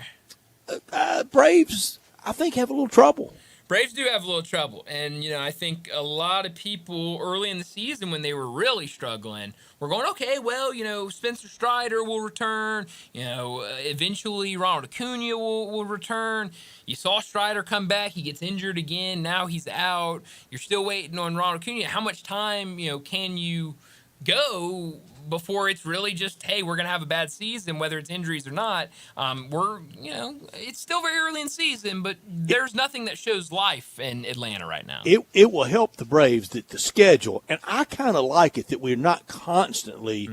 Braves, I think, have a little trouble. Braves do have a little trouble, and I think a lot of people early in the season when they were really struggling were going, okay, well, Spencer Strider will return, eventually Ronald Acuna will return. You saw Strider come back, he gets injured again, now he's out. You're still waiting on Ronald Acuna. How much time, can you go before it's really just, hey, we're going to have a bad season, whether it's injuries or not? It's still very early in season, but there's nothing that shows life in Atlanta right now. It will help the Braves that the schedule, and I kind of like it that we're not constantly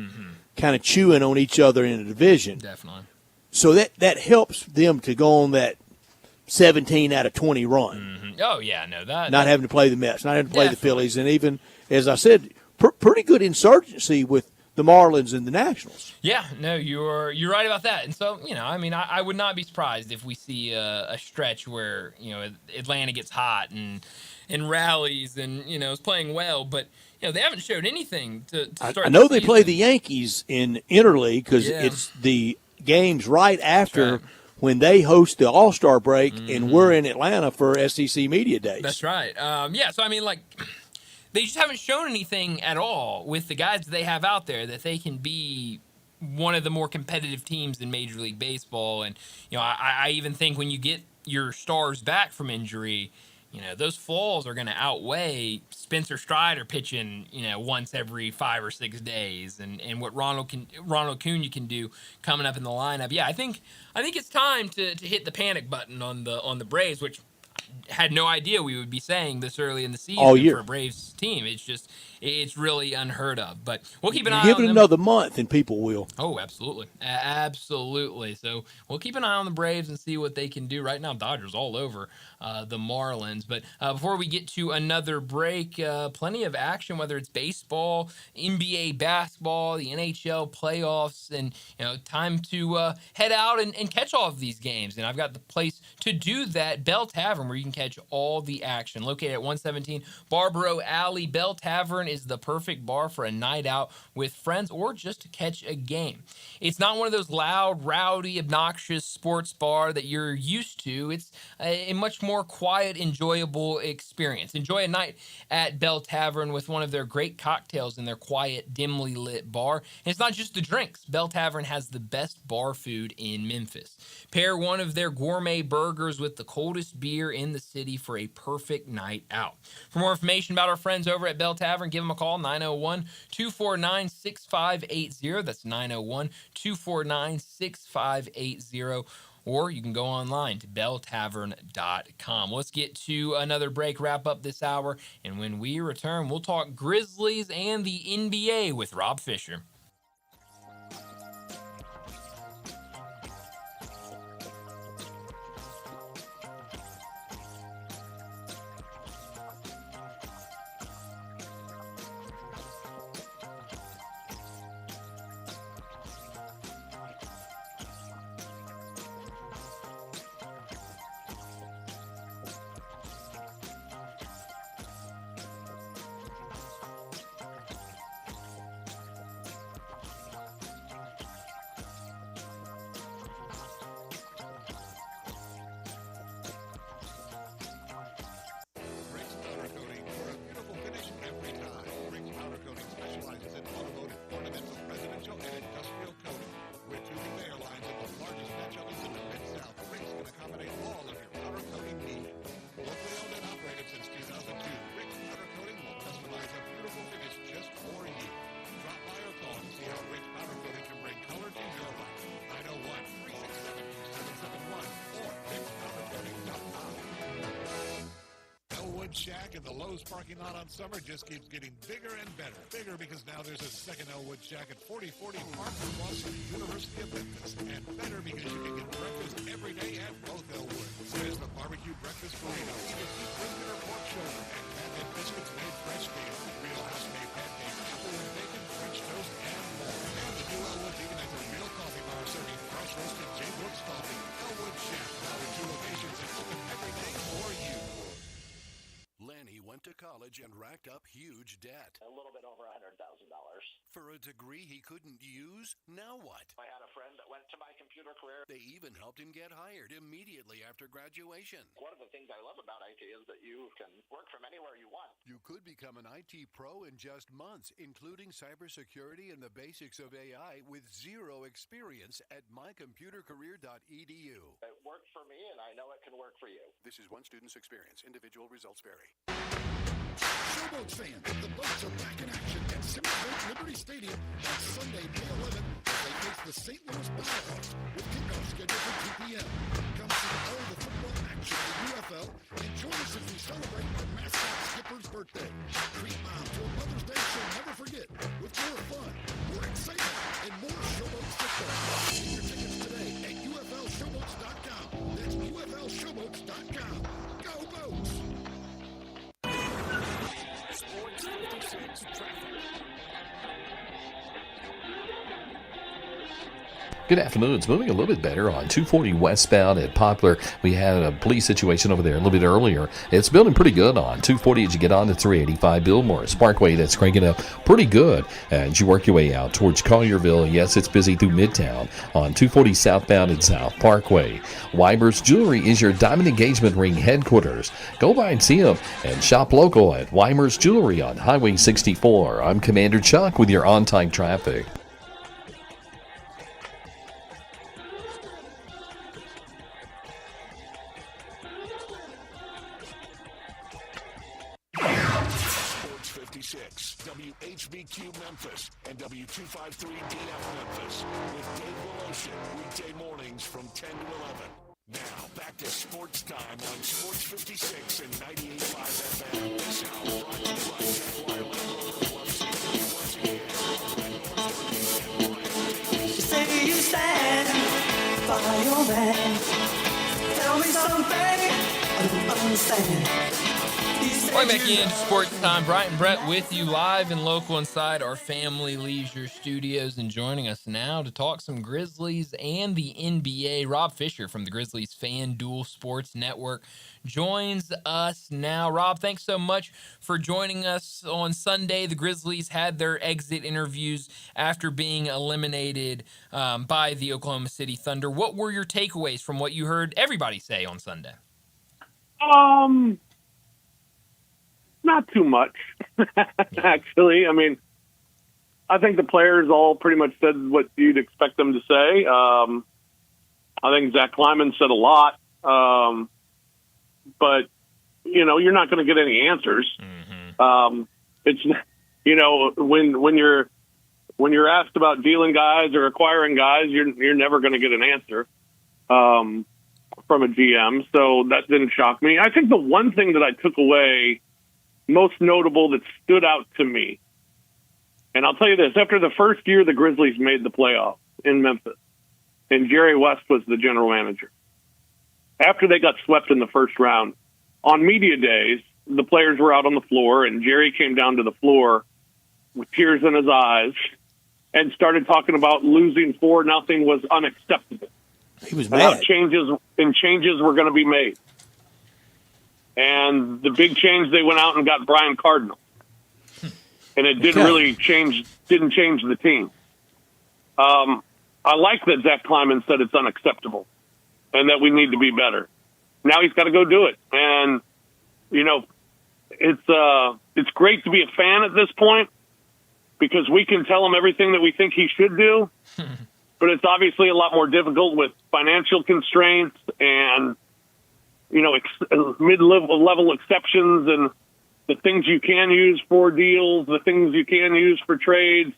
kind of chewing on each other in a division. Definitely. So that helps them to go on that 17 out of 20 run. Oh, yeah, no, not having to play the Mets, not having to play the Phillies, and even, as I said, pretty good insurgency with the Marlins and the Nationals. Yeah, no, you're right about that. And so, I would not be surprised if we see a stretch where, Atlanta gets hot and rallies and, is playing well. But, they haven't showed anything to start. I know they play the Yankees in interleague because it's the games right after when they host the All-Star break, and we're in Atlanta for SEC Media Days. That's right. They just haven't shown anything at all with the guys they have out there that they can be one of the more competitive teams in Major League Baseball. And, I even think when you get your stars back from injury, those falls are going to outweigh Spencer Strider pitching, once every 5 or 6 days, and what Ronald Acuna can do coming up in the lineup. Yeah, I think it's time to hit the panic button on the Braves, which I had no idea we would be saying this early in the season All year for a Braves team. It's really unheard of. But we'll keep an eye Give on it them. another month and people will. Oh, absolutely. Absolutely. So we'll keep an eye on the Braves and see what they can do. Right now, Dodgers all over the Marlins. But before we get to another break, plenty of action, whether it's baseball, NBA basketball, the NHL playoffs, and time to head out and catch all of these games. And I've got the place to do that, Bell Tavern, where you can catch all the action. Located at 117 Barbaro Alley, Bell Tavern is the perfect bar for a night out with friends or just to catch a game. It's not one of those loud, rowdy, obnoxious sports bar that you're used to. It's a much more quiet, enjoyable experience. Enjoy a night at Bell Tavern with one of their great cocktails in their quiet, dimly lit bar. And it's not just the drinks. Bell Tavern has the best bar food in Memphis. Pair one of their gourmet burgers with the coldest beer in the city for a perfect night out. For more information about our friends over at Bell Tavern, give them a call, 901-249-6580. That's 901-249-6580. Or you can go online to belltavern.com. Let's get to another break, wrap up this hour, and when we return, we'll talk Grizzlies and the NBA with Rob Fisher. Shack in the Lowe's parking lot on summer just keeps getting bigger and better. Bigger because now there's a second Elwood Shack at 4040 Park across from the University of Memphis. And better because you can get breakfast every day at both Elwoods. There's the barbecue breakfast burrito, either beef brisket or pork shoulder, and pancake biscuits made fresh daily. Real house-made pancakes, apple and bacon, French toast, and more. And the new Elwoods even has a real coffee bar serving fresh roasted J. Brooks coffee. Elwood Shack, now in 2 locations and open every day for you. Lanny went to college and racked up huge debt. A little bit over $100,000. For a degree he couldn't use? Now what? I had a friend that went to my computer career. They even helped him get hired immediately after graduation. One of the things I love about IT is that you can work from anywhere you want. You could become an IT pro in just months, including cybersecurity and the basics of AI with zero experience at mycomputercareer.edu. It worked for me, and I know it can work for you. This is one student's experience. Individual results vary. Showboats fans, the boats are back in action at Simmons Liberty Stadium on Sunday, May 11th, as they face the St. Louis Battlehawks with kickoff scheduled for 2 p.m. Come see all the football action in the UFL and join us as we celebrate our mascot Skipper's birthday. Treat Mom to a Mother's Day she'll never forget with more fun, more excitement, and more Showboats football. Get your tickets today at UFLShowboats.com. That's UFLShowboats.com. Go Boats! Sports 56 traffic. Good afternoon. It's moving a little bit better on 240 westbound at Poplar. We had a police situation over there a little bit earlier. It's building pretty good on 240 as you get on to 385 Bill Morris Parkway. That's cranking up pretty good as you work your way out towards Collierville. Yes, it's busy through Midtown on 240 southbound at South Parkway. Weimer's Jewelry is your diamond engagement ring headquarters. Go by and see them and shop local at Weimer's Jewelry on Highway 64. I'm Commander Chuck with your on-time traffic. Memphis and W253DF Memphis with Dave Willotion weekday mornings from 10 to 11. Now, back to Sports Time on Sports 56 and 98.5 FM. This hour brought to you by Jaguar Land Rover Plus once again. You say you stand by your man. Tell me something I don't understand. Welcome back into Sports Time. Bryant Brett with you live and local inside our Family Leisure Studios, and joining us now to talk some Grizzlies and the NBA, Rob Fisher from the Grizzlies FanDuel Sports Network joins us now. Rob, thanks so much for joining us on Sunday. The Grizzlies had their exit interviews after being eliminated by the Oklahoma City Thunder. What were your takeaways from what you heard everybody say on Sunday? Not too much, actually. I mean, I think the players all pretty much said what you'd expect them to say. I think Zach Kleiman said a lot, but you're not going to get any answers. It's when you're asked about dealing guys or acquiring guys, you're never going to get an answer from a GM. So that didn't shock me. I think the one thing that I took away most notable that stood out to me, and I'll tell you this, after the first year the Grizzlies made the playoffs in Memphis, and Jerry West was the general manager, after they got swept in the first round, on media days, the players were out on the floor, and Jerry came down to the floor with tears in his eyes and started talking about losing 4-0 was unacceptable. He was mad. Changes were going to be made. And the big change, they went out and got Brian Cardinal. And it didn't change the team. I like that Zach Kleiman said it's unacceptable and that we need to be better. Now he's got to go do it. And, it's great to be a fan at this point because we can tell him everything that we think he should do. But it's obviously a lot more difficult with financial constraints and mid-level exceptions and the things you can use for deals, the things you can use for trades.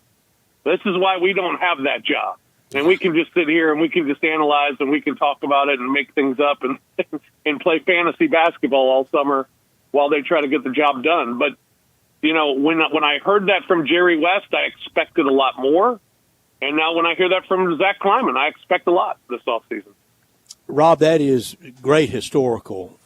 This is why we don't have that job. And we can just sit here and we can just analyze and we can talk about it and make things up and play fantasy basketball all summer while they try to get the job done. But, when I heard that from Jerry West, I expected a lot more. And now when I hear that from Zach Kleiman, I expect a lot this offseason. Rob, that is great historical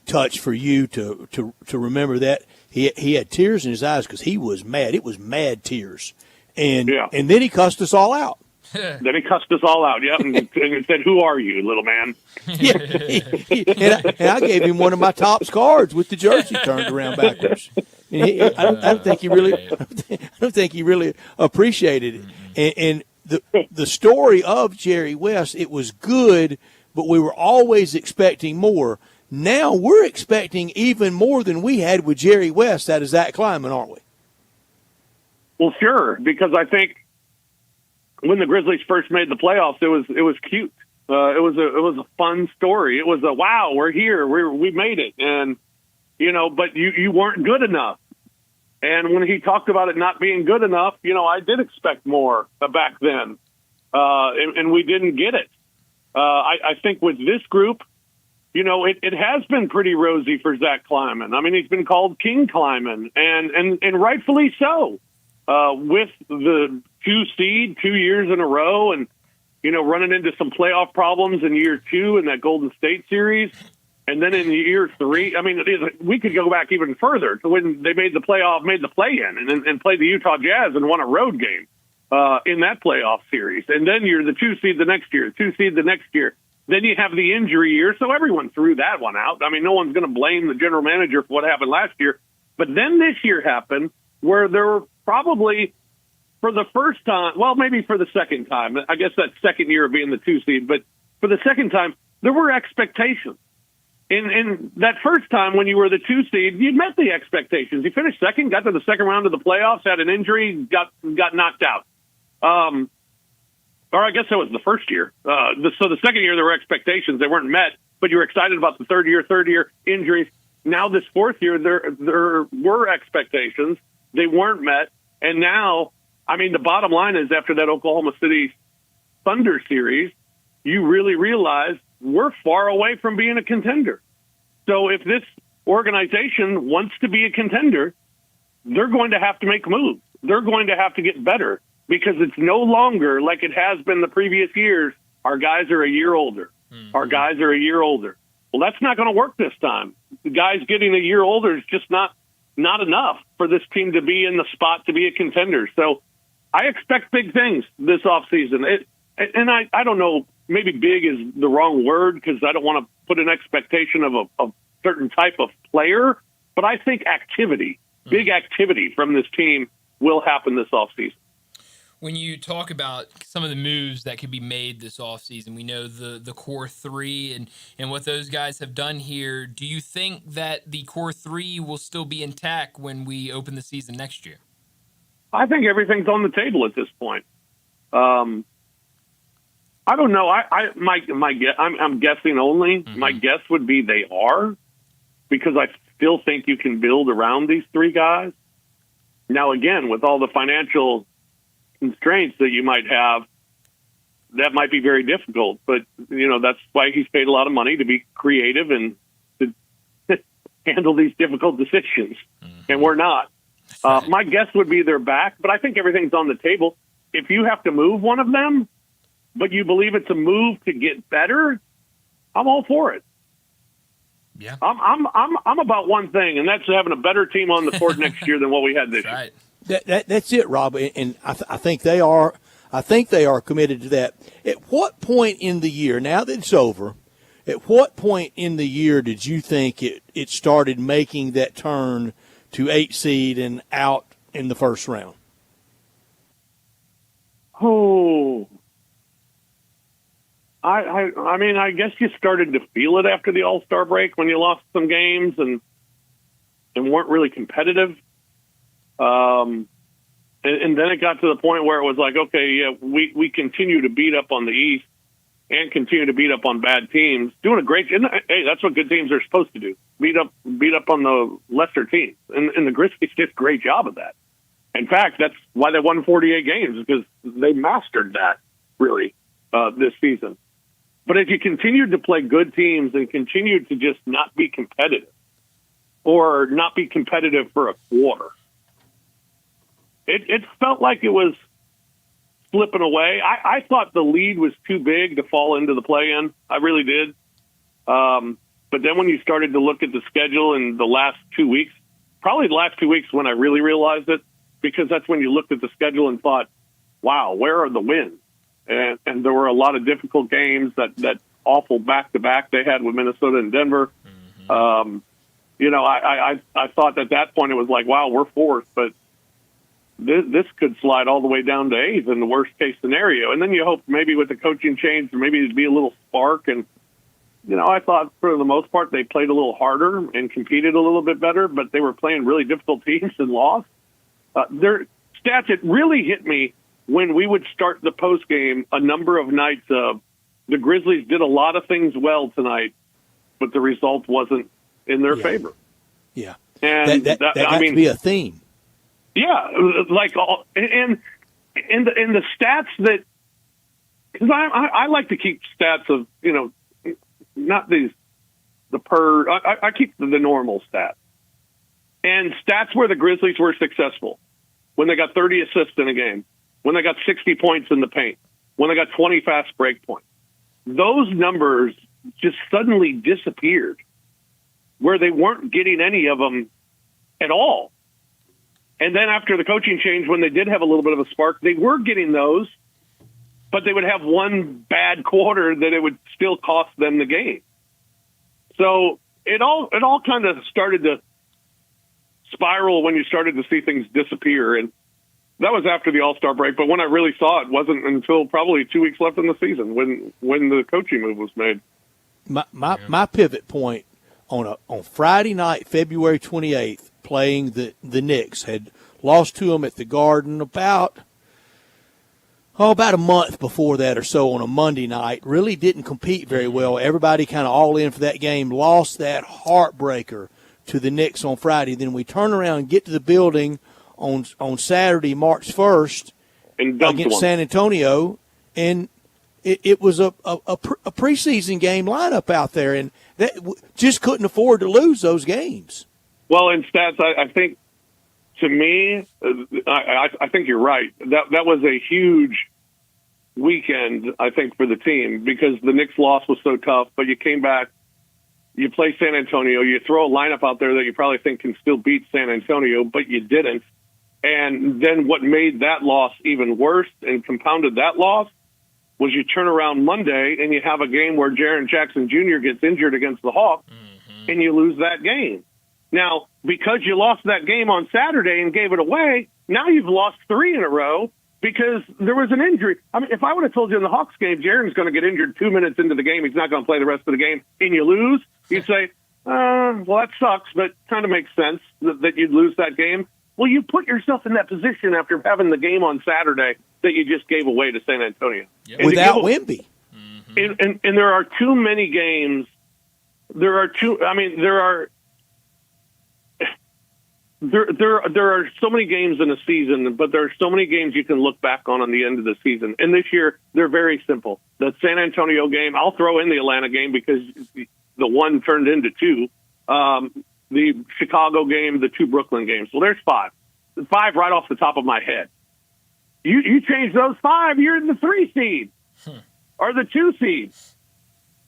touch for you to remember that. He had tears in his eyes because he was mad. It was mad tears. And then he cussed us all out. Then he cussed us all out, and he said, "Who are you, little man?" And I gave him one of my Topps cards with the jersey turned around backwards. And I don't think he really appreciated it. And the story of Jerry West, it was good, but we were always expecting more. Now we're expecting even more than we had with Jerry West out of Zach Kleiman, aren't we? Well, sure, because I think when the Grizzlies first made the playoffs, it was cute. It was a fun story. It was a wow, we're here, we made it, and but you weren't good enough. And when he talked about it not being good enough, I did expect more back then, and we didn't get it. I think with this group, it has been pretty rosy for Zach Kleiman. I mean, he's been called King Kleiman, and rightfully so, with the 2 seed 2 years in a row and, running into some playoff problems in year 2 in that Golden State series. And then in year 3, I mean, we could go back even further to when they made the play-in and played the Utah Jazz and won a road game in that playoff series. And then you're the 2 seed the next year, 2 seed the next year. Then you have the injury year, so everyone threw that one out. I mean, no one's going to blame the general manager for what happened last year. But then this year happened where there were probably, for the first time, well, maybe for the second time, I guess that second year of being the 2 seed, but for the second time, there were expectations. In that first time when you were the 2 seed, you met the expectations. You finished second, got to the second round of the playoffs, had an injury, got knocked out. Or I guess that was the first year. So the second year there were expectations. They weren't met, but you were excited about the third year injuries. Now this fourth year there were expectations, They weren't met. And now, I mean, the bottom line is after that Oklahoma City Thunder series, you really realize we're far away from being a contender. So if this organization wants to be a contender, they're going to have to make moves. They're going to have to get better because it's no longer like it has been the previous years. Our guys are a year older. Our guys are a year older. Well, that's not going to work this time. The guys getting a year older is just not enough for this team to be in the spot to be a contender. So I expect big things this offseason. And I don't know, maybe big is the wrong word because I don't want to put an expectation of a certain type of player, but I think activity, big activity from this team will happen this offseason. When you talk about some of the moves that could be made this offseason, we know the core three and what those guys have done here. Do you think that the core three will still be intact when we open the season next year? I think everything's on the table at this point. I don't know. I'm guessing only. My guess would be they are, because I still think you can build around these three guys. Now, again, with all the financial constraints that you might have, that might be very difficult. But, that's why he's paid a lot of money to be creative and to handle these difficult decisions. And we're not. My guess would be they're back, but I think everything's on the table. If you have to move one of them, but you believe it's a move to get better, I'm all for it. Yeah. I'm about one thing, and that's having a better team on the court next year than what we had this year. That's it, Rob, and I think they are. I think they are committed to that. At what point in the year, now that it's over, at what point in the year did you think it started making that turn to 8 seed and out in the first round? Oh, I mean, I guess you started to feel it after the All-Star break when you lost some games and weren't really competitive. And then it got to the point where it was like, okay, yeah, we continue to beat up on the East and continue to beat up on bad teams, doing a great. Hey, that's what good teams are supposed to do: beat up on the lesser teams. And the Grizzlies did a great job of that. In fact, that's why they won 48 games, because they mastered that really this season. But if you continued to play good teams and continued to just not be competitive, or not be competitive for a quarter, it felt like it was slipping away. I thought the lead was too big to fall into the play-in. I really did. But then when you started to look at the schedule in the last 2 weeks, probably the last 2 weeks when I really realized it, because that's when you looked at the schedule and thought, wow, where are the wins? And there were a lot of difficult games, that awful back-to-back they had with Minnesota and Denver. I thought at that point it was like, wow, we're fourth, but this could slide all the way down to 8th in the worst-case scenario. And then you hope maybe with the coaching change, maybe it'd be a little spark. And, I thought for the most part they played a little harder and competed a little bit better, but they were playing really difficult teams and lost. Their stats, it really hit me when we would start the postgame a number of nights of the Grizzlies did a lot of things well tonight, but the result wasn't in their favor. Yeah. And that got to be a theme. Yeah. Like, and the stats that, because I like to keep stats of, not I keep the normal stats. And stats where the Grizzlies were successful, when they got 30 assists in a game, when they got 60 points in the paint, when they got 20 fast break points. Those numbers just suddenly disappeared, where they weren't getting any of them at all. And then after the coaching change, when they did have a little bit of a spark, they were getting those, but they would have one bad quarter that it would still cost them the game. So it all kind of started to spiral when you started to see things disappear. And that was after the All-Star break. But when I really saw it, wasn't until probably 2 weeks left in the season when the coaching move was made. My pivot point on Friday night, February 28th, playing the Knicks, had lost to them at the Garden about a month before that or so on a Monday night. Really didn't compete very well. Everybody kind of all in for that game. Lost that heartbreaker to the Knicks on Friday. Then we turn around and get to the building on Saturday, March 1st, and against San Antonio, and it was a preseason game lineup out there, and that just couldn't afford to lose those games. Well, in stats, I think, to me, I think you're right. That was a huge weekend, I think, for the team because the Knicks loss was so tough, but you came back, you play San Antonio, you throw a lineup out there that you probably think can still beat San Antonio, but you didn't. And then what made that loss even worse and compounded that loss was you turn around Monday and you have a game where Jaren Jackson Jr. gets injured against the Hawks, and you lose that game. Now, because you lost that game on Saturday and gave it away, now you've lost 3 in a row because there was an injury. I mean, if I would have told you in the Hawks game, Jaren's going to get injured 2 minutes into the game, he's not going to play the rest of the game, and you lose, you'd say, well, that sucks, but kind of makes sense that you'd lose that game. Well, you put yourself in that position after having the game on Saturday that you just gave away to San Antonio. Yep. Without Wemby. And there are too many games. There are so many games in a season, but there are so many games you can look back on the end of the season. And this year, they're very simple. The San Antonio game, I'll throw in the Atlanta game because the one turned into 2. The Chicago game, the 2 Brooklyn games. Well, there's 5. 5 right off the top of my head. You change those 5, you're in the 3 seed or the 2 seed.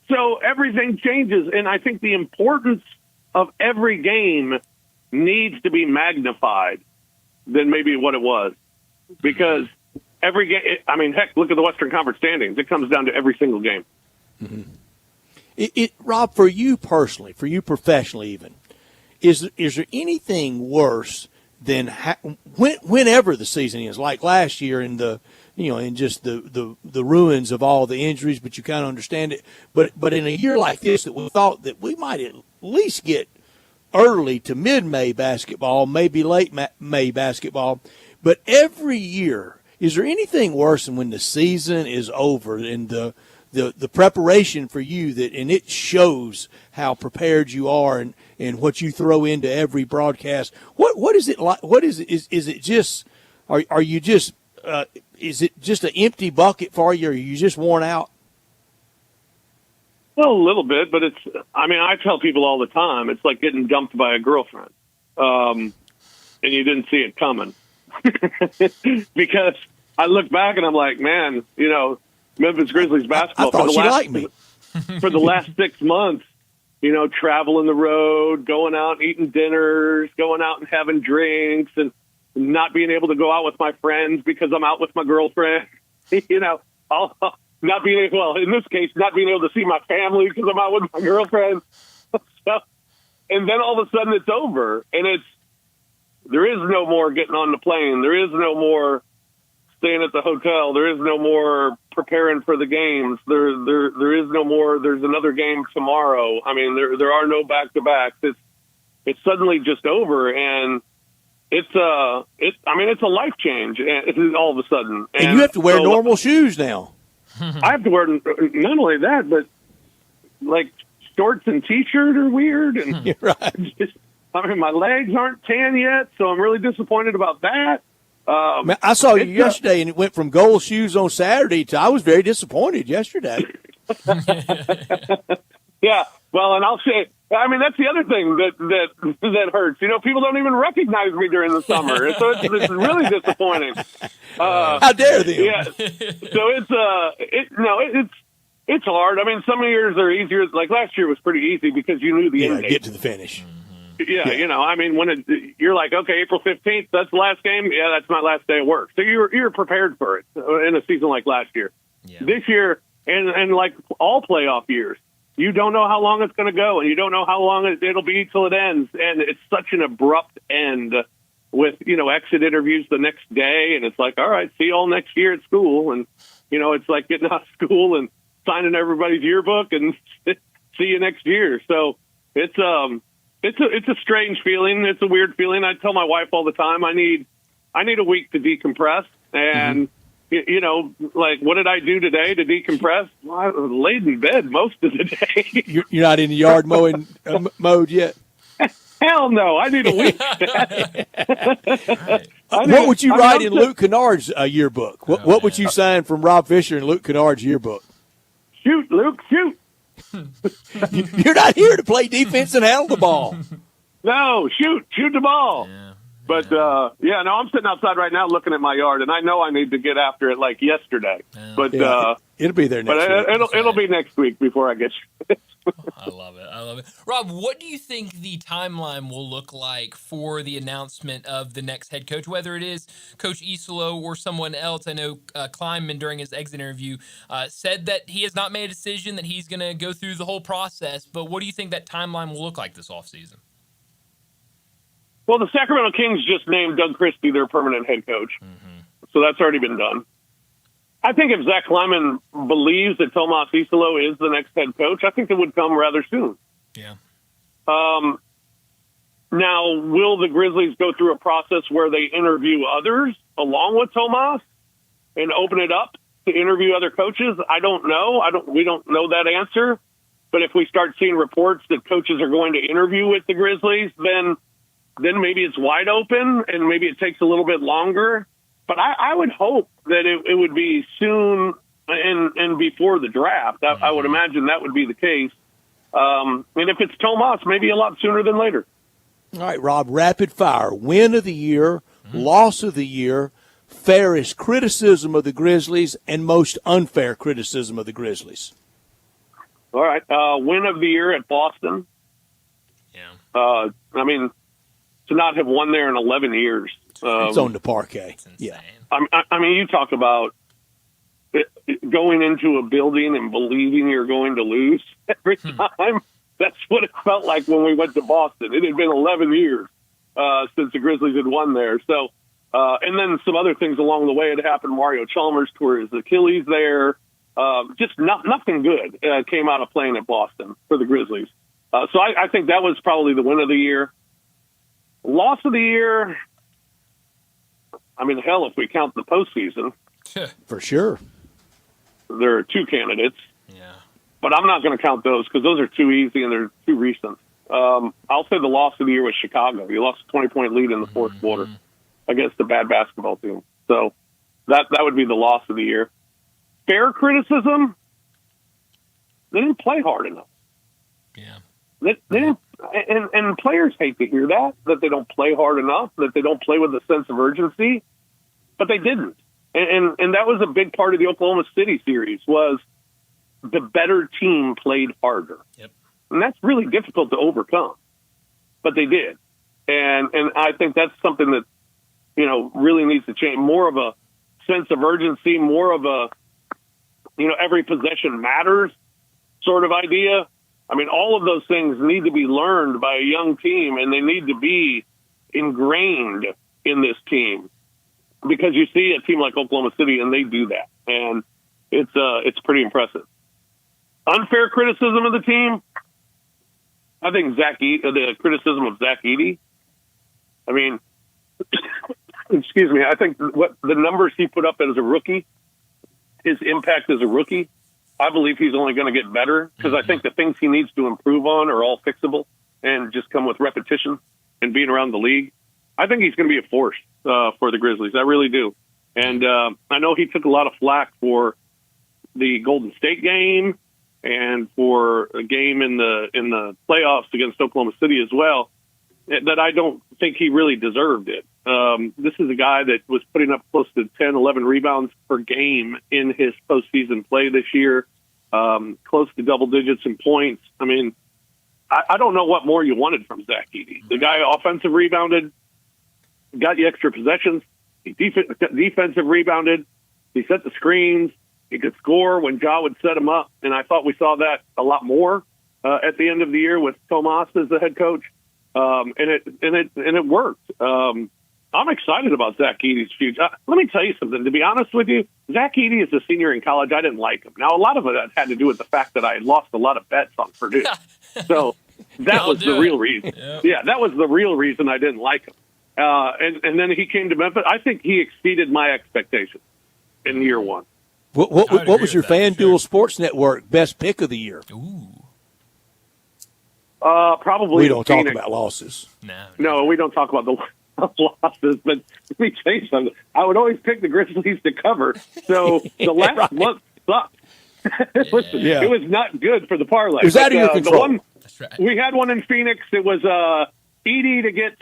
So everything changes, and I think the importance of every game needs to be magnified than maybe what it was. Because every game, I mean, heck, look at the Western Conference standings. It comes down to every single game. Mm-hmm. Rob, for you personally, for you professionally even, is there anything worse than whenever the season is, like last year in the in just the ruins of all the injuries, but you kind of understand it. But in a year like this, that we thought that we might at least get early to mid-May basketball, maybe late May basketball, but every year, is there anything worse than when the season is over and the preparation for you and it shows how prepared you are and what you throw into every broadcast? What is it like? What is it? Is it just are you just is it just an empty bucket for you, or are you just worn out? Well, a little bit, but I tell people all the time, it's like getting dumped by a girlfriend, and you didn't see it coming. Because I look back and I'm like, man, Memphis Grizzlies basketball for the last 6 months, traveling the road, going out and eating dinners, going out and having drinks, and not being able to go out with my friends because I'm out with my girlfriend. Not being able, well, in this case, not being able to see my family because I'm out with my girlfriend. And then all of a sudden it's over, and there is no more getting on the plane. There is no more staying at the hotel. There is no more preparing for the games. There is no more. There's another game tomorrow. I mean, there are no back-to-backs. It's suddenly just over, and it's a life change all of a sudden. And you have to wear normal shoes now. I have to wear not only that, but like shorts and T-shirt are weird, and You're right. My legs aren't tan yet, so I'm really disappointed about that. I saw you yesterday, and it went from gold shoes on Saturday to I was very disappointed yesterday. Yeah, well, and I'll say, that's the other thing that hurts. People don't even recognize me during the summer, so it's really disappointing. How dare them? Yeah, so it's hard. Some years are easier. Like last year was pretty easy because you knew the end date. Get to the finish. Yeah, when you're like, okay, April 15th, that's the last game. Yeah, that's my last day of work. So you're prepared for it in a season like last year. Yeah. This year, and like all playoff years, you don't know how long it's going to go, and you don't know how long it'll be till it ends. And it's such an abrupt end with, exit interviews the next day. And it's like, all right, see you all next year at school. And, it's like getting out of school and signing everybody's yearbook and see you next year. So it's a strange feeling. It's a weird feeling. I tell my wife all the time, I need a week to decompress. And, like, what did I do today to decompress? Well, I laid in bed most of the day. You're not in the yard mowing mode yet? Hell no, I need a week. What would you write in Luke Kennard's yearbook? What would you sign from Rob Fisher in Luke Kennard's yearbook? Shoot, Luke, shoot. You're not here to play defense and handle the ball. No, shoot the ball. But, no, I'm sitting outside right now looking at my yard, and I know I need to get after it like yesterday. But it'll be there next week. It'll be next week before I get I love it. Rob, what do you think the timeline will look like for the announcement of the next head coach, whether it is Coach Isolo or someone else? I know Kleinman, during his exit interview, said that he has not made a decision, that he's going to go through the whole process. But what do you think that timeline will look like this offseason? Well, the Sacramento Kings just named Doug Christie their permanent head coach. So that's already been done. I think if Zach Kleiman believes that Tomas Isolo is the next head coach, I think it would come rather soon. Yeah. Now, will the Grizzlies go through a process where they interview others along with Tomas and open it up to interview other coaches? I don't know. We don't know that answer. But if we start seeing reports that coaches are going to interview with the Grizzlies, then maybe it's wide open and maybe it takes a little bit longer. But I would hope that it would be soon and before the draft. I would imagine that would be the case. And if it's Tomas, maybe a lot sooner than later. All right, Rob, rapid fire. Win of the year, loss of the year, fairest criticism of the Grizzlies, and most unfair criticism of the Grizzlies. All right. Win of the year at Boston. Yeah. I mean, to not have won there in 11 years. It's on the parquet. Yeah. I mean, you talk about going into a building and believing you're going to lose every time. That's what it felt like when we went to Boston. It had been 11 years since the Grizzlies had won there. So, and then some other things along the way had happened. Mario Chalmers tore his Achilles there. Just nothing good came out of playing at Boston for the Grizzlies. So I think that was probably the win of the year. Loss of the year, I mean, hell, if we count the postseason. For sure. There are two candidates. Yeah. But I'm not going to count those because those are too easy and they're too recent. I'll say the loss of the year was Chicago. You lost a 20-point lead in the fourth quarter against a bad basketball team. So that would be the loss of the year. Fair criticism, they didn't play hard enough. Yeah. They didn't, and players hate to hear that they don't play hard enough, that they don't play with a sense of urgency, but they didn't. And that was a big part of the Oklahoma City series was the better team played harder. Yep. And that's really difficult to overcome, but they did. And I think that's something that, really needs to change. More of a sense of urgency, more of a, every possession matters sort of idea. I mean, all of those things need to be learned by a young team, and they need to be ingrained in this team because you see a team like Oklahoma City, and they do that, and it's pretty impressive. Unfair criticism of the team, I think the criticism of Zach Edey. I mean, excuse me, I think what the numbers he put up as a rookie, his impact as a rookie, I believe he's only going to get better because I think the things he needs to improve on are all fixable and just come with repetition and being around the league. I think he's going to be a force for the Grizzlies. I really do. And I know he took a lot of flack for the Golden State game and for a game in the playoffs against Oklahoma City as well, that I don't think he really deserved it. This is a guy that was putting up close to 10, 11 rebounds per game in his postseason play this year, close to double digits in points. I mean, I don't know what more you wanted from Zach Edey. The guy offensive rebounded, got you extra possessions. He defensive rebounded. He set the screens. He could score when Ja would set him up. And I thought we saw that a lot more at the end of the year with Tomas as the head coach. And it worked. I'm excited about Zach Edey's future. Let me tell you something. To be honest with you, Zach Edey is a senior in college. I didn't like him. Now, a lot of it had to do with the fact that I had lost a lot of bets on Purdue. So that was the real reason. Yep. Yeah, that was the real reason I didn't like him. And then he came to Memphis. I think he exceeded my expectations in year one. What was your FanDuel Sports Network best pick of the year? Ooh. Probably We don't talk Phoenix. about losses. No, we don't talk about the losses. But let me tell you something. I would always pick the Grizzlies to cover. So the last month sucked. It was not good for the parlay. It was out of your control. That's right. We had one in Phoenix. It was Edie to get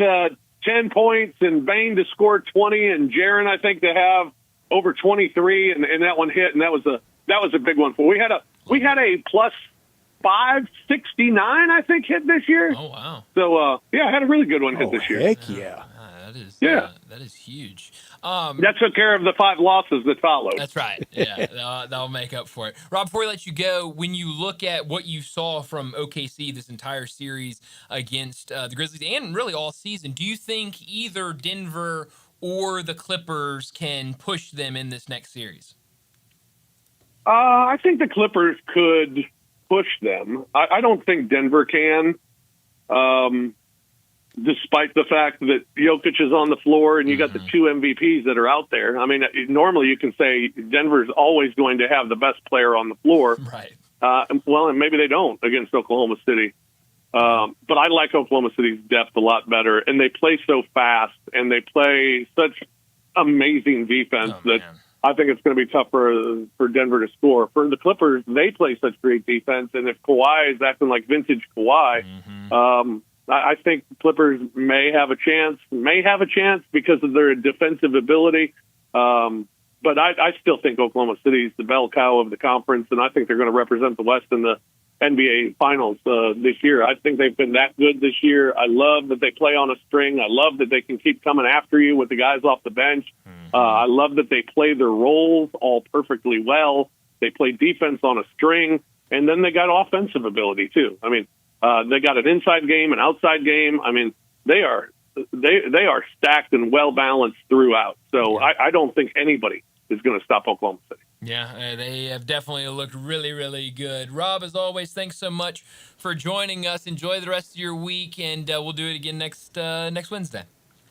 10 points and Bain to score 20 and Jaron, I think, to have over 23, and that one hit, and that was a big one. We had a plus 569, I think, hit this year. Oh wow! So I had a really good one hit this year. Heck yeah! That is huge. That took care of the 5 losses that followed. That's right. Yeah, that'll make up for it. Rob, before we let you go, when you look at what you saw from OKC this entire series against the Grizzlies and really all season, do you think either Denver or the Clippers can push them in this next series? I think the Clippers could push them. I don't think Denver can. Despite the fact that Jokic is on the floor and you got the 2 MVPs that are out there. I mean, normally you can say Denver's always going to have the best player on the floor. Right. Well, and maybe they don't against Oklahoma City. But I like Oklahoma City's depth a lot better. And they play so fast and they play such amazing defense that I think it's going to be tough for Denver to score. For the Clippers, they play such great defense. And if Kawhi is acting like vintage Kawhi, I think Clippers may have a chance because of their defensive ability. But I still think Oklahoma City is the bell cow of the conference, and I think they're going to represent the West in the NBA Finals this year. I think they've been that good this year. I love that they play on a string. I love that they can keep coming after you with the guys off the bench. I love that they play their roles all perfectly well. They play defense on a string, and then they got offensive ability too. I mean, they got an inside game, an outside game. I mean, they are stacked and well balanced throughout. So I don't think anybody is going to stop Oklahoma City. Yeah, they have definitely looked really, really good. Rob, as always, thanks so much for joining us. Enjoy the rest of your week, and we'll do it again next Wednesday.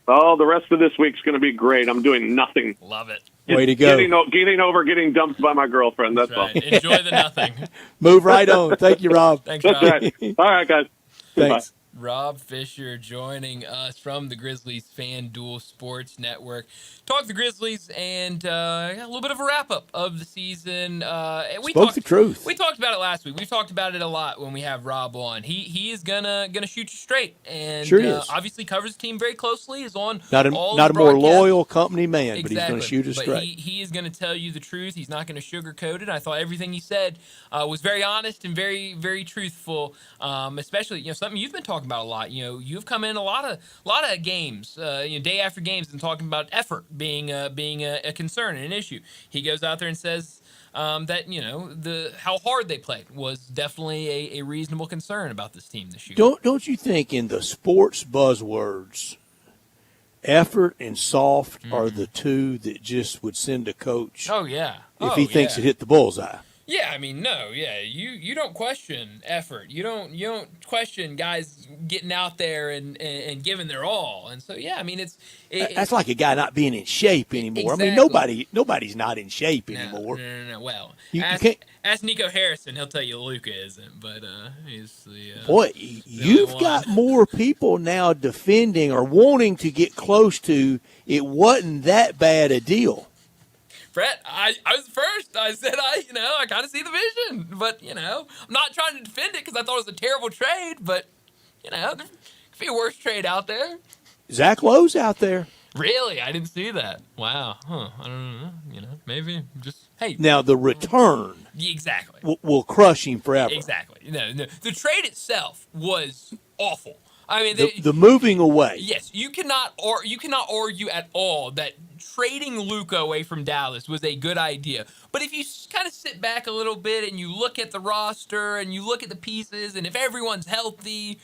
Oh, the rest of this week's going to be great. I'm doing nothing. Love it. Way to go. Getting dumped by my girlfriend. That's all. Enjoy the nothing. Move right on. Thank you, Rob. Thanks, That's Rob. right. All right, guys. Thanks. Rob Fisher joining us from the Grizzlies FanDuel Sports Network. Talk the Grizzlies and a little bit of a wrap-up of the season. We Spoke the truth. We talked about it last week. We've talked about it a lot when we have Rob on. He is gonna shoot you straight, and sure is. Obviously covers the team very closely. Is on not a more loyal company man, but he's going to shoot us straight. He is going to tell you the truth. He's not going to sugarcoat it. I thought everything he said was very honest and very, very truthful. Especially something you've been talking about a lot. You've come in a lot of games, day after games, and talking about effort being a concern and an issue. He goes out there and says that how hard they played was definitely a reasonable concern about this team this year. Don't you think in the sports buzzwords, effort and soft are the two that just would send a coach? Oh yeah, if he thinks it hit the bullseye. Yeah, I mean, no, yeah, you don't question effort. You don't question guys getting out there and giving their all. And so, yeah, I mean, that's like a guy not being in shape anymore. Exactly. I mean, nobody's not in shape anymore. No. Well, you can't. Ask Nico Harrison; he'll tell you Luka isn't. But he's the boy. You've got more people now defending or wanting to get close to. It wasn't that bad a deal. Brett, I was first. I said I kind of see the vision, but I'm not trying to defend it because I thought it was a terrible trade. But there could be a worse trade out there. Zach Lowe's out there. Really, I didn't see that. Wow, I don't know. Maybe just Now the return, exactly, will crush him forever. Exactly. No, the trade itself was awful. I mean, the moving away. Yes, you cannot argue at all that trading Luka away from Dallas was a good idea. But if you kind of sit back a little bit and you look at the roster and you look at the pieces, and if everyone's healthy,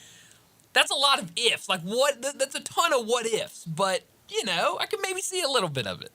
that's a lot of ifs. Like that's a ton of what ifs. But I could maybe see a little bit of it.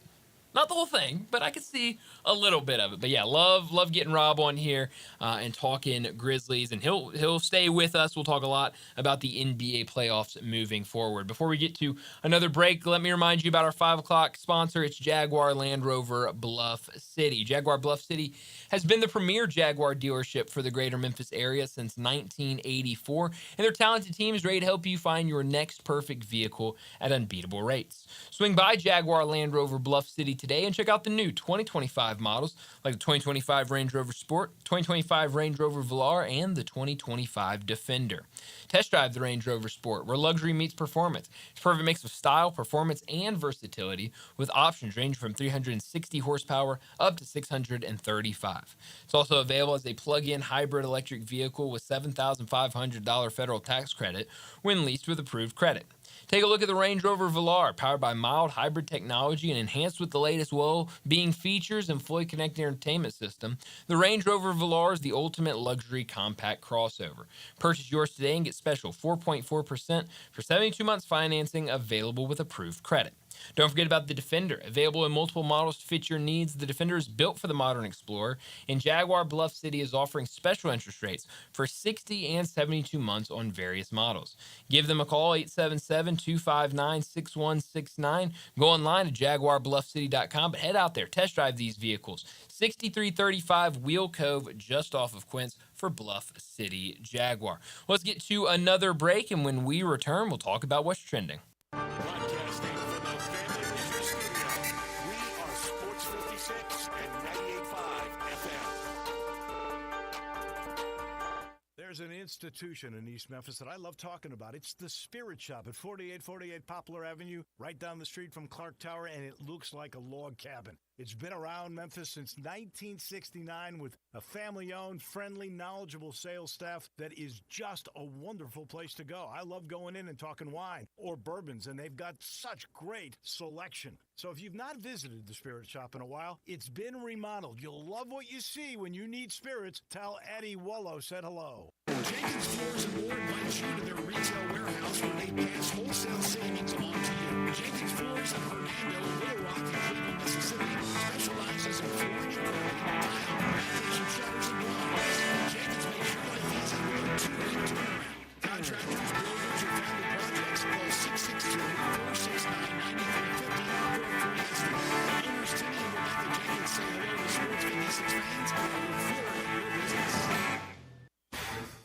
Not the whole thing, but I could see a little bit of it. But yeah, love getting Rob on here and talking Grizzlies, and he'll stay with us. We'll talk a lot about the NBA playoffs moving forward. Before we get to another break, let me remind you about our 5 o'clock sponsor. It's Jaguar Land Rover Bluff City. Jaguar Bluff City has been the premier Jaguar dealership for the greater Memphis area since 1984, and their talented team is ready to help you find your next perfect vehicle at unbeatable rates. Swing by Jaguar Land Rover Bluff City today and check out the new 2025 models like the 2025 Range Rover Sport, 2025 Range Rover Velar, and the 2025 Defender. Test drive the Range Rover Sport, where luxury meets performance. It's a perfect mix of style, performance, and versatility, with options ranging from 360 horsepower up to 635. It's also available as a plug-in hybrid electric vehicle with $7,500 federal tax credit when leased with approved credit. Take a look at the Range Rover Velar, powered by mild hybrid technology and enhanced with the latest well-being features and fully connected entertainment system. The Range Rover Velar is the ultimate luxury compact crossover. Purchase yours today and get special 4.4% for 72 months financing available with approved credit. Don't forget about the Defender, available in multiple models to fit your needs. The Defender is built for the modern explorer, and Jaguar Bluff City is offering special interest rates for 60 and 72 months on various models. Give them a call, 877-259-6169. Go online to jaguarbluffcity.com, but head out there, test drive these vehicles. 6335 Wheel Cove, just off of Quince, for Bluff City Jaguar. Let's get to another break, and when we return, we'll talk about what's trending. Broadcasting from the Family Leisure Studio, we are Sports 56 and 98.5 FM. There's an institution in East Memphis that I love talking about. It's the Spirit Shop at 4848 Poplar Avenue, right down the street from Clark Tower, and it looks like a log cabin. It's been around Memphis since 1969 with a family-owned, friendly, knowledgeable sales staff that is just a wonderful place to go. I love going in and talking wine or bourbons, and they've got such great selection. So if you've not visited the Spirit Shop in a while, it's been remodeled. You'll love what you see when you need spirits. Tell Eddie Wallow said hello. Jenkins Floors and More invites you to their retail warehouse where they pass wholesale savings on to you. Jenkins Floors in Hernando, Little Rock, and Cleveland, Mississippi specializes in flooring and carpeting, tile, foundation shutters, and blinds. Jenkins makes your life easy with a 2-week turnaround. Contractors, builders, or family projects, call 662-469-9350 for a free estimate. Owners Timmy and Rebecca Jenkins say hello to Sports 56 fans and look forward to your business.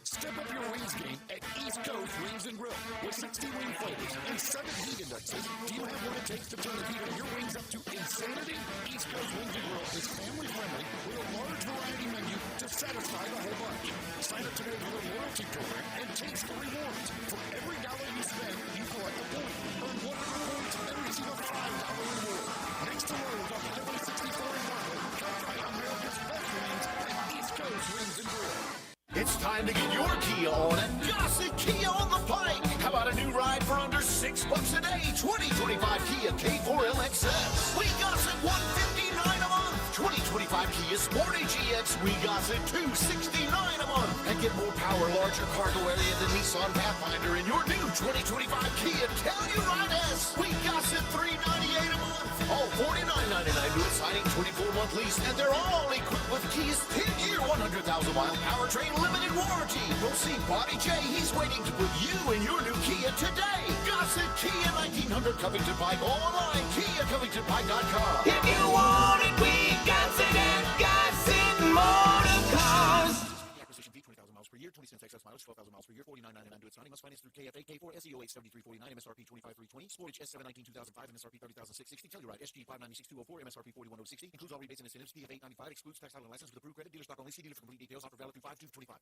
Step up your wings game at East Coast Wings and Grill with 60 wing flavors and 7 heat indexes. Do you have what it takes to turn the heat on your wings up to insanity? East Coast Wings and Grill is family friendly with a large variety menu to satisfy the whole bunch. Sign up today for the loyalty program and taste the rewards. For every dollar you spend, you collect a point. Earn 100 points and receive a $5 reward. Next to Lowe's on Highway 64 in Marble, come try America's best wings at East Coast Wings and Grill. It's time to get your Kia on at Gossett Kia on the Pike. How about a new ride for under $6 a day? 2025 Kia K4 LXS. We Gossett $159 a month. 2025 Kia Sportage EX. We Gossett $269 a month. And get more power, larger cargo area than Nissan Pathfinder in your new 2025 Kia Telluride S. We Gossett $398 a month. All $49.99 to a signing 24-month lease, and they're all equipped with Kia's 10-year, 100,000-mile powertrain limited warranty. We'll see Bobby J. He's waiting to put you in your new Kia today. Gossett Kia 1900 Covington Pike. Online, KiaCovingtonPike.com. If you want it, we got it at Gossett Motor Cars. Acquisition fee, 20,000 miles per year, 20 cents excess mileage, 12,000 miles per year, $49.99 to its signing. Must finance through KFA, K4, SEO 87349, MSRP 25320, Sportage S719 2005, MSRP 30,660, Telluride SG 596,204, MSRP 41,060. Includes all rebates and incentives. PF 895 excludes tax title and license with approved credit. Dealer stock only. See dealer for complete details. Offer valid through 5/2/25.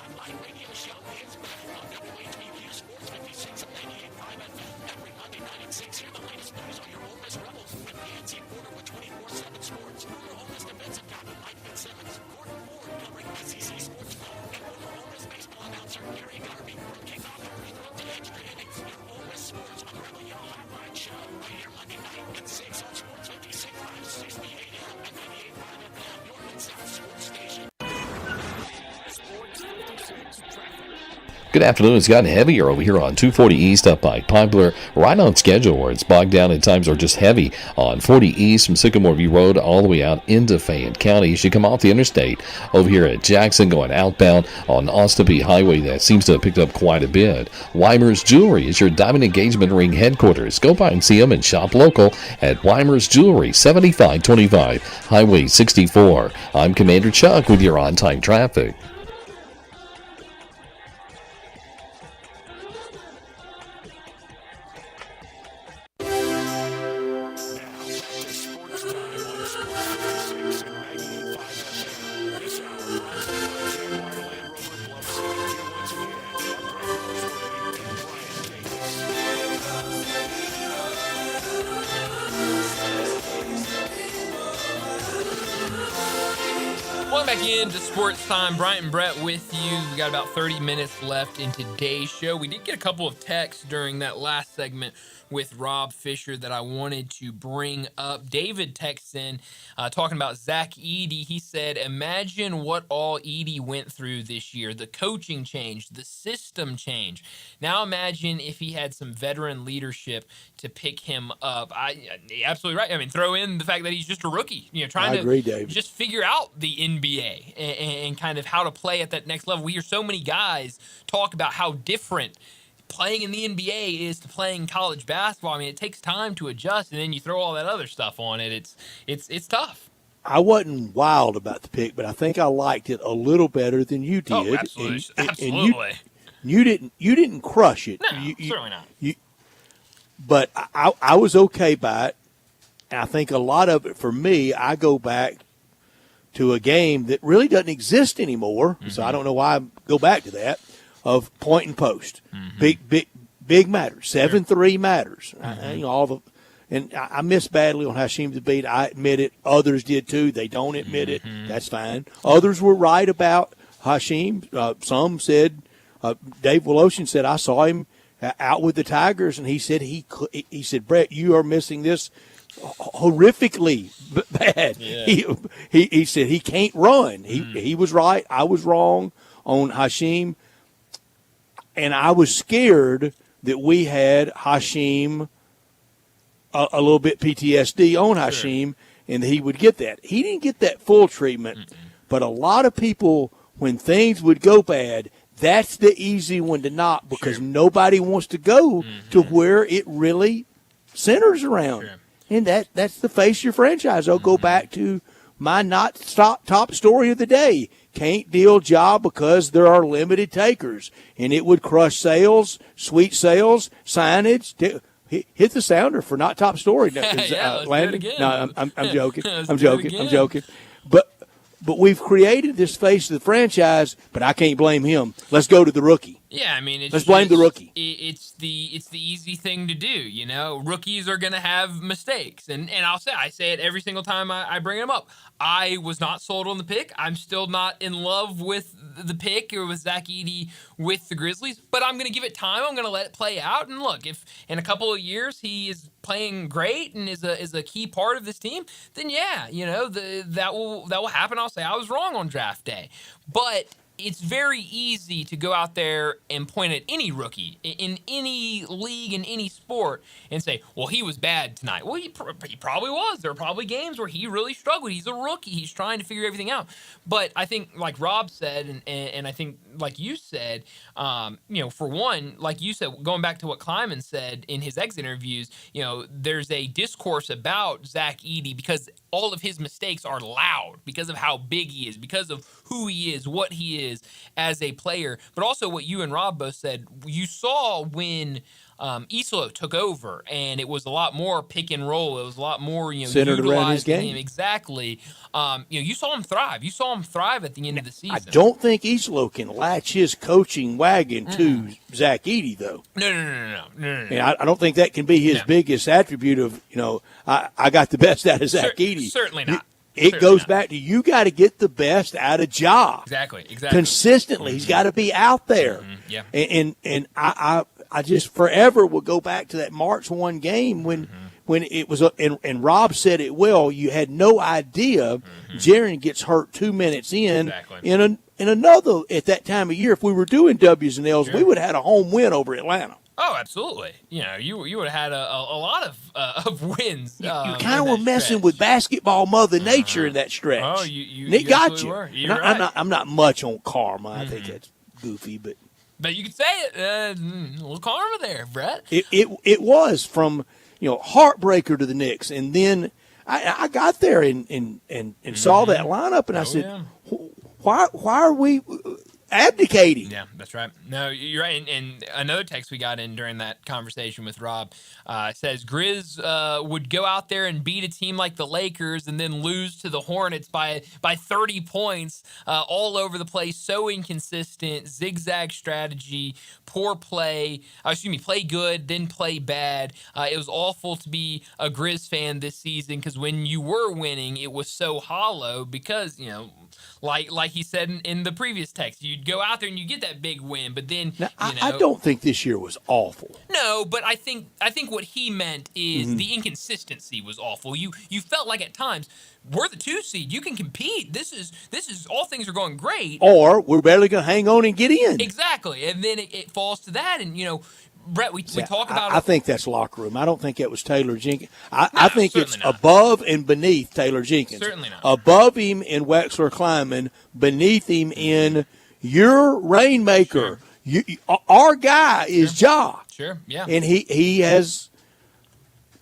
Online radio show is on WHBQ Sports 56 and 98.5 FM. Every Monday night at 6, hear the latest news on your Ole Miss Rebels with Nancy Porter with 24/7 Sports. Former Ole Miss defensive tackle Mike Fitzsimmons, Gordon Moore covering SEC sports and former Ole Miss baseball announcer Gary Garvey from kickoff to through the extra innings. Your Ole Miss Sports on the Rebel Yell Hotline Show. Right here Monday night at 6 on Sports 56, 560 AM and 98.5 FM. Your Mid-South Sports Station. Sports 56 traffic. Good afternoon. It's gotten heavier over here on 240 East up by Poplar, right on schedule where it's bogged down at times or just heavy on 40 East from Sycamore View Road all the way out into Fayette County. You should come off the interstate over here at Jackson going outbound on Ossipee Highway. That seems to have picked up quite a bit. Weimer's Jewelry is your diamond engagement ring headquarters. Go by and see them and shop local at Weimer's Jewelry, 7525 Highway 64. I'm Commander Chuck with your on-time traffic. Into Sports Time. Bryant and Brett with you. We got about 30 minutes left in today's show. We did get a couple of texts during that last segment with Rob Fisher that I wanted to bring up. David texts in talking about Zach Edey. He said, imagine what all Edey went through this year. The coaching change, the system change. Now imagine if he had some veteran leadership to pick him up. Absolutely right. I mean, throw in the fact that he's just a rookie, trying to just figure out the NBA and kind of how to play at that next level. We hear so many guys talk about how different playing in the NBA is to playing college basketball. I mean, it takes time to adjust, and then you throw all that other stuff on it. It's tough. I wasn't wild about the pick, but I think I liked it a little better than you did. Oh, absolutely. Absolutely. And you didn't crush it. No, certainly not. But I was okay by it. And I think a lot of it for me, I go back to a game that really doesn't exist anymore. Mm-hmm. So I don't know why I go back to that, of point and post. Mm-hmm. Big matters. 7-3 matters. Mm-hmm. I missed badly on Hasheem Thabeet. I admit it. Others did too. They don't admit it. That's fine. Others were right about Hasheem. Some said, Dave Woloshin said, I saw him out with the Tigers, and he said, he said, Brett, you are missing this horrifically bad. Yeah. He said he can't run. He was right. I was wrong on Hasheem. And I was scared that we had Hasheem a little bit PTSD on Hasheem, and that he would get that. He didn't get that full treatment, but a lot of people, when things would go bad, that's the easy one to knock because nobody wants to go to where it really centers around. Sure. And that's the face of your franchise. I'll go back to my top story of the day. Can't deal job because there are limited takers, and it would crush sales, sweet sales, signage. Hit the sounder for not top story. Landon. No, I'm joking. I'm joking. But we've created this face of the franchise, but I can't blame him. Let's go to the rookie. Yeah, I mean, let's blame the rookie. It's the easy thing to do, Rookies are going to have mistakes, and I say it every single time I bring them up. I was not sold on the pick. I'm still not in love with the pick or with Zach Edey with the Grizzlies, but I'm going to give it time. I'm going to let it play out, and look, if in a couple of years he is playing great and is a key part of this team, then that will happen. I'll say I was wrong on draft day, but it's very easy to go out there and point at any rookie in any league, in any sport, and say, well, he was bad tonight. Well, he probably was. There were probably games where he really struggled. He's a rookie. He's trying to figure everything out. But I think, like Rob said, and I think, like you said, for one, like you said, going back to what Kleiman said in his exit interviews, there's a discourse about Zach Edey because all of his mistakes are loud because of how big he is, because of who he is, what he is as a player, but also what you and Rob both said. You saw when Islo took over, and it was a lot more pick and roll. It was a lot more, centered around his game. Him. Exactly. You saw him thrive. You saw him thrive at the end of the season. I don't think Islo can latch his coaching wagon to Zach Edey, though. No. And I don't think that can be his biggest attribute of, I got the best out of Zach Edey. Certainly not. It goes back to you got to get the best out of Ja. Exactly. Consistently. He's got to be out there. Yeah. And I just forever will go back to that March 1 game when it was and Rob said it well. You had no idea Jaren gets hurt 2 minutes in another at that time of year, if we were doing W's and L's, we would have had a home win over Atlanta. Oh, absolutely. You know, you would have had a lot of wins. You kind of were messing with basketball Mother Nature in that stretch. Oh, and you it got absolutely you. were. And You're I'm not much on karma. I think that's goofy, but you could say it. A little karma there, Brett. It was from heartbreaker to the Knicks, and then I got there and saw that lineup, and I said, why are we abdicating? Yeah, that's right. No, you're right. And another text we got in during that conversation with Rob says Grizz would go out there and beat a team like the Lakers and then lose to the Hornets by 30 points all over the place. So inconsistent, zigzag strategy, poor play. Play good, then play bad. It was awful to be a Grizz fan this season because when you were winning, it was so hollow because, like he said in the previous text, you'd go out there and you get that big win, but then I don't think this year was awful. No, but I think what he meant is the inconsistency was awful. You felt like at times we're the 2 seed, you can compete. This is all things are going great, or we're barely going to hang on and get in. Exactly, and then it falls to that, and Brett, we talk about. I think that's locker room. I don't think it was Taylor Jenkins. I think it's above and beneath Taylor Jenkins. Certainly not. Above him in Wexler Kleiman, beneath him in your Rainmaker. Sure. Our guy is Ja. Sure, yeah. And he has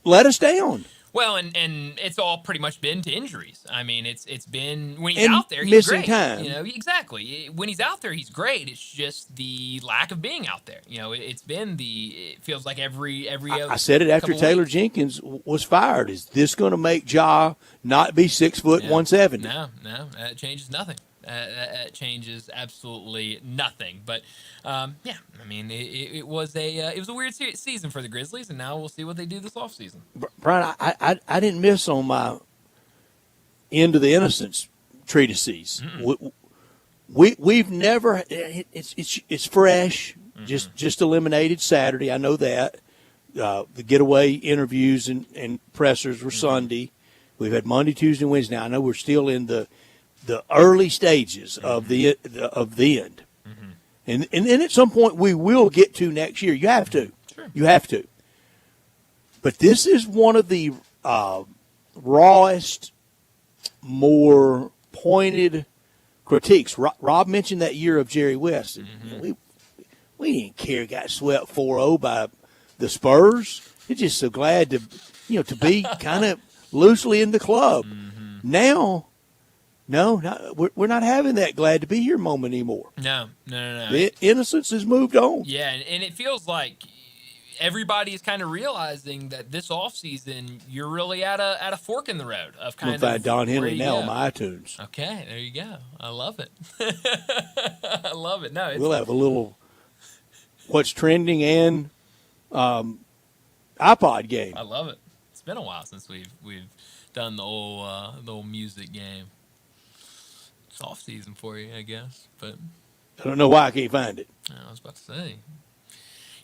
let us down. Well, and it's all pretty much been to injuries. I mean, it's been when he's and out there, he's missing great. time. Exactly. When he's out there, he's great. It's just the lack of being out there. It feels like every other. I said it after Taylor weeks. Jenkins was fired. Is this going to make Ja not be 6 foot 170? No, that changes nothing. That changes absolutely nothing. But it was a weird season for the Grizzlies, and now we'll see what they do this offseason. Brian, I didn't miss on my end of the innocence treatises. We've never. It's fresh. Just eliminated Saturday. I know that. The getaway interviews and pressers were Sunday. We've had Monday, Tuesday, Wednesday. Now I know we're still in the early stages of the end. And then at some point we will get to next year. You have to. Sure. You have to. But this is one of the rawest, more pointed critiques. Rob mentioned that year of Jerry West. We didn't care, got swept 4-0 by the Spurs. We're just so glad to be kind of loosely in the club. Now, we're not having that glad to be here moment anymore. No. The innocence has moved on. Yeah, and it feels like everybody is kind of realizing that this offseason you're really at a fork in the road of kind I'm gonna find Don Henley now on go. my iTunes. Okay, there you go. I love it. I love it. No, We'll have a little what's trending and iPod game. I love it. It's been a while since we've done the old music game. It's off season for you, I guess. But I don't know why I can't find it. I was about to say.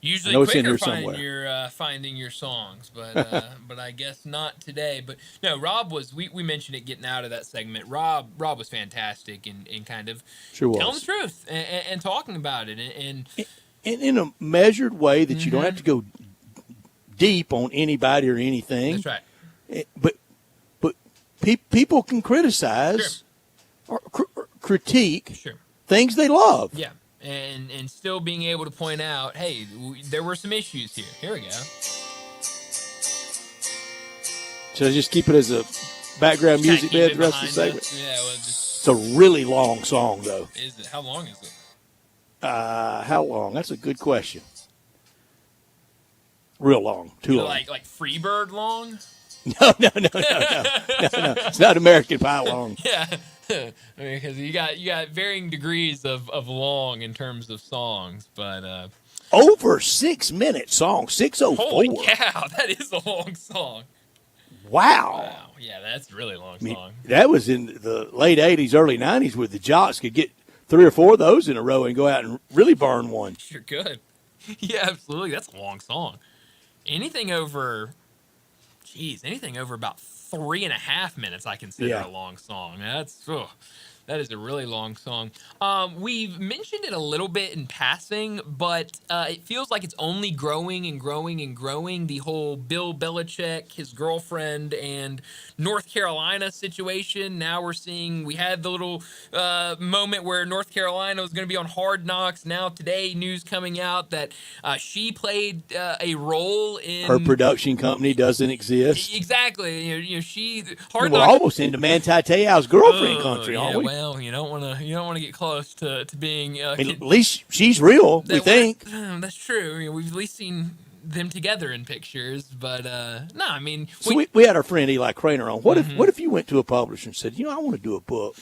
Usually I know it's in quicker here finding your songs, but but I guess not today. But no, Rob was we mentioned it getting out of that segment. Rob was fantastic in kind of telling the truth and talking about it and in a measured way that you don't have to go deep on anybody or anything. That's right. But people can criticize or critique things they love. Yeah. And still being able to point out, hey, there were some issues here. Here we go. Should I just keep it as a background music bed the rest of the segment? Yeah, well, it's a really long song, though. Is it? How long is it? How long? That's a good question. Real long. Too long. Like Freebird long? No. It's not American Pie long. Yeah. I mean, because you got varying degrees of long in terms of songs, but over 6 minute song, 6:04. Holy cow, that is a long song. Wow. Yeah, that's a really long song. That was in the late 80s, early 90s where the Jocks could get 3 or 4 of those in a row and go out and really burn one. Sure could. Yeah, absolutely. That's a long song. Anything over about 3.5 minutes I consider a long song. That's That is a really long song. We've mentioned it a little bit in passing, but it feels like it's only growing and growing and growing. The whole Bill Belichick, his girlfriend, and North Carolina situation. Now we're seeing, we had the little moment where North Carolina was going to be on Hard Knocks. Now today, news coming out that she played a role in... Her production company doesn't exist. Exactly. You know, she... We're almost into Manti Te'o's girlfriend country, aren't we? Well, you don't want to get close to being. At least she's real. We think. That's true. You know, we've at least seen them together in pictures, but no, I mean. So we had our friend Eli Craner on. What if you went to a publisher and said, I want to do a book.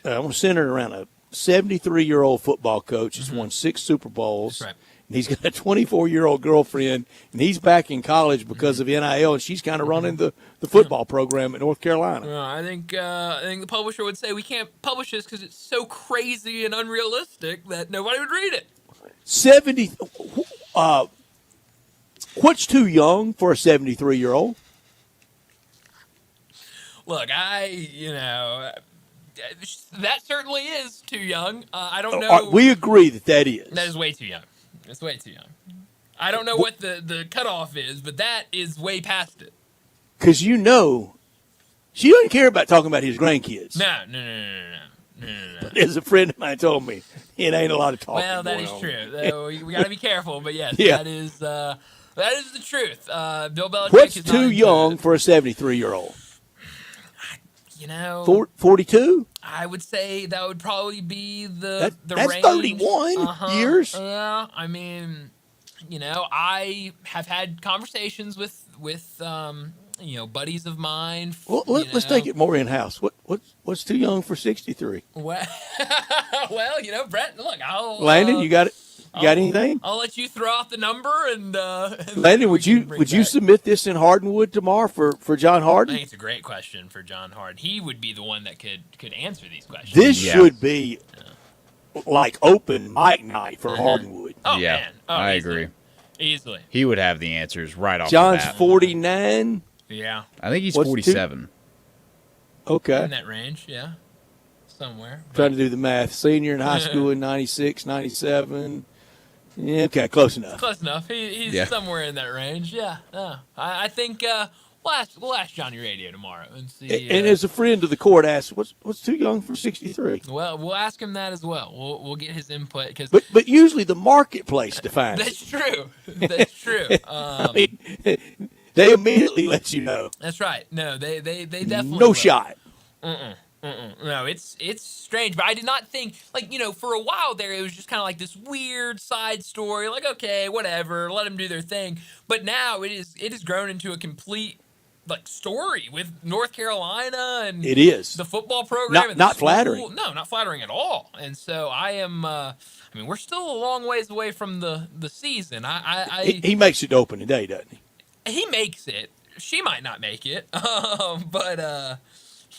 I want to center it around a 73-year-old football coach who's won 6 Super Bowls. That's right. And he's got a 24-year-old girlfriend, and he's back in college because of NIL, and she's kind of running the football program at North Carolina. Well, I think the publisher would say we can't publish this because it's so crazy and unrealistic that nobody would read it. 70. What's too young for a 73-year-old? Look, that certainly is too young. I don't know. We agree that is. That is way too young. That's way too young. I don't know what the cutoff is, but that is way past it. Because she doesn't care about talking about his grandkids. No. As a friend of mine told me, it ain't a lot of talking. Well, that is true. We got to be careful, but yes, Yeah. that is the truth. Bill Belichick What's is too young for a 73-year-old? 42? I would say that would probably be the that's range. 31 years. Yeah, I mean, I have had conversations with buddies of mine. Well, let's take it more in-house. What's too young for 63? Well, Brett, look, Landon, you got it? You got anything? I'll let you throw out the number and Landon, would you submit this in Hardenwood tomorrow for John Harden? I think it's a great question for John Harden. He would be the one that could answer these questions. This should be like open mic night for Hardenwood. Oh, man. Oh, I agree. Easily. He would have the answers right off John's the bat. 49. Yeah. I think he's 47. Okay. In that range, yeah. Somewhere. Trying to do the math. Senior in high school in 96, 97. Yeah, okay, close enough. Close enough. He's somewhere in that range. Yeah. I think we'll ask Johnny Radio tomorrow and see. And as a friend of the court asked, what's too young for 63? Well, we'll ask him that as well. We'll get his input but usually the marketplace defines. That's true. That's true. They immediately let you know. That's right. No, they definitely no will. shot. No, it's strange, but I did not think, for a while there, it was just kind of like this weird side story, like, okay, whatever, let them do their thing. But now it has grown into a complete, story with North Carolina and it is the football program. Not flattering. No, not flattering at all. And so I am, we're still a long ways away from the season. He makes it open today, doesn't he? He makes it. She might not make it, but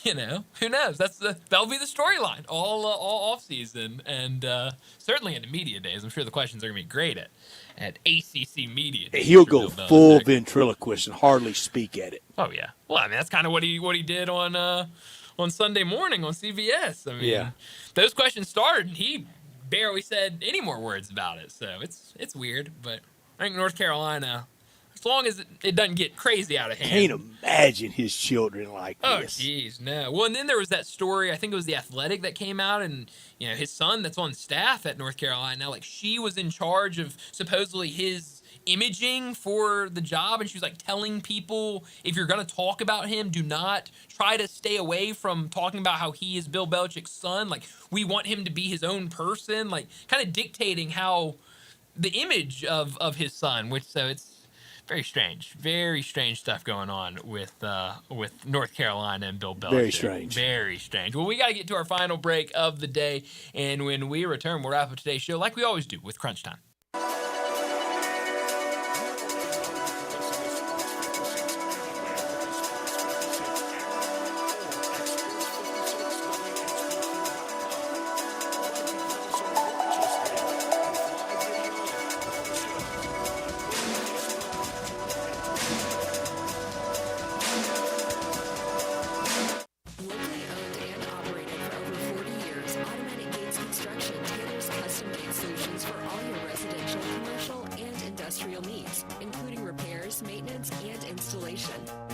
who knows? That'll be the storyline all off season, and certainly in the media days. I'm sure the questions are gonna be great at ACC media days. He'll go full ventriloquist and hardly speak at it. Oh yeah. Well, that's kind of what he did on Sunday morning on CBS. Those questions started, and he barely said any more words about it. So it's weird, but I think North Carolina, as long as it doesn't get crazy out of hand. Can't imagine his children like this. Oh, jeez, no. Well, and then there was that story, I think it was The Athletic that came out, and, his son that's on staff at North Carolina now, she was in charge of supposedly his imaging for the job, and she was, telling people, if you're going to talk about him, do not try to stay away from talking about how he is Bill Belichick's son. We want him to be his own person, kind of dictating how the image of his son, so it's very strange stuff going on with North Carolina and Bill Belichick. Very strange. Well, we got to get to our final break of the day, and when we return, we'll wrap up today's show like we always do with Crunch Time. Locally owned and operated for over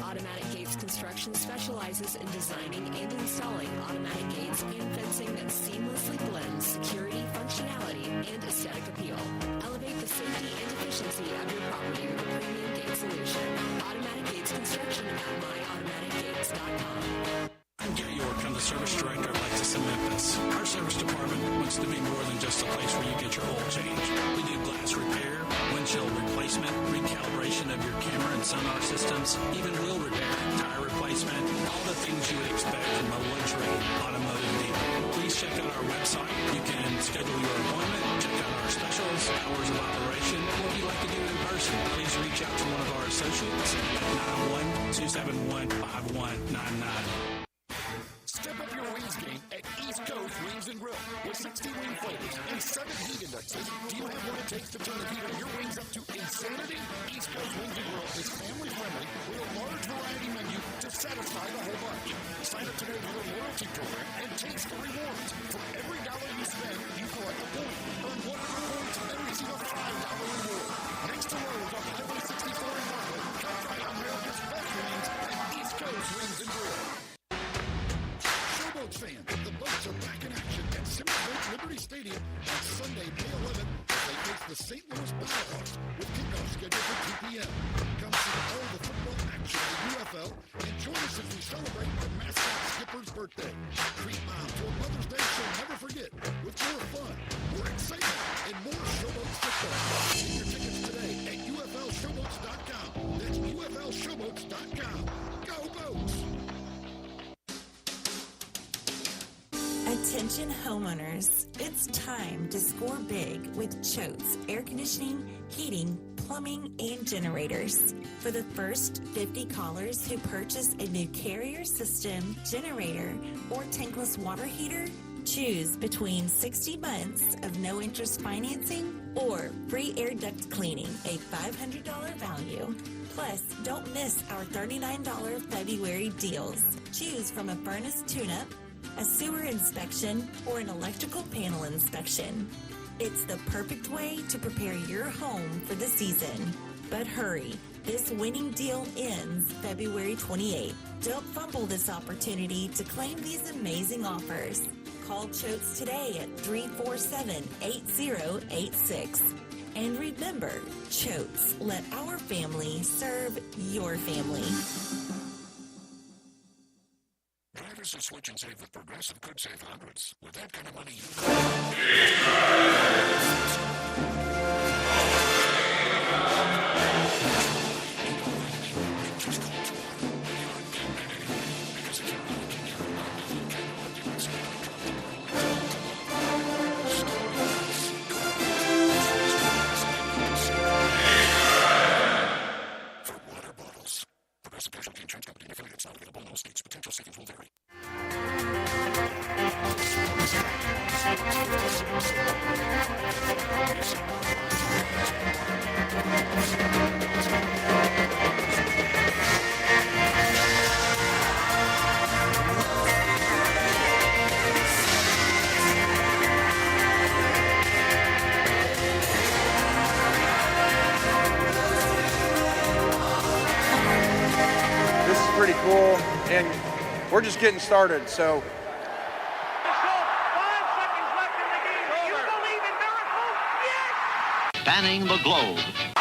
Automatic Gates Construction specializes in designing and installing automatic gates and fencing that seamlessly blends security, functionality, and aesthetic appeal. Elevate the safety and efficiency of your property with a premium gate solution. Automatic Gates Construction at myautomaticgates.com. I'm Gary York. I'm the service director of Lexus in Memphis. Our service department wants to be more than just a place where you get your oil changed. We do glass repair, windshield replacement, recalibration of your camera and sonar systems, even wheel repair, tire replacement, all the things you would expect from a luxury automotive dealer. Please check out our website. You can schedule your appointment, check out our specials, hours of operation, or if you'd like to do it in person, please reach out to one of our associates at 901-271-5199. Step up your wings game at East Coast Wings and Grill with 60 wing flavors and 7 heat indexes. Do you have what it takes to turn the heat of your wings up to insanity? East Coast Wings and Grill is family friendly with a large variety menu to satisfy the whole bunch. Sign up today for your loyalty program and taste the rewards. For every dollar you spend, you collect a point. Earn 100 points and receive a $5 reward. Next to Lowe's on Highway 64 in Marlin, come try America's best wings at East Coast Wings and Grill. Showboats fans, the boats are back in action at Simmons Liberty Stadium on Sunday, May 11th as they face the St. Louis Battlehawks with kickoff scheduled for 2 p.m. Come see all the football action at UFL and join us as we celebrate our mascot Skipper's birthday. Treat Mom to a Mother's Day she'll never forget with more fun, more excitement, and more Showboats football. Get your tickets today at UFLShowboats.com. That's UFLShowboats.com. Go Boats! Attention homeowners, it's time to score big with Choate's air conditioning, heating, plumbing, and generators. For the first 50 callers who purchase a new carrier system, generator, or tankless water heater, choose between 60 months of no interest financing or free air duct cleaning, a $500 value. Plus, don't miss our $39 February deals. Choose from a furnace tune-up, a sewer inspection, or an electrical panel inspection. It's the perfect way to prepare your home for the season. But hurry, this winning deal ends February 28th. Don't fumble this opportunity to claim these amazing offers. Call Choates today at 347-8086. And remember, Choates, let our family serve your family. Drivers who switch and save with Progressive could save hundreds. With that kind of money, for water bottles. Progressive Casualty Insurance Company and affiliates not available in all states. Potential savings will vary. This is pretty cool, and we're just getting started, so. Spanning the globe.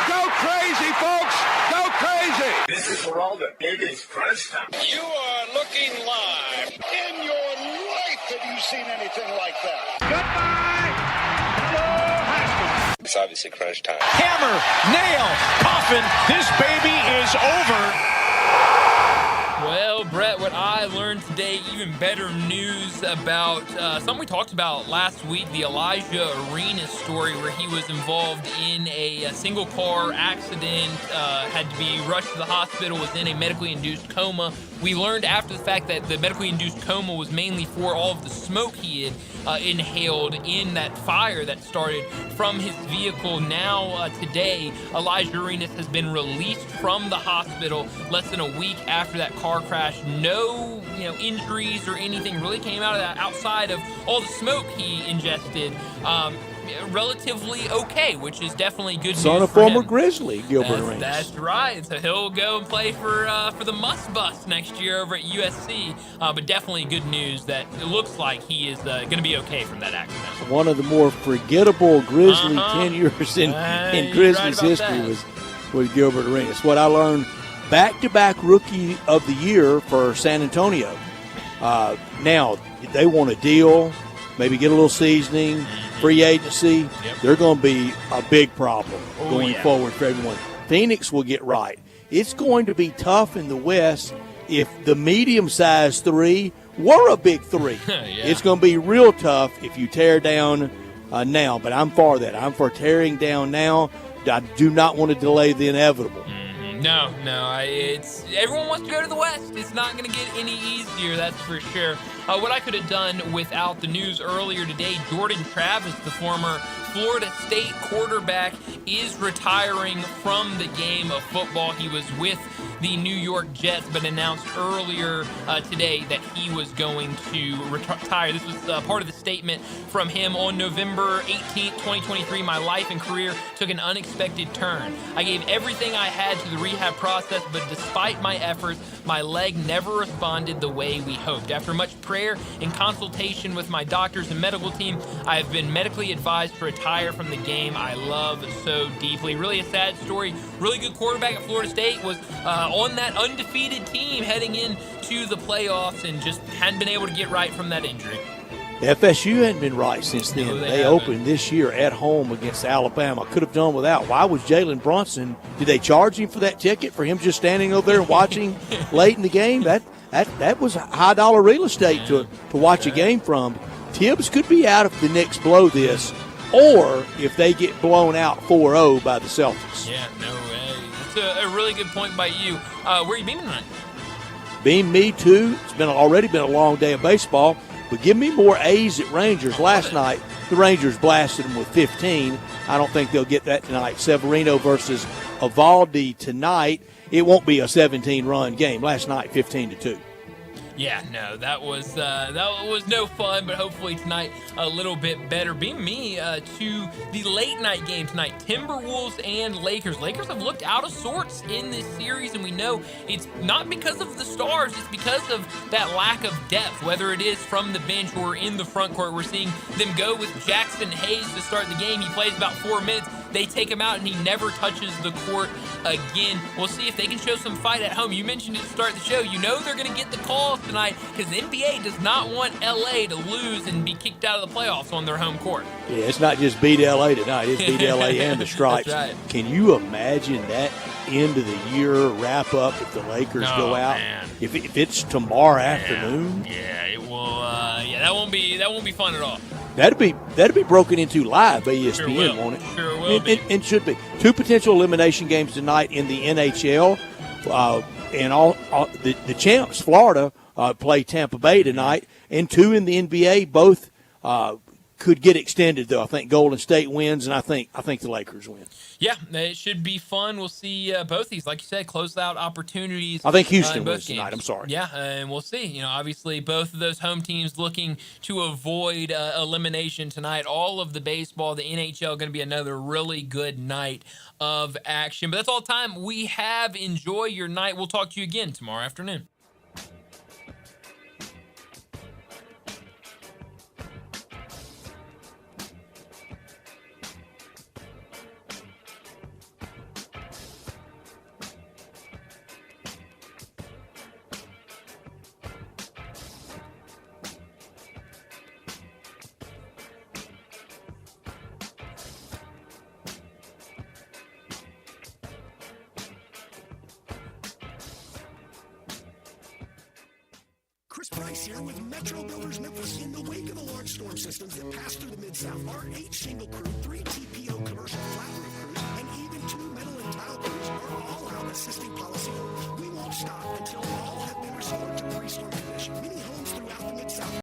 Go crazy, folks! Go crazy! This is for all the biggest crunch time. You are looking live. In your life have you seen anything like that? It's obviously crunch time. Hammer, nail, coffin. This baby is over. Well, Brett, what I learned today, even better news about something we talked about last week, the Elijah Arenas story where he was involved in a single car accident, had to be rushed to the hospital, was in a medically induced coma. We learned after the fact that the medically induced coma was mainly for all of the smoke he had inhaled in that fire that started from his vehicle. Now, today, Elijah Arenas has been released from the hospital less than a week after that car crash. No, injuries or anything really came out of that outside of all the smoke he ingested. relatively okay, which is definitely good news. Son of for former him. Grizzly, Gilbert Arenas. That's right. So he'll go and play for the Must Bus next year over at USC. But definitely good news that it looks like he is going to be okay from that accident. One of the more forgettable Grizzly tenures in Grizzlies history was Gilbert Arenas. What I learned, back-to-back Rookie of the Year for San Antonio. Now, they want a deal, maybe get a little seasoning, free agency. They're going to be a big problem going forward for everyone. Phoenix will get right. It's going to be tough in the West if the medium-sized three were a big three. It's going to be real tough if you tear down now, but I'm for that. I'm for tearing down now. I do not want to delay the inevitable. No, it's everyone wants to go to the West. It's not going to get any easier, that's for sure. What I could have done without the news earlier today, Jordan Travis, the former Florida State quarterback, is retiring from the game of football. He was with the New York Jets, but announced earlier today that he was going to retire. This was part of the statement from him on November 18th, 2023. My life and career took an unexpected turn. I gave everything I had to the rehab process, but despite my efforts, my leg never responded the way we hoped. After much prayer and consultation with my doctors and medical team, I have been medically advised to retire from the game I love so deeply. Really a sad story. Really good quarterback at Florida State, was on that undefeated team heading into the playoffs and just hadn't been able to get right from that injury. FSU hadn't been right since then. No, they opened this year at home against Alabama. Could have done without. Why was Jalen Brunson? Did they charge him for that ticket for him just standing over there and watching late in the game? That was high dollar real estate to watch a game from. Tibbs could be out if the Knicks blow this, or if they get blown out 4-0 by the Celtics. Yeah, no way. That's a really good point by you. Where you beaming tonight? Beam me too. It's already been a long day of baseball. But give me more A's at Rangers. Last night, the Rangers blasted them with 15. I don't think they'll get that tonight. Severino versus Evaldi tonight. It won't be a 17-run game. Last night, 15-2. Yeah, no, that was no fun, but hopefully tonight a little bit better. Beam me to the late night game tonight, Timberwolves and Lakers. Lakers have looked out of sorts in this series, and we know it's not because of the stars, it's because of that lack of depth, whether it is from the bench or in the front court. We're seeing them go with Jackson Hayes to start the game. He plays about 4 minutes. They take him out, and he never touches the court again. We'll see if they can show some fight at home. You mentioned it to start the show. You know they're going to get the calls tonight because the NBA does not want LA to lose and be kicked out of the playoffs on their home court. Yeah, it's not just beat LA tonight. It's beat LA and the Stripes. That's right. Can you imagine that end of the year wrap up if the Lakers go out? Man. If it's tomorrow afternoon? Yeah, it will. That won't be fun at all. That'd be broken into live by ESPN, won't it? Sure will be. It should be. 2 potential elimination games tonight in the NHL, and all the champs, Florida, play Tampa Bay tonight, and 2 in the NBA. Both could get extended, though. I think Golden State wins, and I think the Lakers win. Yeah, it should be fun. We'll see both these, like you said, closeout opportunities. I think Houston both wins games. tonight. I'm sorry. Yeah, and we'll see. Obviously, both of those home teams looking to avoid elimination tonight. All of the baseball, the NHL, going to be another really good night of action. But that's all the time we have. Enjoy your night. We'll talk to you again tomorrow afternoon. Chris Price here with Metro Builders Memphis. In the wake of the large storm systems that passed through the Mid-South, our 8 shingle crew, 3 TPO commercial